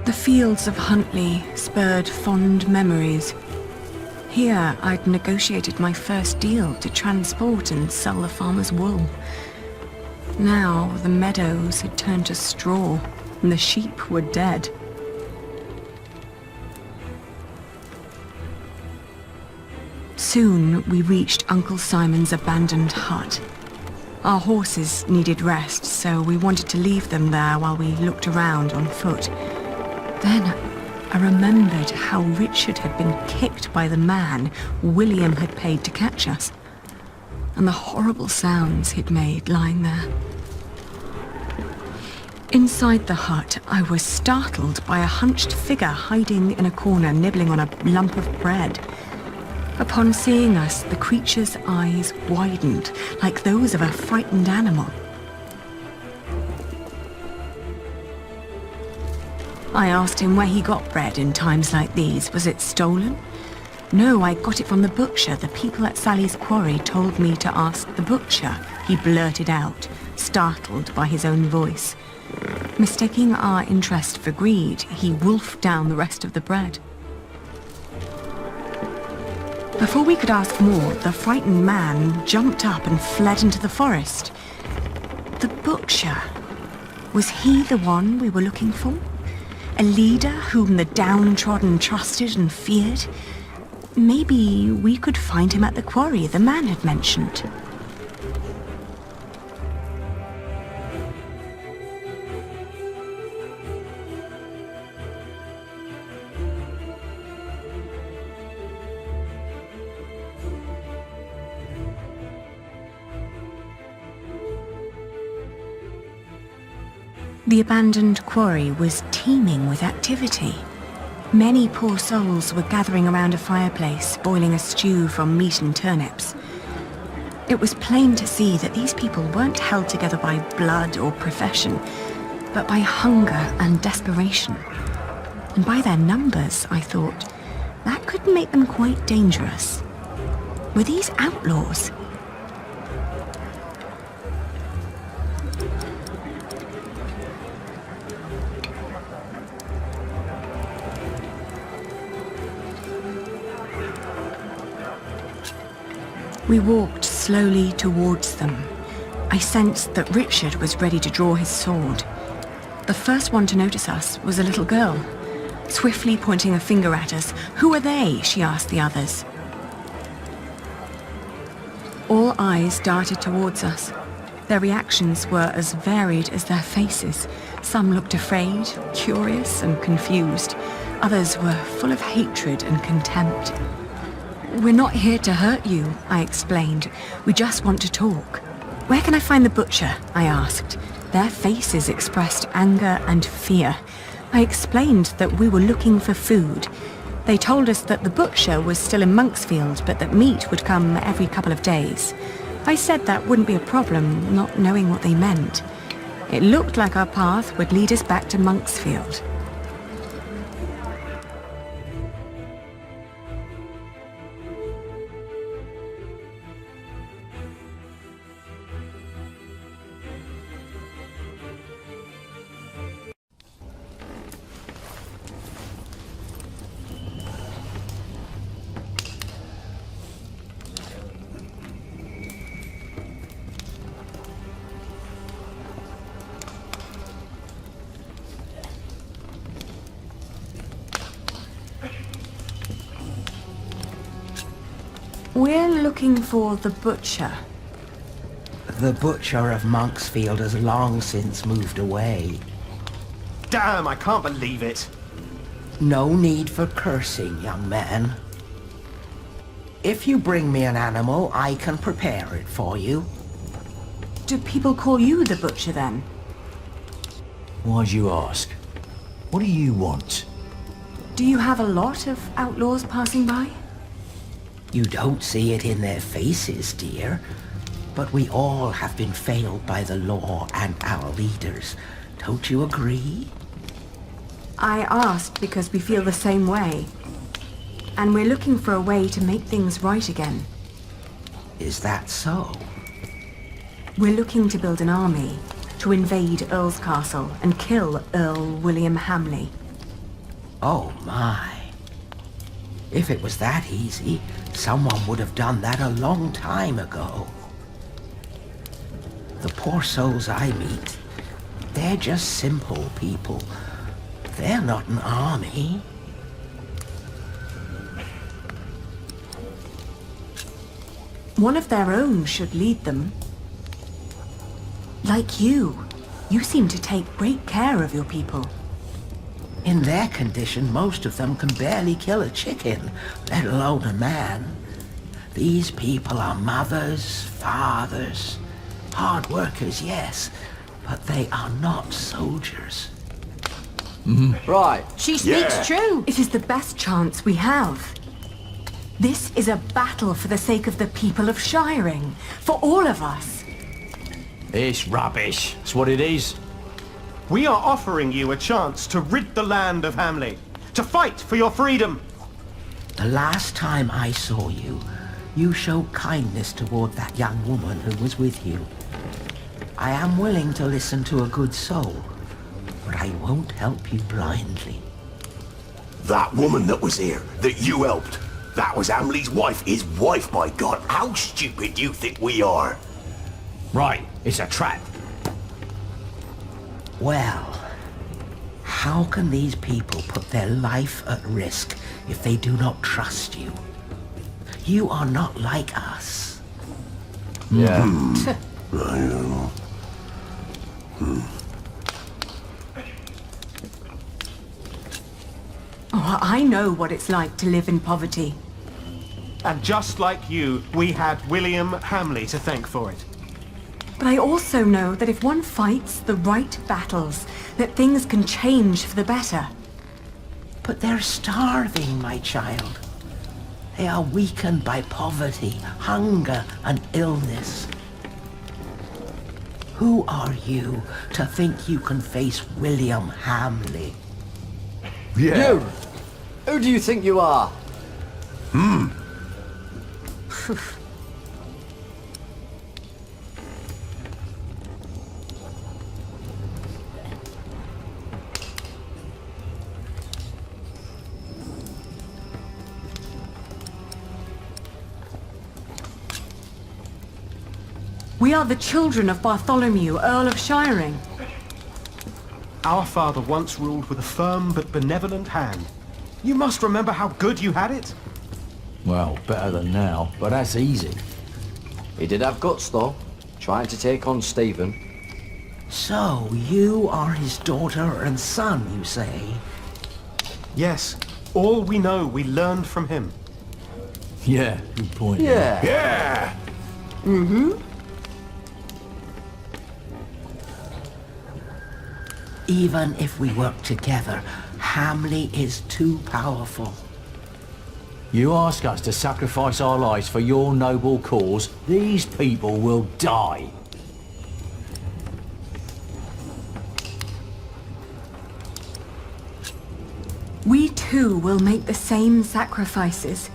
The fields of Huntley spurred fond memories. Here I'd negotiated my first deal to transport and sell the farmer's wool. Now the meadows had turned to straw and the sheep were dead. Soon we reached Uncle Simon's abandoned hut. Our horses needed rest, so we wanted to leave them there while we looked around on foot. Then I remembered how Richard had been kicked by the man William had paid to catch us, and the horrible sounds he'd made lying there. Inside the hut, I was startled by a hunched figure hiding in a corner, nibbling on a lump of bread. Upon seeing us, the creature's eyes widened, like those of a frightened animal. I asked him where he got bread in times like these. Was it stolen? No, I got it from the butcher. The people at Sally's quarry told me to ask the butcher, he blurted out, startled by his own voice. Mistaking our interest for greed, he wolfed down the rest of the bread. Before we could ask more, the frightened man jumped up and fled into the forest. The butcher, was he the one we were looking for? A leader whom the downtrodden trusted and feared? Maybe we could find him at the quarry the man had mentioned. The abandoned quarry was teeming with activity. Many poor souls were gathering around a fireplace, boiling a stew from meat and turnips. It was plain to see that these people weren't held together by blood or profession, but by hunger and desperation. And by their numbers, I thought, that could make them quite dangerous. Were these outlaws? We walked slowly towards them. I sensed that Richard was ready to draw his sword. The first one to notice us was a little girl. Swiftly pointing a finger at us, "Who are they?" she asked the others. All eyes darted towards us. Their reactions were as varied as their faces. Some looked afraid, curious, and confused. Others were full of hatred and contempt. "We're not here to hurt you," I explained. "We just want to talk." "Where can I find the butcher?" I asked. Their faces expressed anger and fear. I explained that we were looking for food. They told us that the butcher was still in Monksfield, but that meat would come every couple of days. I said that wouldn't be a problem, not knowing what they meant. It looked like our path would lead us back to Monksfield. We're looking for the butcher. The butcher of Monksfield has long since moved away. Damn, I can't believe it. No need for cursing, young man. If you bring me an animal, I can prepare it for you. Do people call you the butcher then? Why'd you ask? What do you want? Do you have a lot of outlaws passing by? You don't see it in their faces, dear. But we all have been failed by the law and our leaders. Don't you agree? I asked because we feel the same way. And we're looking for a way to make things right again. Is that so? We're looking to build an army, to invade EARLCASTLE and kill Earl William Hamley. Oh my. If it was that easy, someone would have done that a long time ago. The poor souls I meet, they're just simple people. They're not an army. One of their own should lead them. Like you. You seem to take great care of your people. In their condition, most of them can barely kill a chicken, let alone a man. These people are mothers, fathers, hard workers, yes, but they are not soldiers. Right. She speaks true. It is the best chance we have. This is a battle for the sake of the people of Shiring, for all of us. It's rubbish. It's what it is. We are offering you a chance to rid the land of Hamley, to fight for your freedom. The last time I saw you, you showed kindness toward that young woman who was with you. I am willing to listen to a good soul, but I won't help you blindly. That woman that was here, that you helped, that was Hamley's wife. His wife, my God. How stupid do you think we are? Right, it's a trap. Well, how can these people put their life at risk if they do not trust you? You are not like us. Yeah. I know. Oh, I know what it's like to live in poverty. And just like you, we had William Hamley to thank for it. But I also know that if one fights the right battles, that things can change for the better. But they're starving, my child. They are weakened by poverty, hunger, and illness. Who are you to think you can face William Hamley? You! Who do you think you are? We are the children of Bartholomew, Earl of Shiring. Our father once ruled with a firm but benevolent hand. You must remember how good you had it. Well, better than now, but that's easy. He did have guts, though, trying to take on Stephen. So, you are his daughter and son, you say? Yes. All we know, we learned from him. Yeah, good point. Yeah. Yeah! Mm-hmm. Even if we work together, Hamley is too powerful. You ask us to sacrifice our lives for your noble cause, these people will die. We too will make the same sacrifices.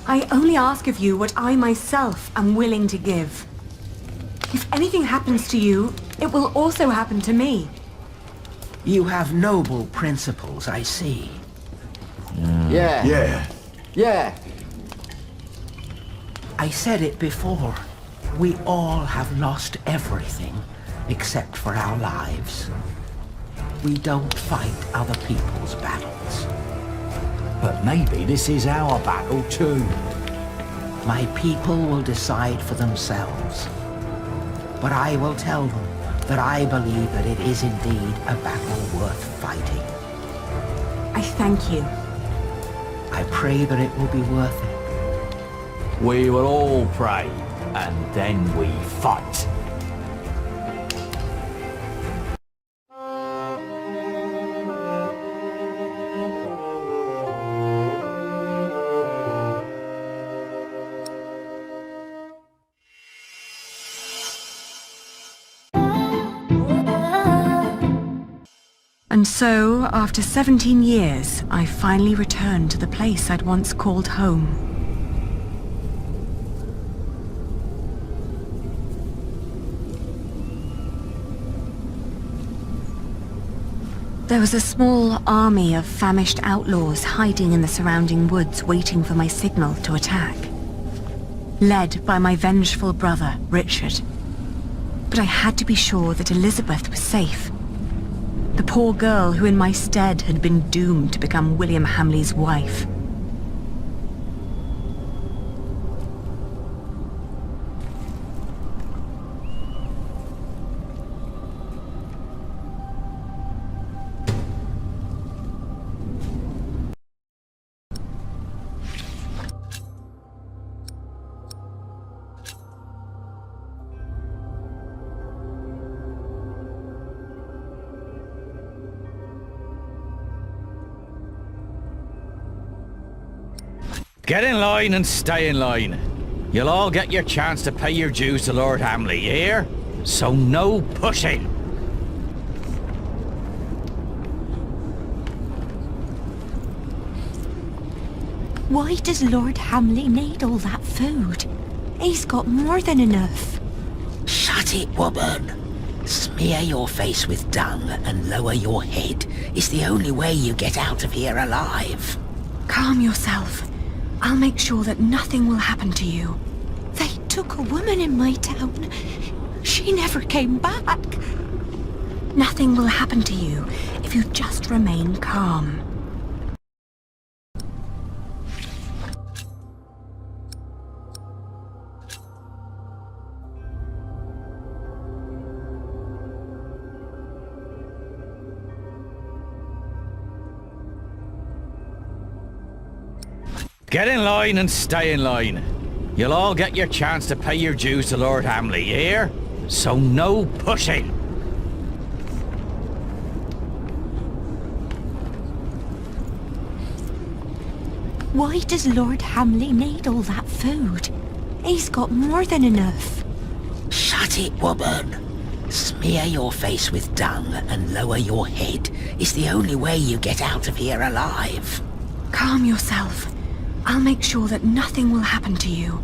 I only ask of you what I myself am willing to give. If anything happens to you, it will also happen to me. You have noble principles, I see. Yeah. Yeah. Yeah. I said it before. We all have lost everything, except for our lives. We don't fight other people's battles. But maybe this is our battle too. My people will decide for themselves. But I will tell them that I believe that it is indeed a battle worth fighting. I thank you. I pray that it will be worth it. We will all pray, and then we fight. And so, after 17 years, I finally returned to the place I'd once called home. There was a small army of famished outlaws hiding in the surrounding woods, waiting for my signal to attack. Led by my vengeful brother, Richard. But I had to be sure that Elizabeth was safe. The poor girl who in my stead had been doomed to become William Hamley's wife. Get in line and stay in line. You'll all get your chance to pay your dues to Lord Hamley, you hear? So no pushing. Why does Lord Hamley need all that food? He's got more than enough. Shut it, woman. Smear your face with dung and lower your head is the only way you get out of here alive. Calm yourself. I'll make sure that nothing will happen to you. They took a woman in my town. She never came back. Nothing will happen to you if you just remain calm. Get in line and stay in line. You'll all get your chance to pay your dues to Lord Hamley, you hear? So no pushing. Why does Lord Hamley need all that food? He's got more than enough. Shut it, woman. Smear your face with dung and lower your head is the only way you get out of here alive. Calm yourself. I'll make sure that nothing will happen to you.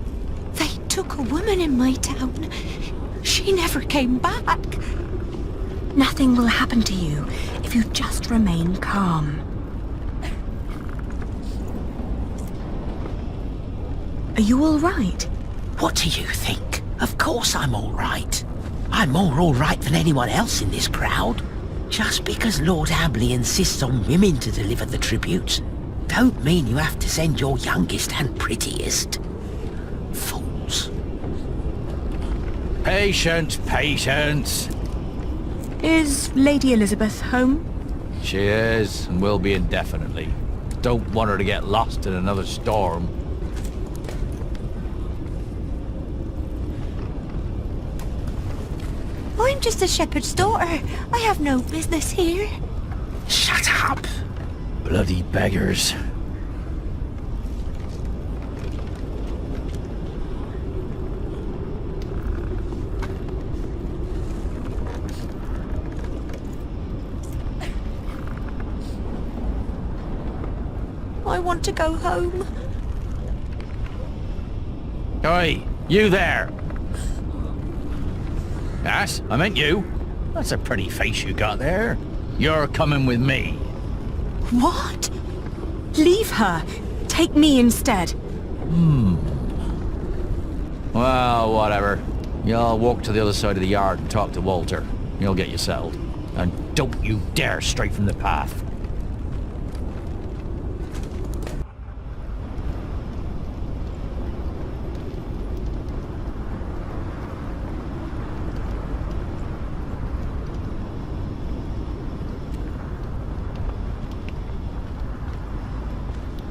They took a woman in my town. She never came back. Nothing will happen to you if you just remain calm. Are you all right? What do you think? Of course I'm all right. I'm more all right than anyone else in this crowd. Just because Lord Hamley insists on women to deliver the tributes, don't mean you have to send your youngest and prettiest. Fools. Patience, patience. Is Lady Elizabeth home? She is, and will be indefinitely. Don't want her to get lost in another storm. I'm just a shepherd's daughter. I have no business here. Shut up! Bloody beggars. I want to go home. Oi, you there! Yes, I meant you. That's a pretty face you got there. You're coming with me. What? Leave her. Take me instead. Well, whatever. You'll walk to the other side of the yard and talk to Walter. He'll get you settled. And don't you dare stray from the path.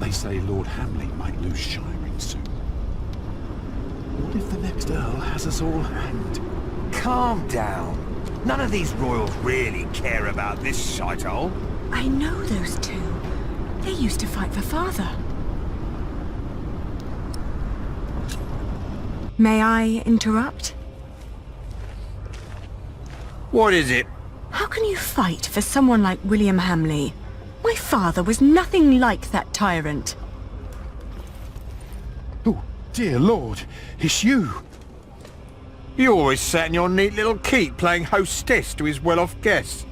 They say Lord Hamley might lose shiring soon. What if the next Earl has us all hanged? Calm down. None of these royals really care about this shithole. I know those two. They used to fight for father. May I interrupt? What is it? How can you fight for someone like William Hamley? My father was nothing like that tyrant. Oh, dear Lord, it's you. You always sat in your neat little keep playing hostess to his well-off guests,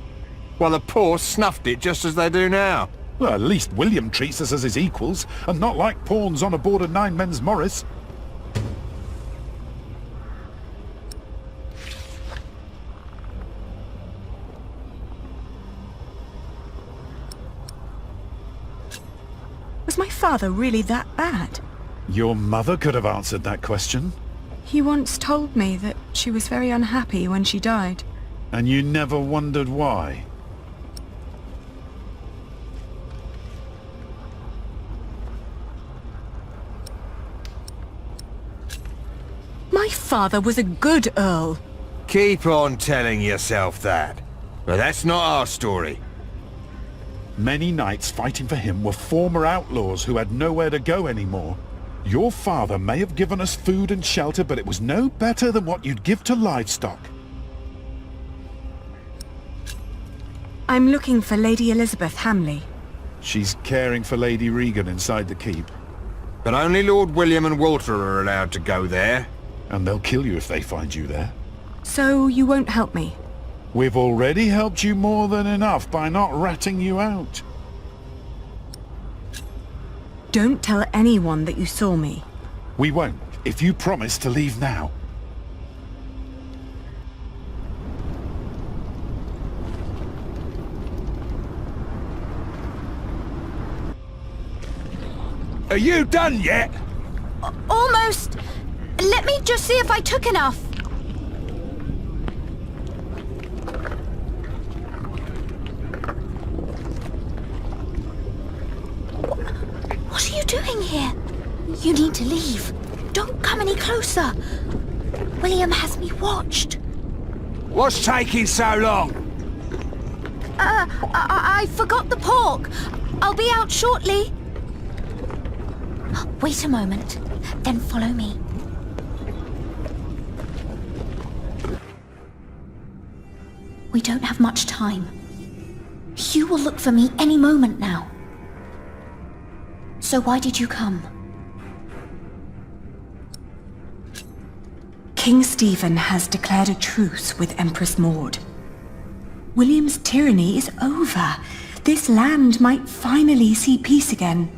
while the poor snuffed it just as they do now. Well, at least William treats us as his equals, and not like pawns on aboard a nine-men's Morris. Was my father really that bad? Your mother could have answered that question. He once told me that she was very unhappy when she died. And you never wondered why? My father was a good Earl. Keep on telling yourself that. But that's not our story. Many knights fighting for him were former outlaws who had nowhere to go anymore. Your father may have given us food and shelter, but it was no better than what you'd give to livestock. I'm looking for Lady Elizabeth Hamley. She's caring for Lady Regan inside the keep. But only Lord William and Walter are allowed to go there. And they'll kill you if they find you there. So you won't help me? We've already helped you more than enough by not ratting you out. Don't tell anyone that you saw me. We won't, if you promise to leave now. Are you done yet? Almost. Let me just see if I took enough. What are you doing here? You need to leave. Don't come any closer. William has me watched. What's taking so long? I forgot the pork. I'll be out shortly. Wait a moment, then follow me. We don't have much time. You will look for me any moment now. So why did you come? King Stephen has declared a truce with Empress Maud. William's tyranny is over. This land might finally see peace again.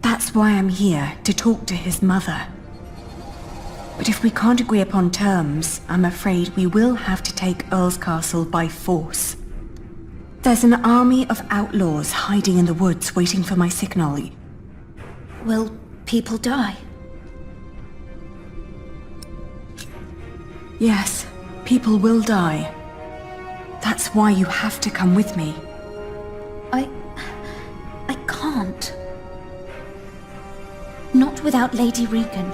That's why I'm here, to talk to his mother. But if we can't agree upon terms, I'm afraid we will have to take EARLCASTLE by force. There's an army of outlaws hiding in the woods waiting for my signal. Will people die? Yes, people will die. That's why you have to come with me. I can't. Not without Lady Regan.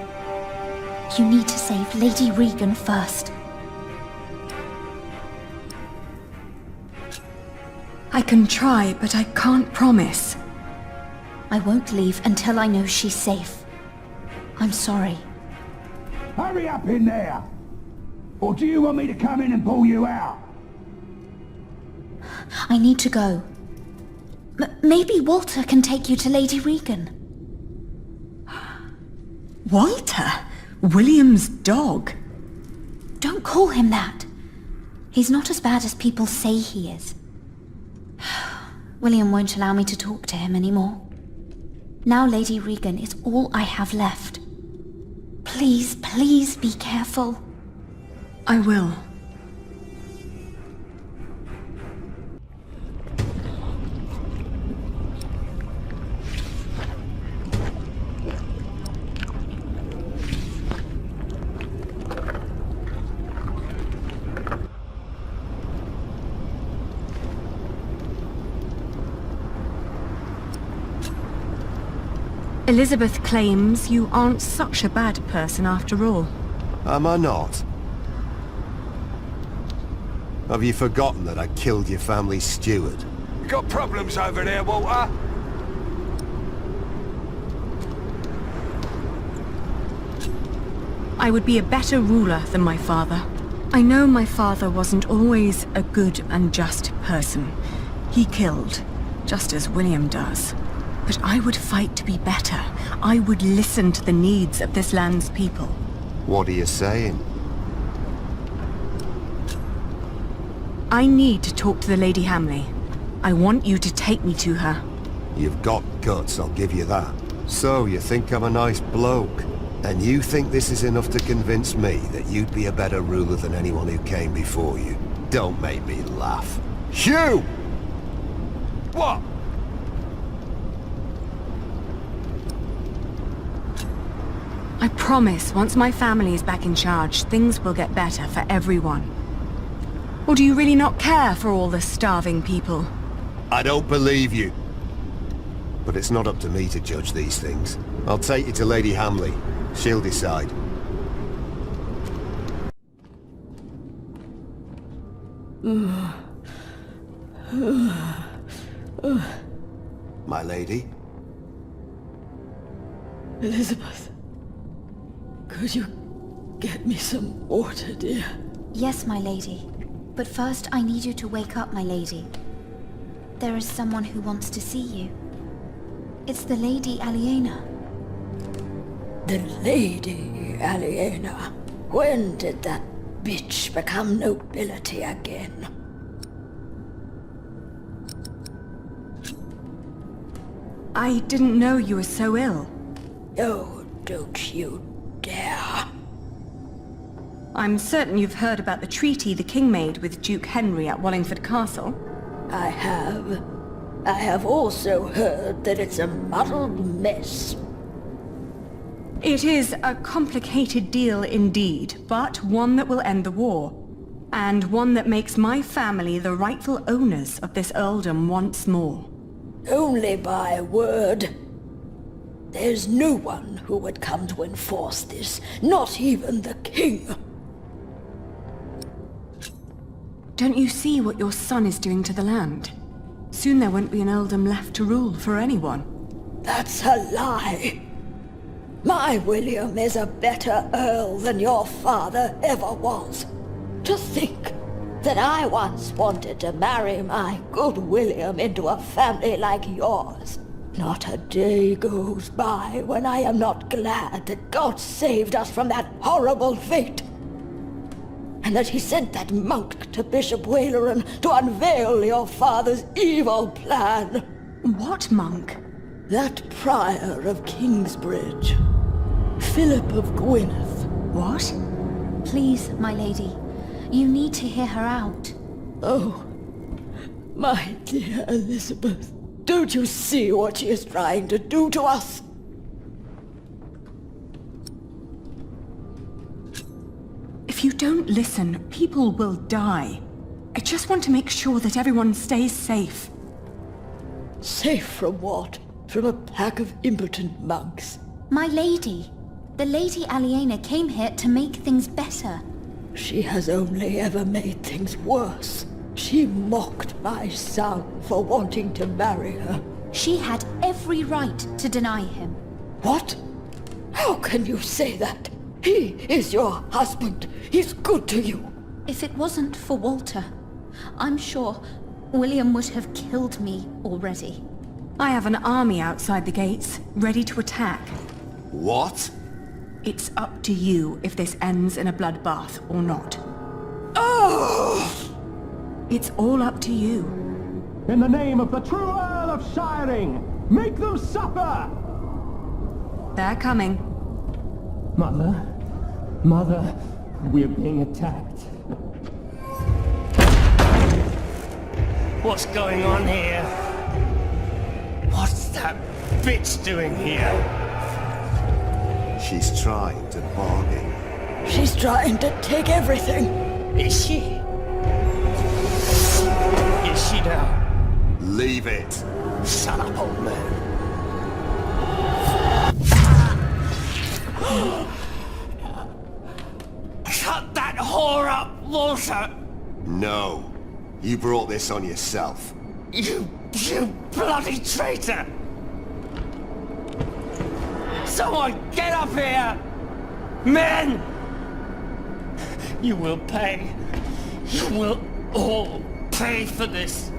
You need to save Lady Regan first. I can try, but I can't promise. I won't leave until I know she's safe. I'm sorry. Hurry up in there! Or do you want me to come in and pull you out? I need to go. Maybe Walter can take you to Lady Regan. Walter? William's dog? Don't call him that. He's not as bad as people say he is. William won't allow me to talk to him anymore. Now Lady Regan is all I have left. Please, please be careful. I will. Elizabeth claims you aren't such a bad person after all. Am I not? Have you forgotten that I killed your family's steward? You got problems over there, Walter? I would be a better ruler than my father. I know my father wasn't always a good and just person. He killed, just as William does. But I would fight to be better. I would listen to the needs of this land's people. What are you saying? I need to talk to the Lady Hamley. I want you to take me to her. You've got guts, I'll give you that. So, you think I'm a nice bloke? And you think this is enough to convince me that you'd be a better ruler than anyone who came before you? Don't make me laugh. Hugh! What? I promise, once my family is back in charge, things will get better for everyone. Or do you really not care for all the starving people? I don't believe you. But it's not up to me to judge these things. I'll take you to Lady Hamley. She'll decide. My lady? Elizabeth, could you get me some water, dear? Yes, my lady. But first I need you to wake up, my lady. There is someone who wants to see you. It's the Lady Aliena. The Lady Aliena? When did that bitch become nobility again? I didn't know you were so ill. Oh, don't you dare. I'm certain you've heard about the treaty the King made with Duke Henry at Wallingford Castle. I have. I have also heard that it's a muddled mess. It is a complicated deal indeed, but one that will end the war. And one that makes my family the rightful owners of this earldom once more. Only by word. There's no one who would come to enforce this, not even the king. Don't you see what your son is doing to the land? Soon there won't be an earldom left to rule for anyone. That's a lie. My William is a better earl than your father ever was. To think that I once wanted to marry my good William into a family like yours. Not a day goes by when I am not glad that God saved us from that horrible fate. And that he sent that monk to Bishop Waleran to unveil your father's evil plan. What monk? That prior of Kingsbridge. Philip of Gwynedd. What? Please, my lady. You need to hear her out. Oh, my dear Elizabeth. Don't you see what she is trying to do to us? If you don't listen, people will die. I just want to make sure that everyone stays safe. Safe from what? From a pack of impotent monks? My lady. The Lady Aliena came here to make things better. She has only ever made things worse. She mocked my son for wanting to marry her. She had every right to deny him. What? How can you say that? He is your husband. He's good to you. If it wasn't for Walter, I'm sure William would have killed me already. I have an army outside the gates, ready to attack. What? It's up to you if this ends in a bloodbath or not. Oh! It's all up to you. In the name of the true Earl of Shiring, make them suffer! They're coming. Mother, we're being attacked. What's going on here? What's that bitch doing here? She's trying to bargain. She's trying to take everything. Is she? Is she now? Leave it. Shut up, old man. Cut that whore up, Walter! No. You brought this on yourself. You bloody traitor! Someone get up here! Men! You will pay. You will all pay for this.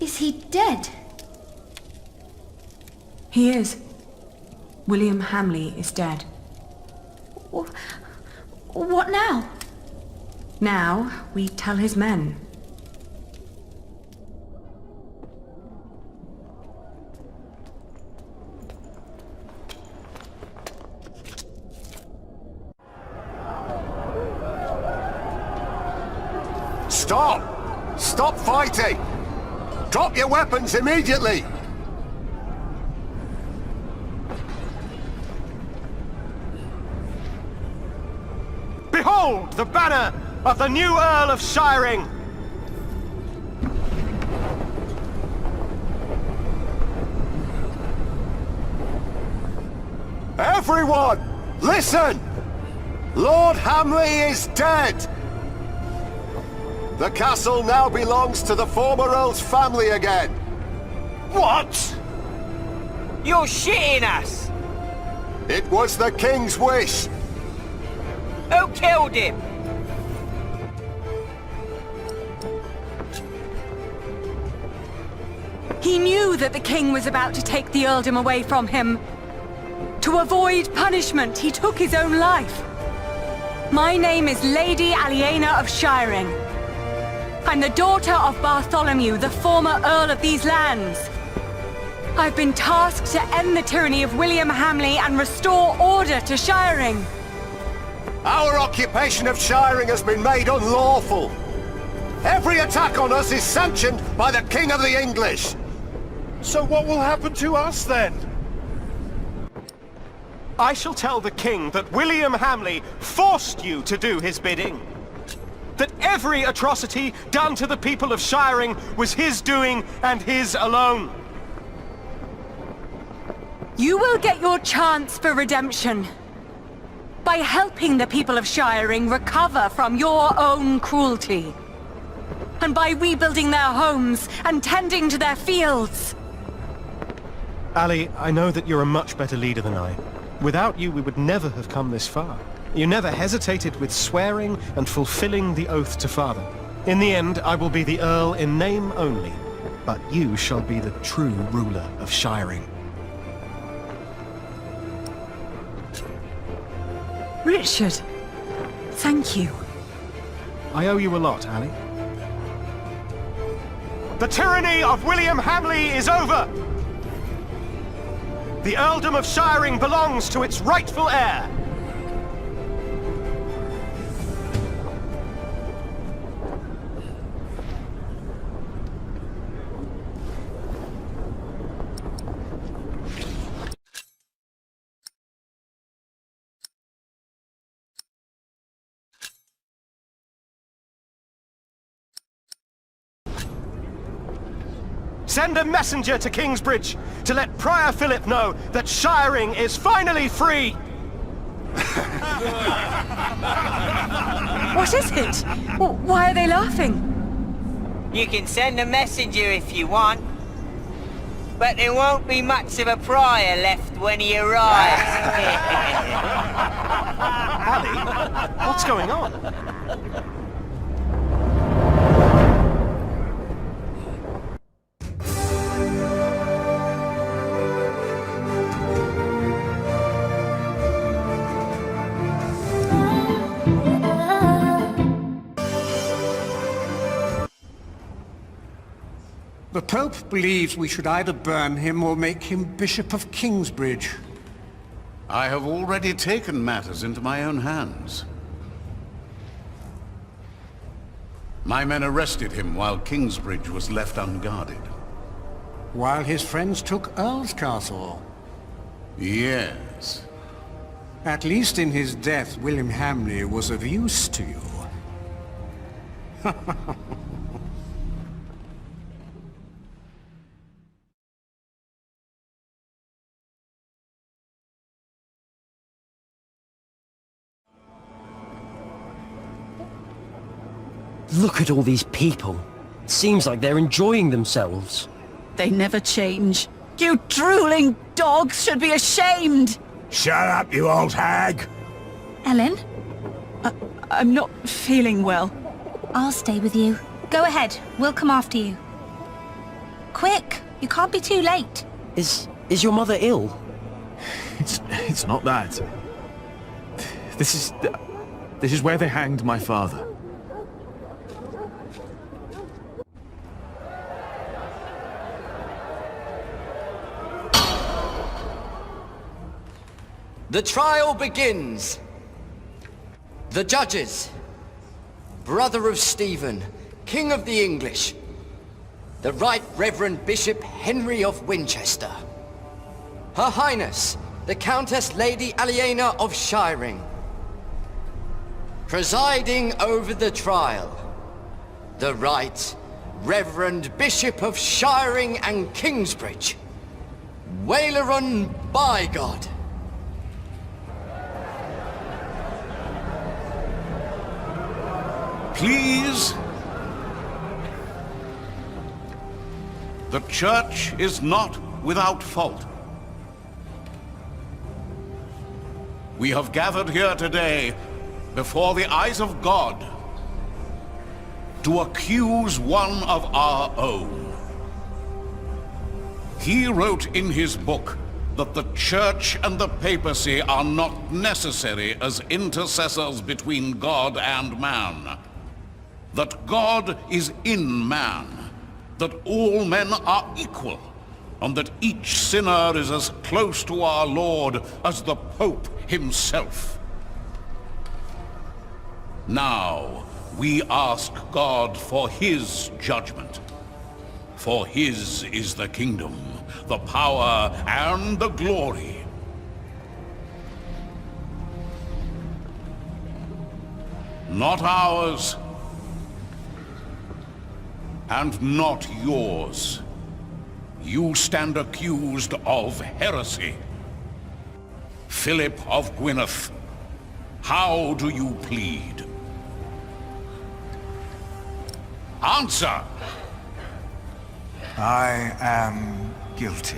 Is he dead? He is. William Hamley is dead. What now? Now, we tell his men. Stop! Stop fighting! Drop your weapons immediately! Behold the banner of the new Earl of Shiring! Everyone, listen! Lord Hamley is dead! The castle now belongs to the former Earl's family again. What? You're shitting us! It was the King's wish. Who killed him? He knew that the king was about to take the earldom away from him. To avoid punishment, he took his own life. My name is Lady Aliena of Shiring. I'm the daughter of Bartholomew, the former Earl of these lands. I've been tasked to end the tyranny of William Hamley and restore order to Shiring. Our occupation of Shiring has been made unlawful. Every attack on us is sanctioned by the King of the English. So what will happen to us then? I shall tell the king that William Hamley forced you to do his bidding. that every atrocity done to the people of Shiring was his doing and his alone. You will get your chance for redemption by helping the people of Shiring recover from your own cruelty, and by rebuilding their homes and tending to their fields. Ali, I know that you're a much better leader than I. Without you, we would never have come this far. You never hesitated with swearing and fulfilling the oath to father. In the end, I will be the Earl in name only, but you shall be the true ruler of Shiring. Richard, thank you. I owe you a lot, Ali. The tyranny of William Hamley is over! The Earldom of Shiring belongs to its rightful heir! Send a messenger to Kingsbridge to let Prior Philip know that Shiring is finally free! What is it? Why are they laughing? You can send a messenger if you want, but there won't be much of a Prior left when he arrives. Ali, what's going on? The Pope believes we should either burn him or make him Bishop of Kingsbridge. I have already taken matters into my own hands. My men arrested him while Kingsbridge was left unguarded. While his friends took EARLCASTLE? Yes. At least in his death, William Hamley was of use to you. Look at all these people. Seems like they're enjoying themselves. They never change. You drooling dogs should be ashamed! Shut up, you old hag! Ellen? I'm not feeling well. I'll stay with you. Go ahead, we'll come after you. Quick, you can't be too late. Is your mother ill? It's not that. This is where they hanged my father. The trial begins. The judges. Brother of Stephen, King of the English. The Right Reverend Bishop Henry of Winchester. Her Highness, the Countess Lady Aliena of Shiring. Presiding over the trial, the Right Reverend Bishop of Shiring and Kingsbridge, Waileron Bygod. Please. The Church is not without fault. We have gathered here today before the eyes of God to accuse one of our own. He wrote in his book that the Church and the papacy are not necessary as intercessors between God and man. That God is in man, that all men are equal, and that each sinner is as close to our Lord as the Pope himself. Now, we ask God for his judgment. For his is the kingdom, the power, and the glory. Not ours, and not yours. You stand accused of heresy. Philip of Gwynedd, how do you plead? Answer! I am guilty.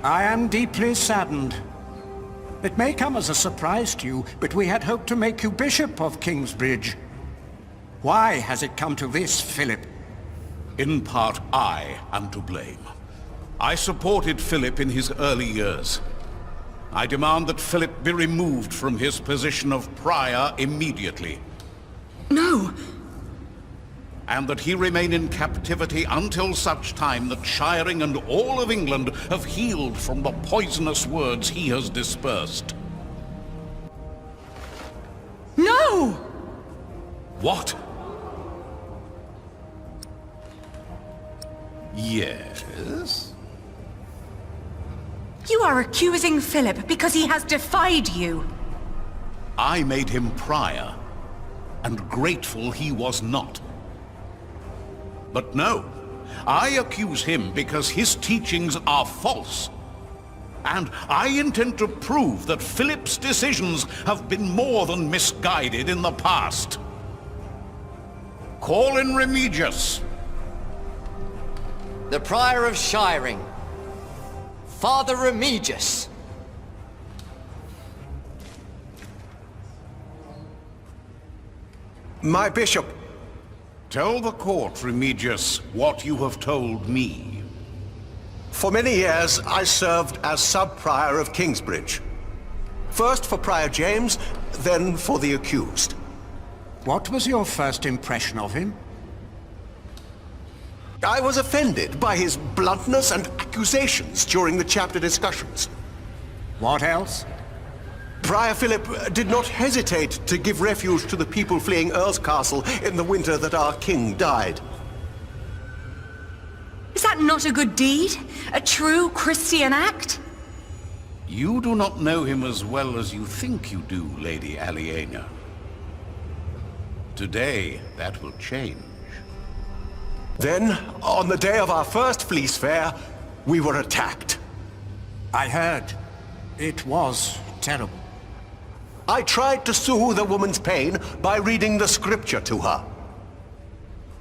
I am deeply saddened. It may come as a surprise to you, but we had hoped to make you Bishop of Kingsbridge. Why has it come to this, Philip? In part, I am to blame. I supported Philip in his early years. I demand that Philip be removed from his position of prior immediately. No! And that he remain in captivity until such time that Shiring and all of England have healed from the poisonous words he has dispersed. No! What? Yes? You are accusing Philip because he has defied you. I made him prior, and grateful he was not. But no, I accuse him because his teachings are false. And I intend to prove that Philip's decisions have been more than misguided in the past. Call in Remigius. The Prior of Shiring, Father Remigius. My bishop. Tell the court, Remigius, what you have told me. For many years, I served as sub-prior of Kingsbridge. First for Prior James, then for the accused. What was your first impression of him? I was offended by his bluntness and accusations during the chapter discussions. What else? Prior Philip did not hesitate to give refuge to the people fleeing EARLCASTLE in the winter that our king died. Is that not a good deed? A true Christian act? You do not know him as well as you think you do, Lady Aliena. Today, that will change. Then, on the day of our first Fleece Fair, we were attacked. I heard. It was terrible. I tried to soothe the woman's pain by reading the scripture to her.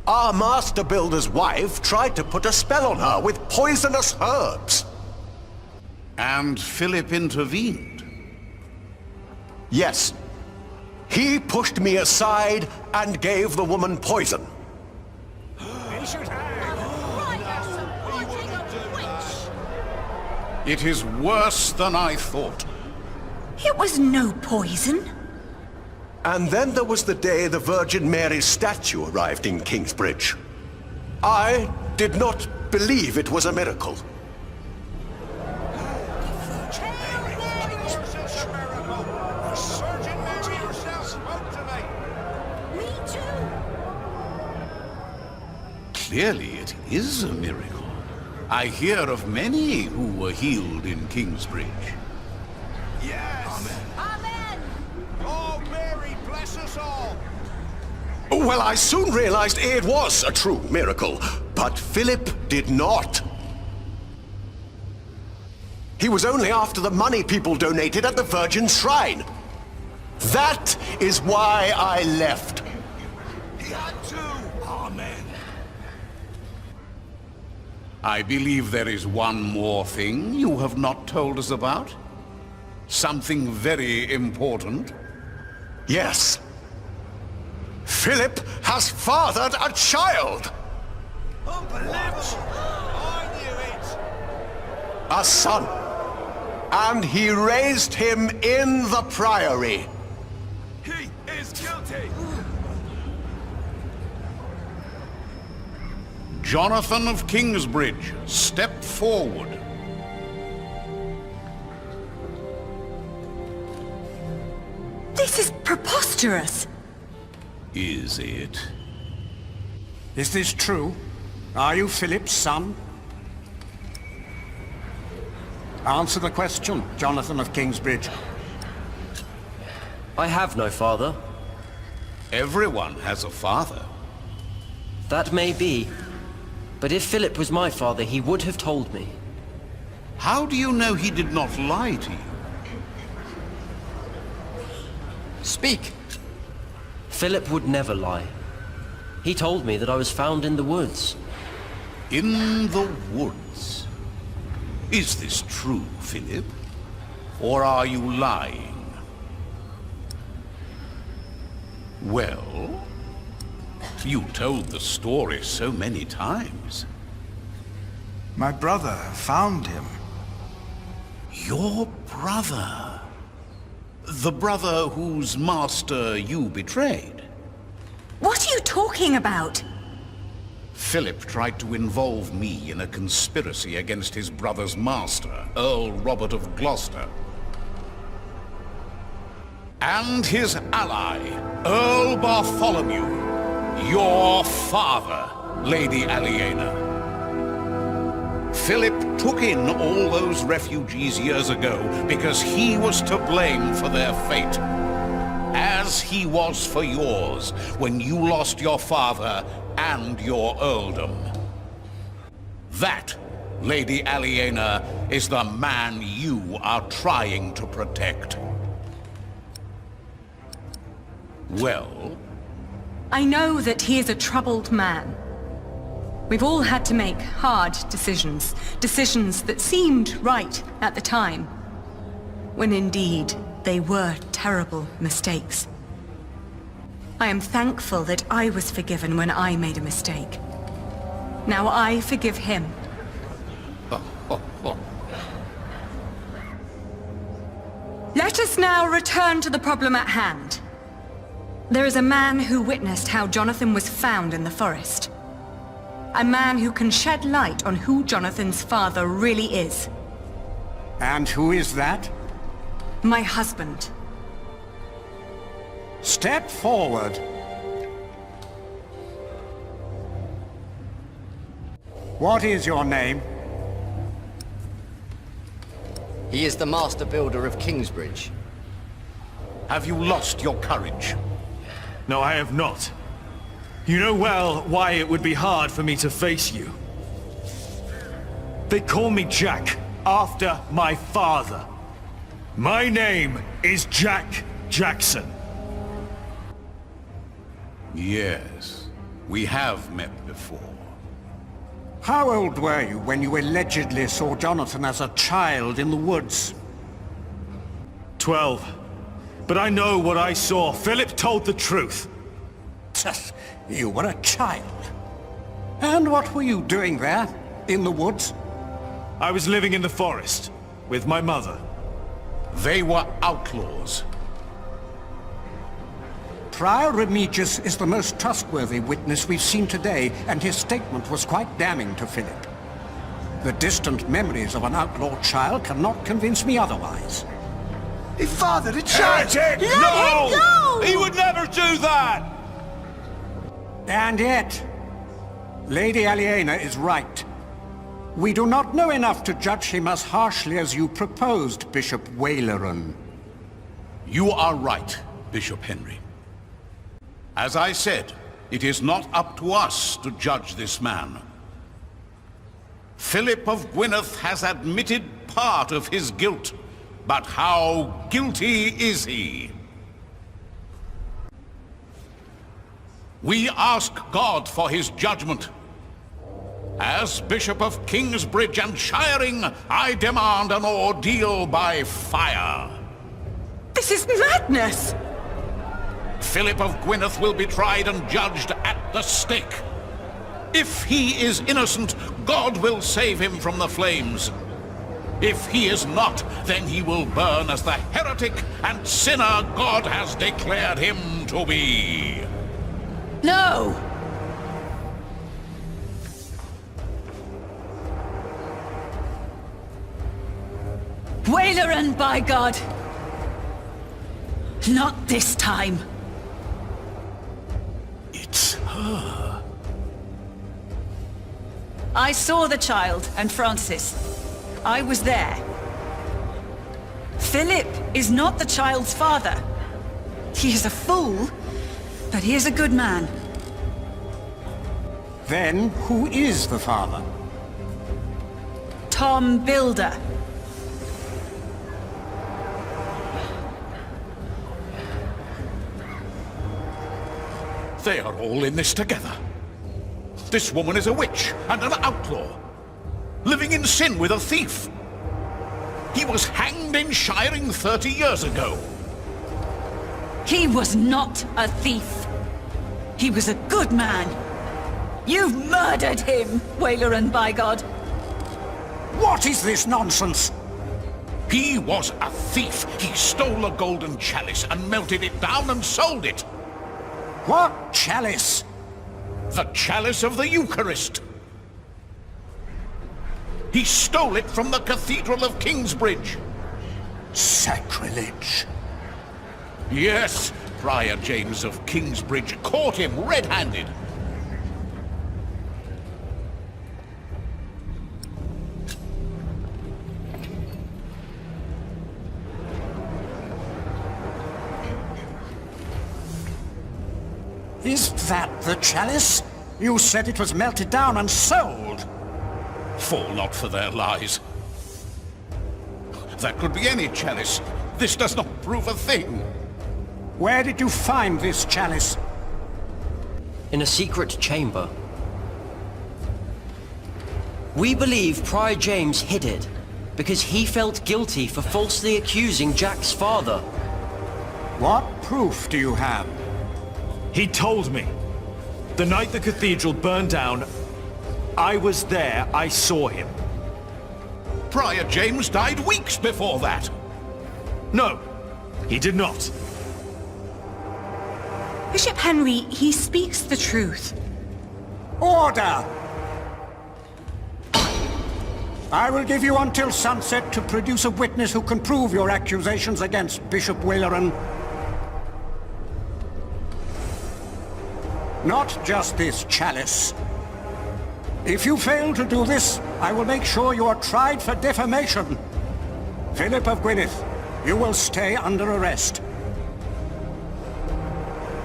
Our master builder's wife tried to put a spell on her with poisonous herbs. And Philip intervened? Yes. He pushed me aside and gave the woman poison. It is worse than I thought. It was no poison. And then there was the day the Virgin Mary's statue arrived in Kingsbridge. I did not believe it was a miracle. Clearly it is a miracle. I hear of many who were healed in Kingsbridge. Yes! Amen! Oh, Mary, bless us all! Well, I soon realized it was a true miracle, but Philip did not. He was only after the money people donated at the Virgin Shrine. That is why I left. That too! Amen. I believe there is one more thing you have not told us about. Something very important. Yes. Philip has fathered a child! I knew it! A son. And he raised him in the priory. He is guilty! Jonathan of Kingsbridge, step forward. This is preposterous. Is it? Is this true? Are you Philip's son? Answer the question, Jonathan of Kingsbridge. I have no father. Everyone has a father. That may be. But if Philip was my father, he would have told me. How do you know he did not lie to you? Speak! Philip would never lie. He told me that I was found in the woods. In the woods? Is this true, Philip? Or are you lying? Well, you told the story so many times. My brother found him. Your brother? The brother whose master you betrayed? What are you talking about? Philip tried to involve me in a conspiracy against his brother's master, Earl Robert of Gloucester. And his ally, Earl Bartholomew, your father, Lady Aliena. Philip took in all those refugees years ago because he was to blame for their fate, as he was for yours when you lost your father and your earldom. That, Lady Aliena, is the man you are trying to protect. Well? I know that he is a troubled man. We've all had to make hard decisions. Decisions that seemed right at the time. When indeed, they were terrible mistakes. I am thankful that I was forgiven when I made a mistake. Now I forgive him. Let us now return to the problem at hand. There is a man who witnessed how Jonathan was found in the forest. A man who can shed light on who Jonathan's father really is. And who is that? My husband. Step forward. What is your name? He is the master builder of Kingsbridge. Have you lost your courage? No, I have not. You know well why it would be hard for me to face you. They call me Jack, after my father. My name is Jack Jackson. Yes, we have met before. How old were you when you allegedly saw Jonathan as a child in the woods? 12. But I know what I saw. Philip told the truth. You were a child. And what were you doing there, in the woods? I was living in the forest, with my mother. They were outlaws. Prior Remigius is the most trustworthy witness we've seen today, and his statement was quite damning to Philip. The distant memories of an outlawed child cannot convince me otherwise. He fathered a child! Let him go! He would never do that! And yet, Lady Aliena is right. We do not know enough to judge him as harshly as you proposed, Bishop Waleran. You are right, Bishop Henry. As I said, it is not up to us to judge this man. Philip of Gwynedd has admitted part of his guilt, but how guilty is he? We ask God for his judgment. As Bishop of Kingsbridge and Shiring, I demand an ordeal by fire. This is madness! Philip of Gwynedd will be tried and judged at the stake. If he is innocent, God will save him from the flames. If he is not, then he will burn as the heretic and sinner God has declared him to be. No! Waleran, by God! Not this time. It's her. I saw the child and Francis. I was there. Philip is not the child's father. He is a fool, but he is a good man. Then, who is the father? Tom Builder. They are all in this together. This woman is a witch and an outlaw, living in sin with a thief. He was hanged in Shiring 30 years ago. He was not a thief. He was a good man. You've murdered him, Waileran, by God. What is this nonsense? He was a thief. He stole a golden chalice and melted it down and sold it. What chalice? The chalice of the Eucharist. He stole it from the Cathedral of Kingsbridge. Sacrilege. Yes, Prior James of Kingsbridge caught him red-handed. Is that the chalice? You said it was melted down and sold. Fall not for their lies. That could be any chalice. This does not prove a thing. Where did you find this chalice? In a secret chamber. We believe Prior James hid it because he felt guilty for falsely accusing Jack's father. What proof do you have? He told me. The night the cathedral burned down, I was there, I saw him. Prior James died weeks before that. No, he did not. Bishop Henry, he speaks the truth. Order! I will give you until sunset to produce a witness who can prove your accusations against Bishop Waileran. Not just this chalice. If you fail to do this, I will make sure you are tried for defamation. Philip of Gwynedd, you will stay under arrest.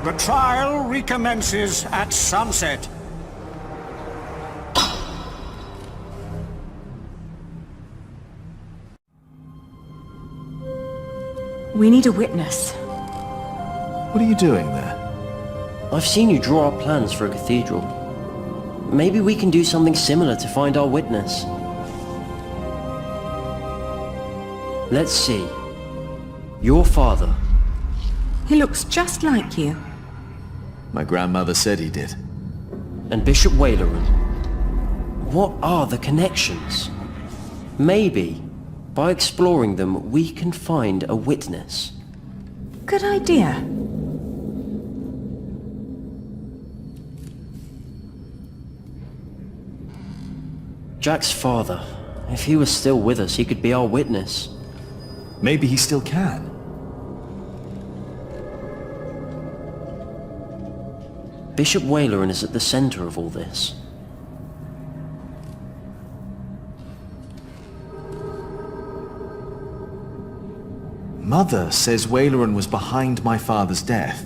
The trial recommences at sunset. We need a witness. What are you doing there? I've seen you draw up plans for a cathedral. Maybe we can do something similar to find our witness. Let's see. Your father. He looks just like you. My grandmother said he did. And Bishop Waileran. What are the connections? Maybe, by exploring them, we can find a witness. Good idea. Jack's father. If he was still with us, he could be our witness. Maybe he still can. Bishop Waileran is at the center of all this. Mother says Waileran was behind my father's death.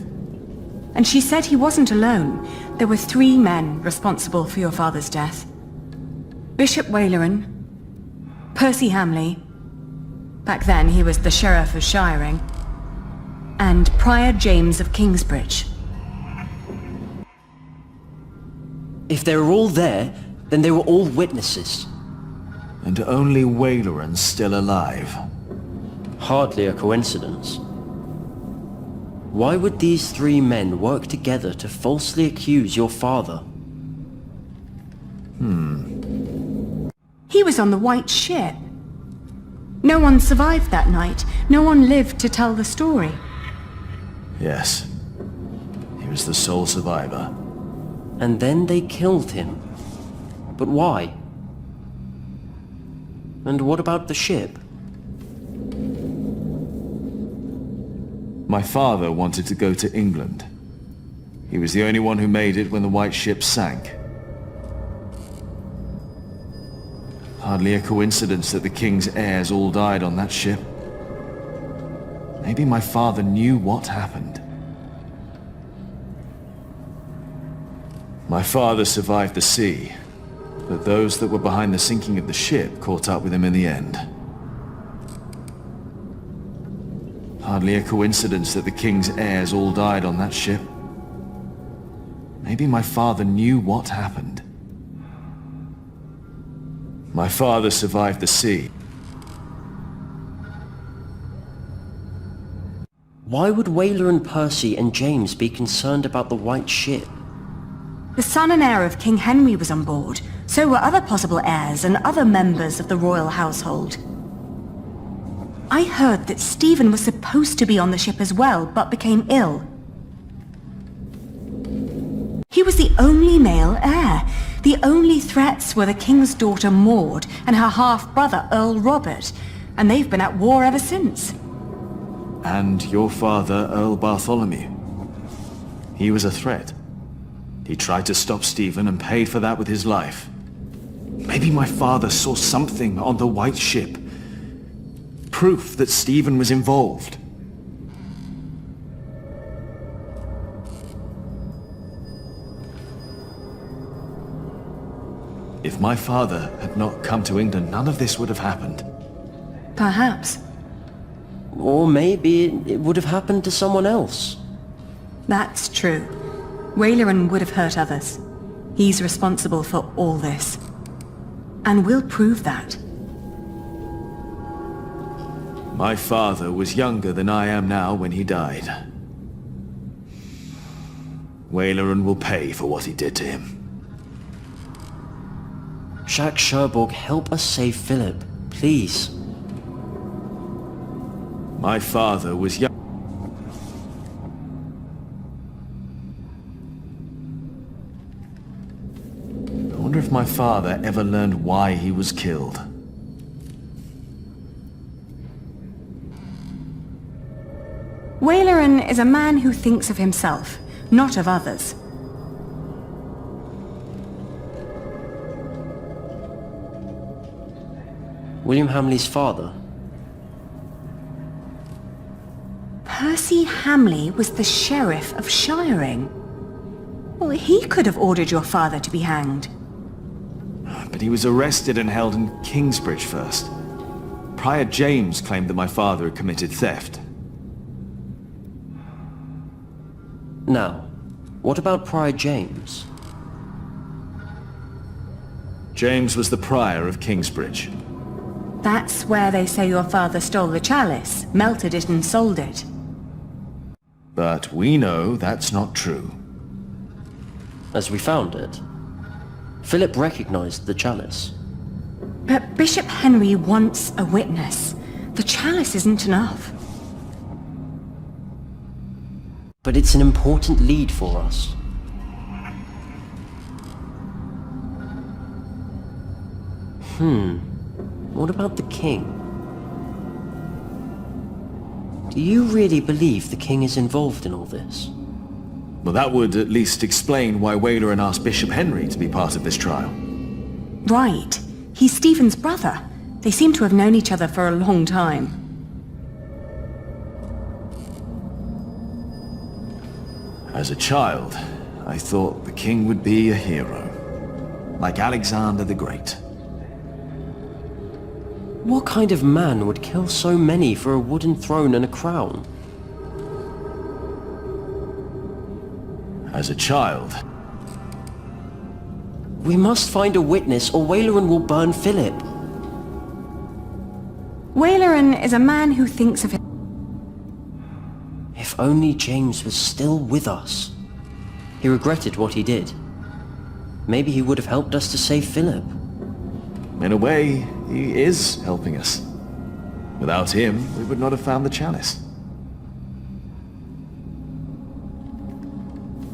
And she said he wasn't alone. There were 3 men responsible for your father's death. Bishop Waileran, Percy Hamley, back then he was the Sheriff of Shiring, and Prior James of Kingsbridge. If they were all there, then they were all witnesses. And only Waileran's still alive. Hardly a coincidence. Why would these 3 men work together to falsely accuse your father? He was on the White Ship. No one survived that night. No one lived to tell the story. Yes. He was the sole survivor. And then they killed him. But why? And what about the ship? My father wanted to go to England. He was the only one who made it when the White Ship sank. Hardly a coincidence that the king's heirs all died on that ship. Maybe my father knew what happened. My father survived the sea, but those that were behind the sinking of the ship caught up with him in the end. Hardly a coincidence that the king's heirs all died on that ship. Maybe my father knew what happened. My father survived the sea. Why would Whaler and Percy and James be concerned about the White Ship? The son and heir of King Henry was on board. So were other possible heirs and other members of the royal household. I heard that Stephen was supposed to be on the ship as well, but became ill. He was the only male heir. The only threats were the king's daughter Maud and her half-brother Earl Robert, and they've been at war ever since. And your father, Earl Bartholomew. He was a threat. He tried to stop Stephen and paid for that with his life. Maybe my father saw something on the White Ship. Proof that Stephen was involved. If my father had not come to England, none of this would have happened. Perhaps. Or maybe it would have happened to someone else. That's true. Waleran would have hurt others. He's responsible for all this. And we'll prove that. My father was younger than I am now when he died. Waleran will pay for what he did to him. Jacques Cherbourg, help us save Philip, please. My father was young. I wonder if my father ever learned why he was killed. Waleran is a man who thinks of himself, not of others. William Hamley's father? Percy Hamley was the sheriff of Shiring. Well, he could have ordered your father to be hanged. But he was arrested and held in Kingsbridge first. Prior James claimed that my father had committed theft. Now, what about Prior James? James was the prior of Kingsbridge. That's where they say your father stole the chalice, melted it and sold it. But we know that's not true. As we found it, Philip recognized the chalice. But Bishop Henry wants a witness. The chalice isn't enough. But it's an important lead for us. What about the king? Do you really believe the king is involved in all this? Well, that would at least explain why Waleran asked Bishop Henry to be part of this trial. Right. He's Stephen's brother. They seem to have known each other for a long time. As a child, I thought the king would be a hero. Like Alexander the Great. What kind of man would kill so many for a wooden throne and a crown? As a child... We must find a witness or Waleran will burn Philip. Waleran is a man who thinks of him. If only James was still with us. He regretted what he did. Maybe he would have helped us to save Philip. In a way, he is helping us. Without him, we would not have found the chalice.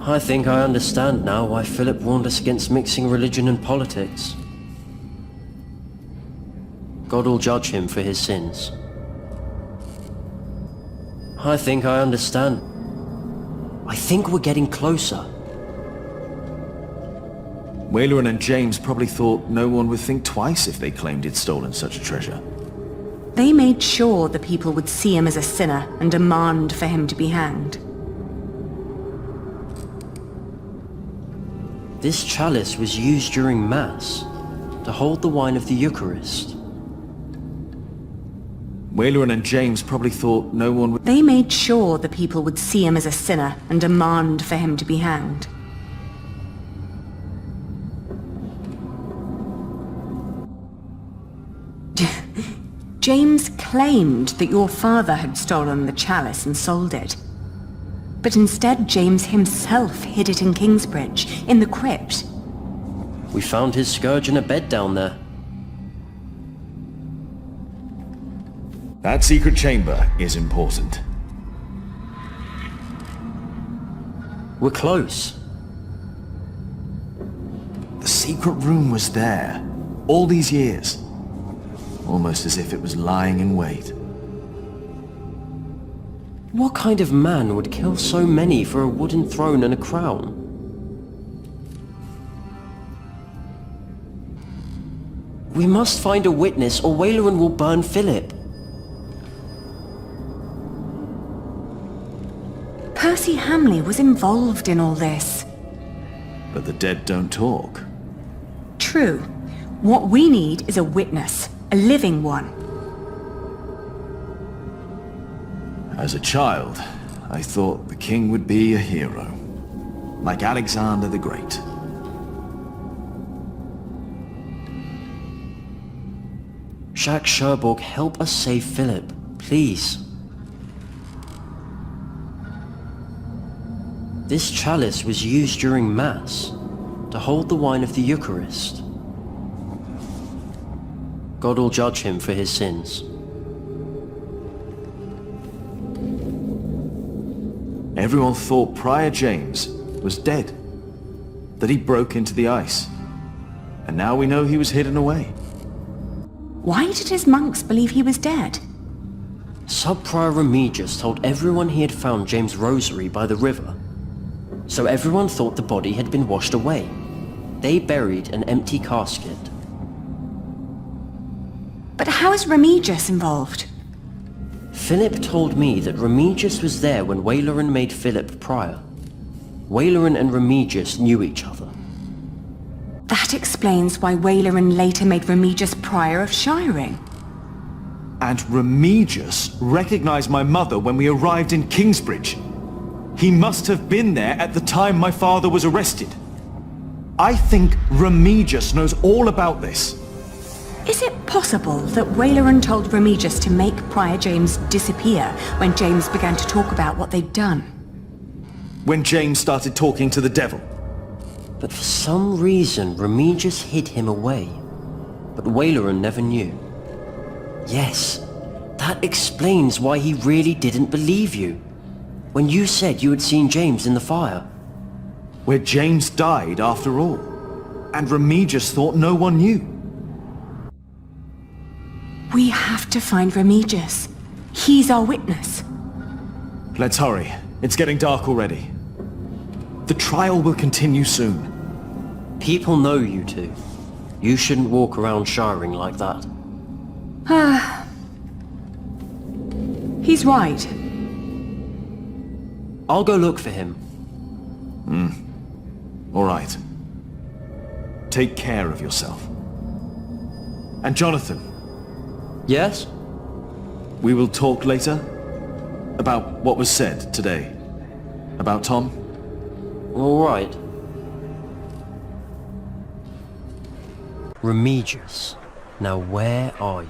I think I understand now why Philip warned us against mixing religion and politics. God will judge him for his sins. I think I understand. I think we're getting closer. Waleran and James probably thought no one would think twice if they claimed he'd stolen such a treasure. They made sure the people would see him as a sinner and demand for him to be hanged. This chalice was used during Mass to hold the wine of the Eucharist. Waylerin and James probably thought no one would... They made sure the people would see him as a sinner and demand for him to be hanged. James claimed that your father had stolen the chalice and sold it. But instead, James himself hid it in Kingsbridge, in the crypt. We found his scourge in a bed down there. That secret chamber is important. We're close. The secret room was there, all these years. Almost as if it was lying in wait. What kind of man would kill so many for a wooden throne and a crown? We must find a witness or Waylerin will burn Philip. Percy Hamley was involved in all this. But the dead don't talk. True. What we need is a witness. A living one. As a child, I thought the king would be a hero. Like Alexander the Great. Jacques Cherbourg, help us save Philip, please. This chalice was used during Mass to hold the wine of the Eucharist. God will judge him for his sins. Everyone thought Prior James was dead. That he broke into the ice. And now we know he was hidden away. Why did his monks believe he was dead? Sub-Prior Remigius told everyone he had found James' rosary by the river. So everyone thought the body had been washed away. They buried an empty casket. But how is Remigius involved? Philip told me that Remigius was there when Waylerin made Philip prior. Waylerin and Remigius knew each other. That explains why Waylerin later made Remigius prior of Shiring. And Remigius recognized my mother when we arrived in Kingsbridge. He must have been there at the time my father was arrested. I think Remigius knows all about this. Is it possible that Waylerin told Remigius to make Prior James disappear when James began to talk about what they'd done? When James started talking to the devil. But for some reason, Remigius hid him away. But Waylerin never knew. Yes, that explains why he really didn't believe you. When you said you had seen James in the fire. Where James died after all. And Remigius thought no one knew. We have to find Remigius. He's our witness. Let's hurry. It's getting dark already. The trial will continue soon. People know you two. You shouldn't walk around shiring like that. He's right. I'll go look for him. All right. Take care of yourself. And Jonathan. Yes? We will talk later about what was said today. About Tom. All right. Remigius, now where are you?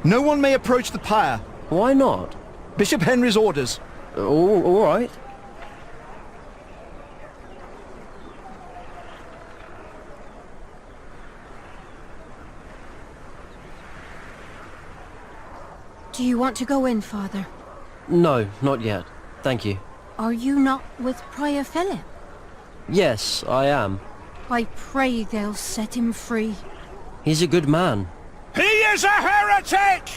No one may approach the pyre. Why not? Bishop Henry's orders. All right. Do you want to go in, Father? No, not yet. Thank you. Are you not with Prior Philip? Yes, I am. I pray they'll set him free. He's a good man. He is a heretic!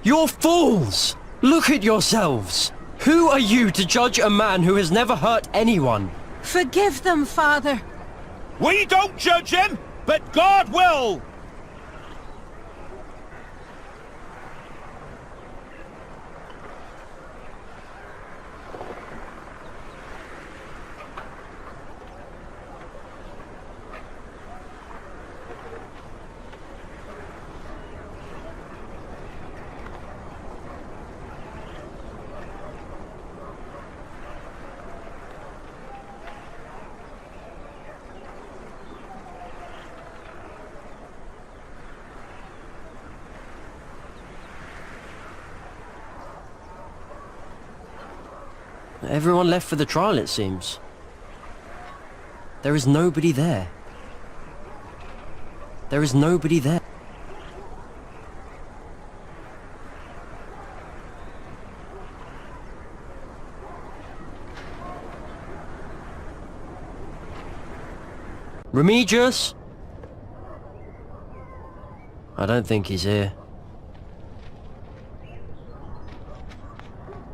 You're fools! Look at yourselves! Who are you to judge a man who has never hurt anyone? Forgive them, Father. We don't judge him, but God will! Everyone left for the trial, it seems. There is nobody there. There is nobody there. Remigius? I don't think he's here.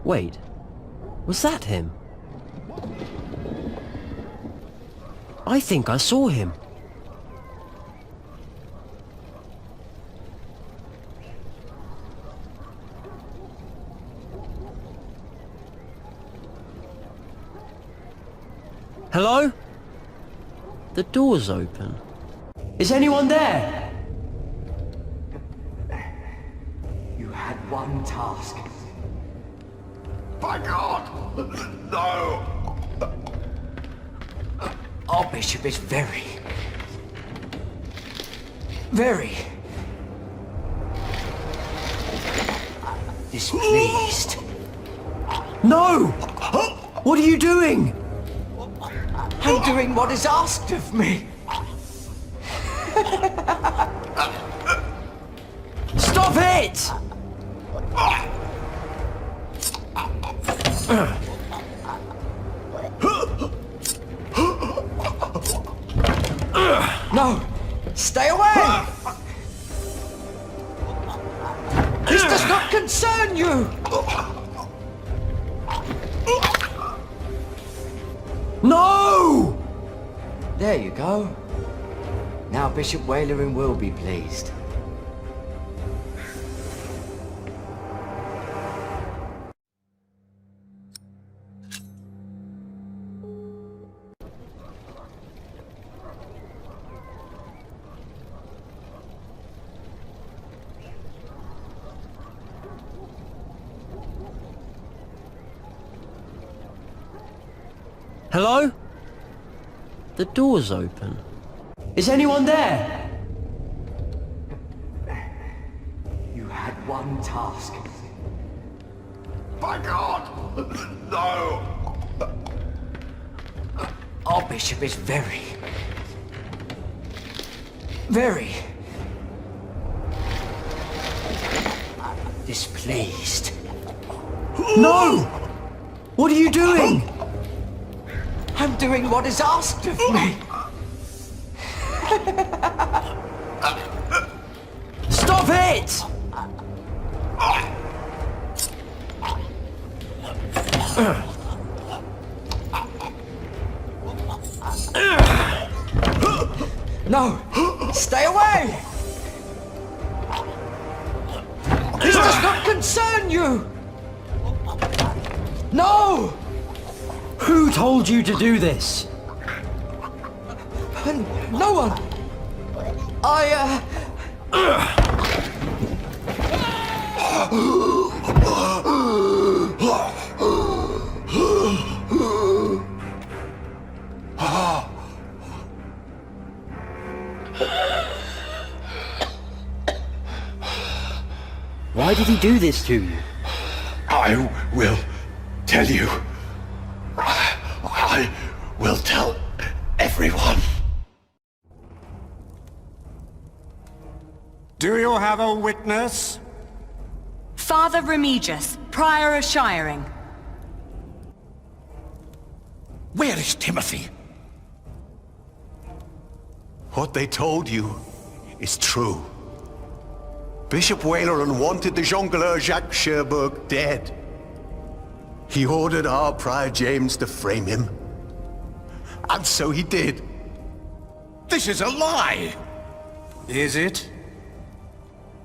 Wait, was that him? I think I saw him. Hello? The door's open. Is anyone there? You had one task. By God! No! Our bishop is very displeased. No! What are you doing? I'm doing what is asked of me. Stop it! No! Stay away! This does not concern you! No! There you go. Now Bishop Wailerin will be pleased. Hello? The door's open. Is anyone there? You had one task. By God! No! Our bishop is very displeased. No! What are you doing? I'm doing what is asked of me. Stop it! No! Stay away! This does not concern you! No! Who told you to do this? No one! Why did he do this to you? I will tell you. I will tell everyone. Do you have a witness? Father Remigius, Prior of Shiring. Where is Timothy? What they told you is true. Bishop Wailerin wanted the jongleur Jacques Cherbourg dead. He ordered our Prior James to frame him. And so he did. This is a lie! Is it?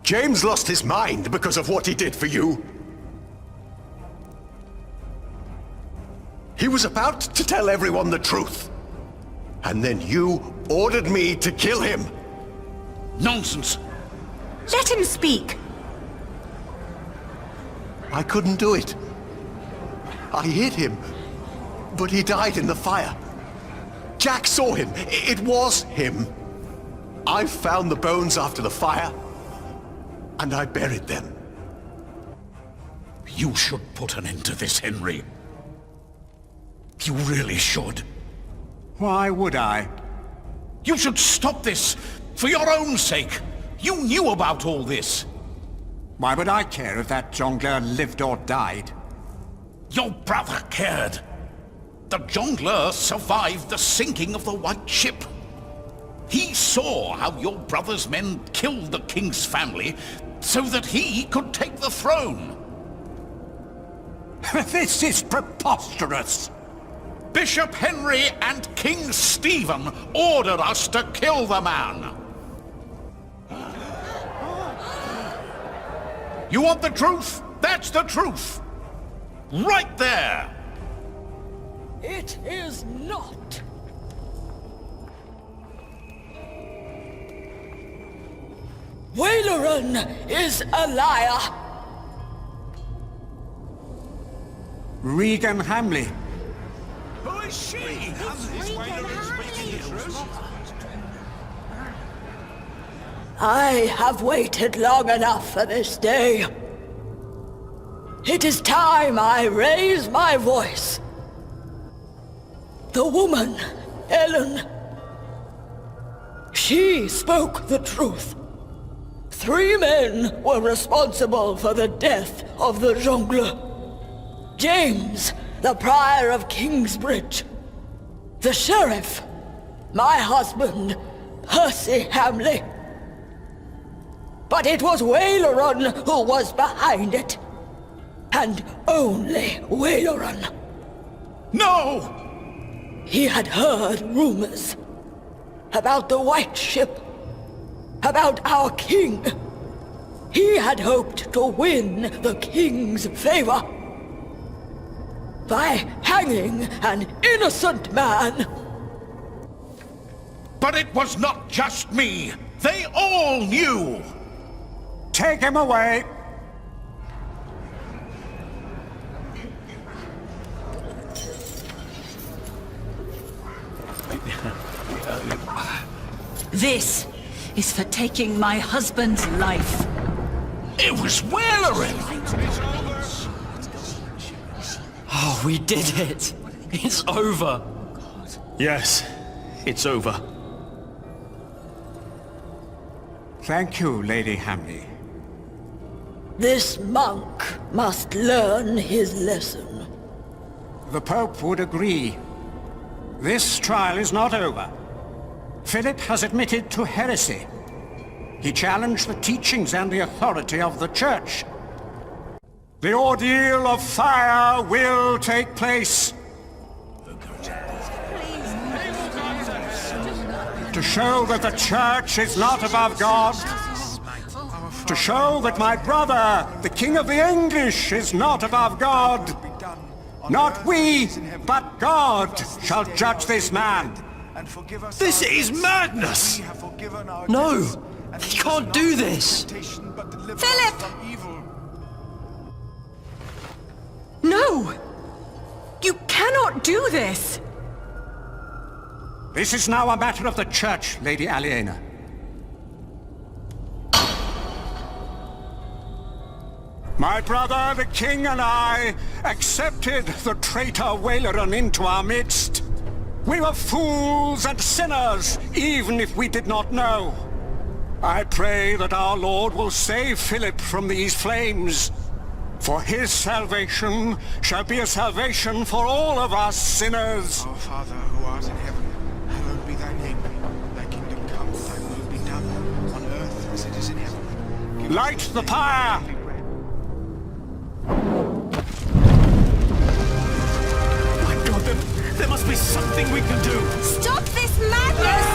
James lost his mind because of what he did for you. He was about to tell everyone the truth. And then you ordered me to kill him. Nonsense! Let him speak. I couldn't do it. I hit him, but he died in the fire. Jack saw him. It was him. I found the bones after the fire, and I buried them. You should put an end to this, Henry. You really should. Why would I? You should stop this, for your own sake. You knew about all this. Why would I care if that jongleur lived or died? Your brother cared. The jongleur survived the sinking of the White Ship. He saw how your brother's men killed the king's family so that he could take the throne. This is preposterous! Bishop Henry and King Stephen ordered us to kill the man. You want the truth? That's the truth. Right there. It is not. Waileran is a liar. Regan Hamley. Who is she? I have waited long enough for this day. It is time I raise my voice. The woman, Ellen, she spoke the truth. 3 men were responsible for the death of the jongleur. James, the prior of Kingsbridge. The sheriff, my husband, Percy Hamley. But it was Waileran who was behind it. And only Waileran. No! He had heard rumors about the White Ship, about our king. He had hoped to win the king's favor by hanging an innocent man. But it was not just me. They all knew. Take him away. This is for taking my husband's life. It was Waileran! Oh, we did it! It's over! Yes, it's over. Thank you, Lady Hamley. This monk must learn his lesson. The Pope would agree. This trial is not over. Philip has admitted to heresy. He challenged the teachings and the authority of the Church. The ordeal of fire will take place. To show that the Church is not above God. To show that my brother, the King of the English, is not above God. Not we, but God shall judge this man. This is madness! No! You can't do this! Philip! No! You cannot do this! This is now a matter of the Church, Lady Aliena. My brother, the King, and I accepted the traitor Waileran into our midst. We were fools and sinners, even if we did not know. I pray that our Lord will save Philip from these flames, for his salvation shall be a salvation for all of us sinners. Our Father, who art in heaven, hallowed be thy name. Thy kingdom come, thy will be done, on earth as it is in heaven. Give Light the pyre! My God, there must be something we can do! Stop this madness!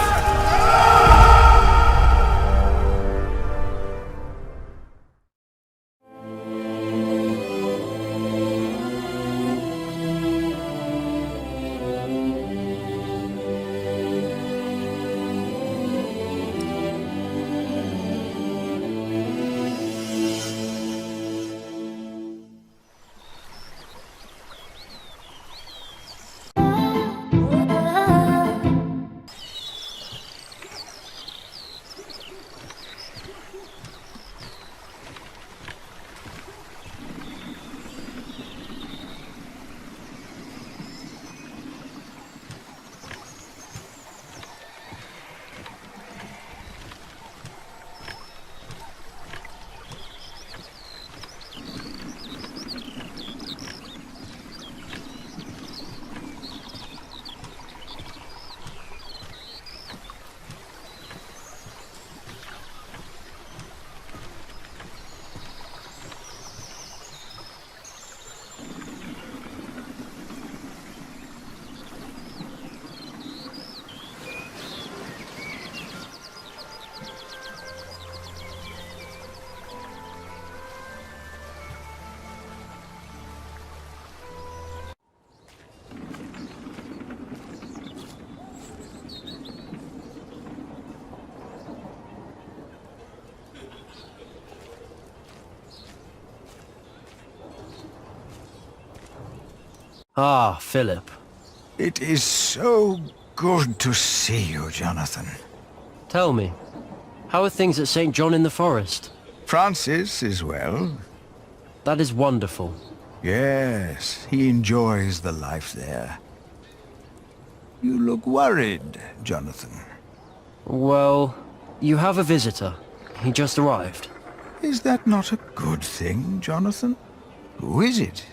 Ah, Philip. It is so good to see you, Jonathan. Tell me, how are things at St. John in the Forest? Francis is well. That is wonderful. Yes, he enjoys the life there. You look worried, Jonathan. Well, you have a visitor. He just arrived. Is that not a good thing, Jonathan? Who is it?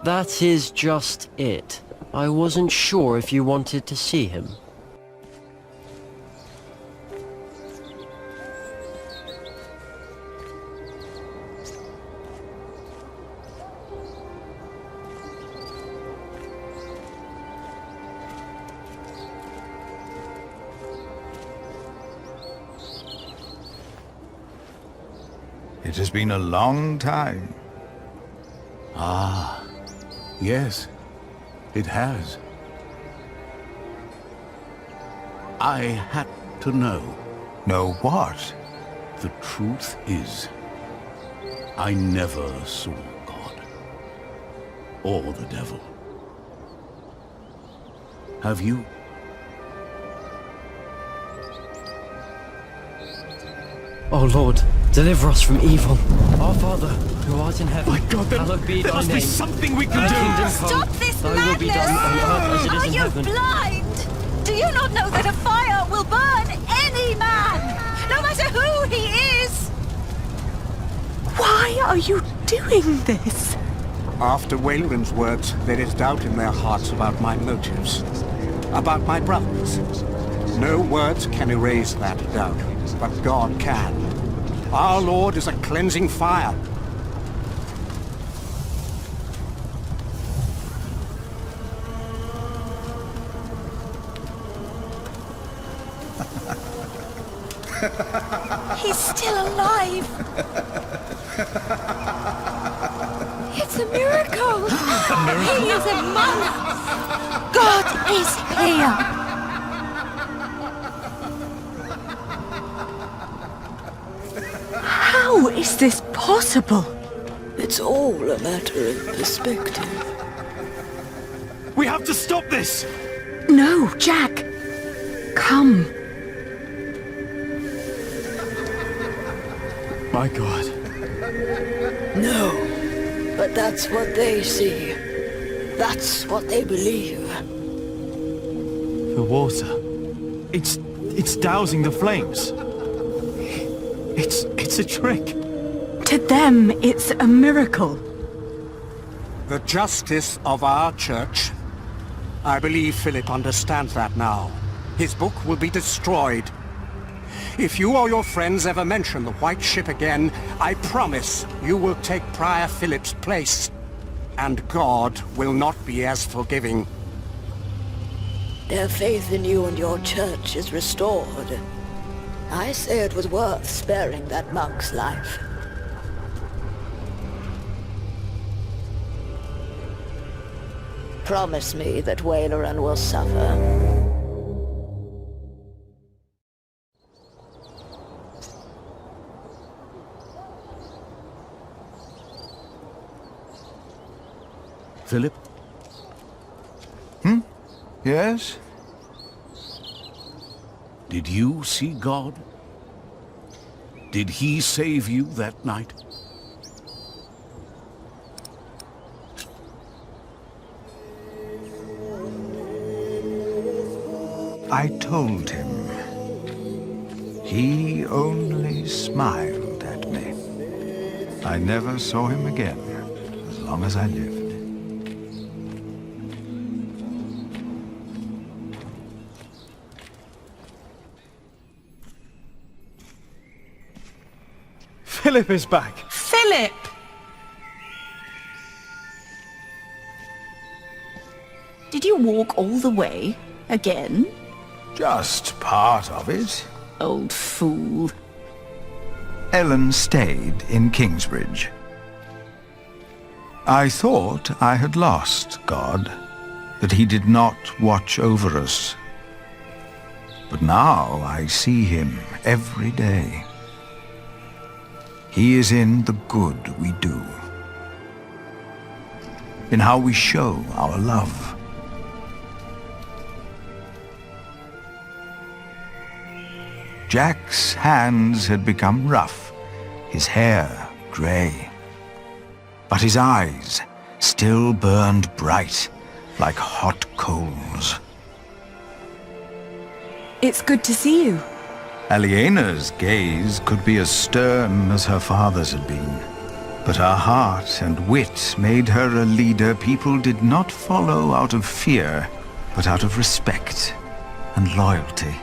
That is just it. I wasn't sure if you wanted to see him. It has been a long time. Ah, yes, it has. I had to know. Know what? The truth is, I never saw God. Or the devil. Have you? Oh Lord, deliver us from evil. Our Father, who art in heaven, My God, hallowed be there thy must name. be something we can Thy do! kingdom come, Stop this thy will be done on earth as it is Are in you heaven. blind? Do you not know that a fire will burn any man, no matter who he is? Why are you doing this? After Wayland's words, there is doubt in their hearts about my motives, about my brothers. No words can erase that doubt, but God can. Our Lord is a cleansing fire. He's still alive. It's a miracle. He is among us. God is here. How is this possible? It's all a matter of perspective. We have to stop this! No, Jack. Come. My God. No, but that's what they see. That's what they believe. The water. It's dousing the flames. It's a trick. To them, it's a miracle. The justice of our church. I believe Philip understands that now. His book will be destroyed. If you or your friends ever mention the White Ship again, I promise you will take Prior Philip's place. And God will not be as forgiving. Their faith in you and your church is restored. I say it was worth sparing that monk's life. Promise me that Wayland will suffer. Philip? Yes? Did you see God? Did he save you that night? I told him. He only smiled at me. I never saw him again, as long as I lived. Philip is back. Philip! Did you walk all the way? Again? Just part of it. Old fool. Ellen stayed in Kingsbridge. I thought I had lost God, that he did not watch over us. But now I see him every day. He is in the good we do. in how we show our love. Jack's hands had become rough, his hair grey. But his eyes still burned bright, like hot coals. It's good to see you. Aliena's gaze could be as stern as her father's had been. But her heart and wit made her a leader people did not follow out of fear, but out of respect and loyalty.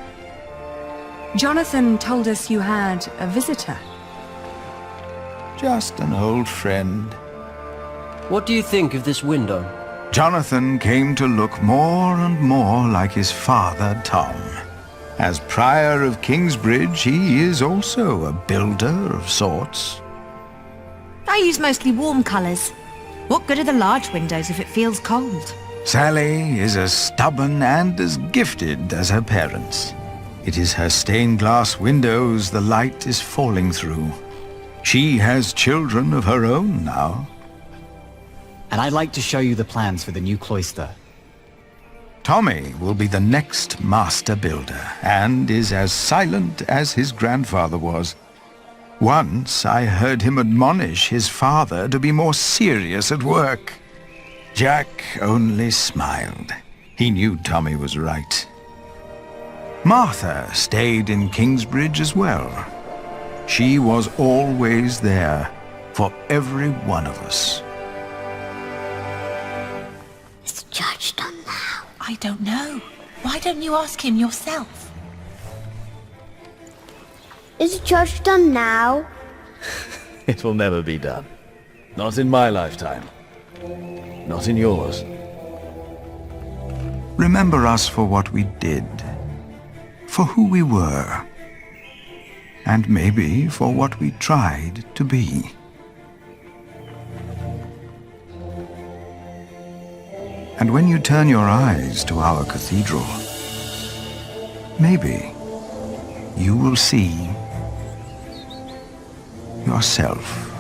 Jonathan told us you had a visitor. Just an old friend. What do you think of this window? Jonathan came to look more and more like his father, Tom. As Prior of Kingsbridge, he is also a builder of sorts. I use mostly warm colours. What good are the large windows if it feels cold? Sally is as stubborn and as gifted as her parents. It is her stained glass windows the light is falling through. She has children of her own now. And I'd like to show you the plans for the new cloister. Tommy will be the next master builder, and is as silent as his grandfather was. Once I heard him admonish his father to be more serious at work. Jack only smiled. He knew Tommy was right. Martha stayed in Kingsbridge as well. She was always there for every one of us. Is the judge done now? I don't know. Why don't you ask him yourself? Is the judge done now? It will never be done. Not in my lifetime. Not in yours. Remember us for what we did, for who we were, and maybe for what we tried to be. And when you turn your eyes to our cathedral, maybe you will see yourself.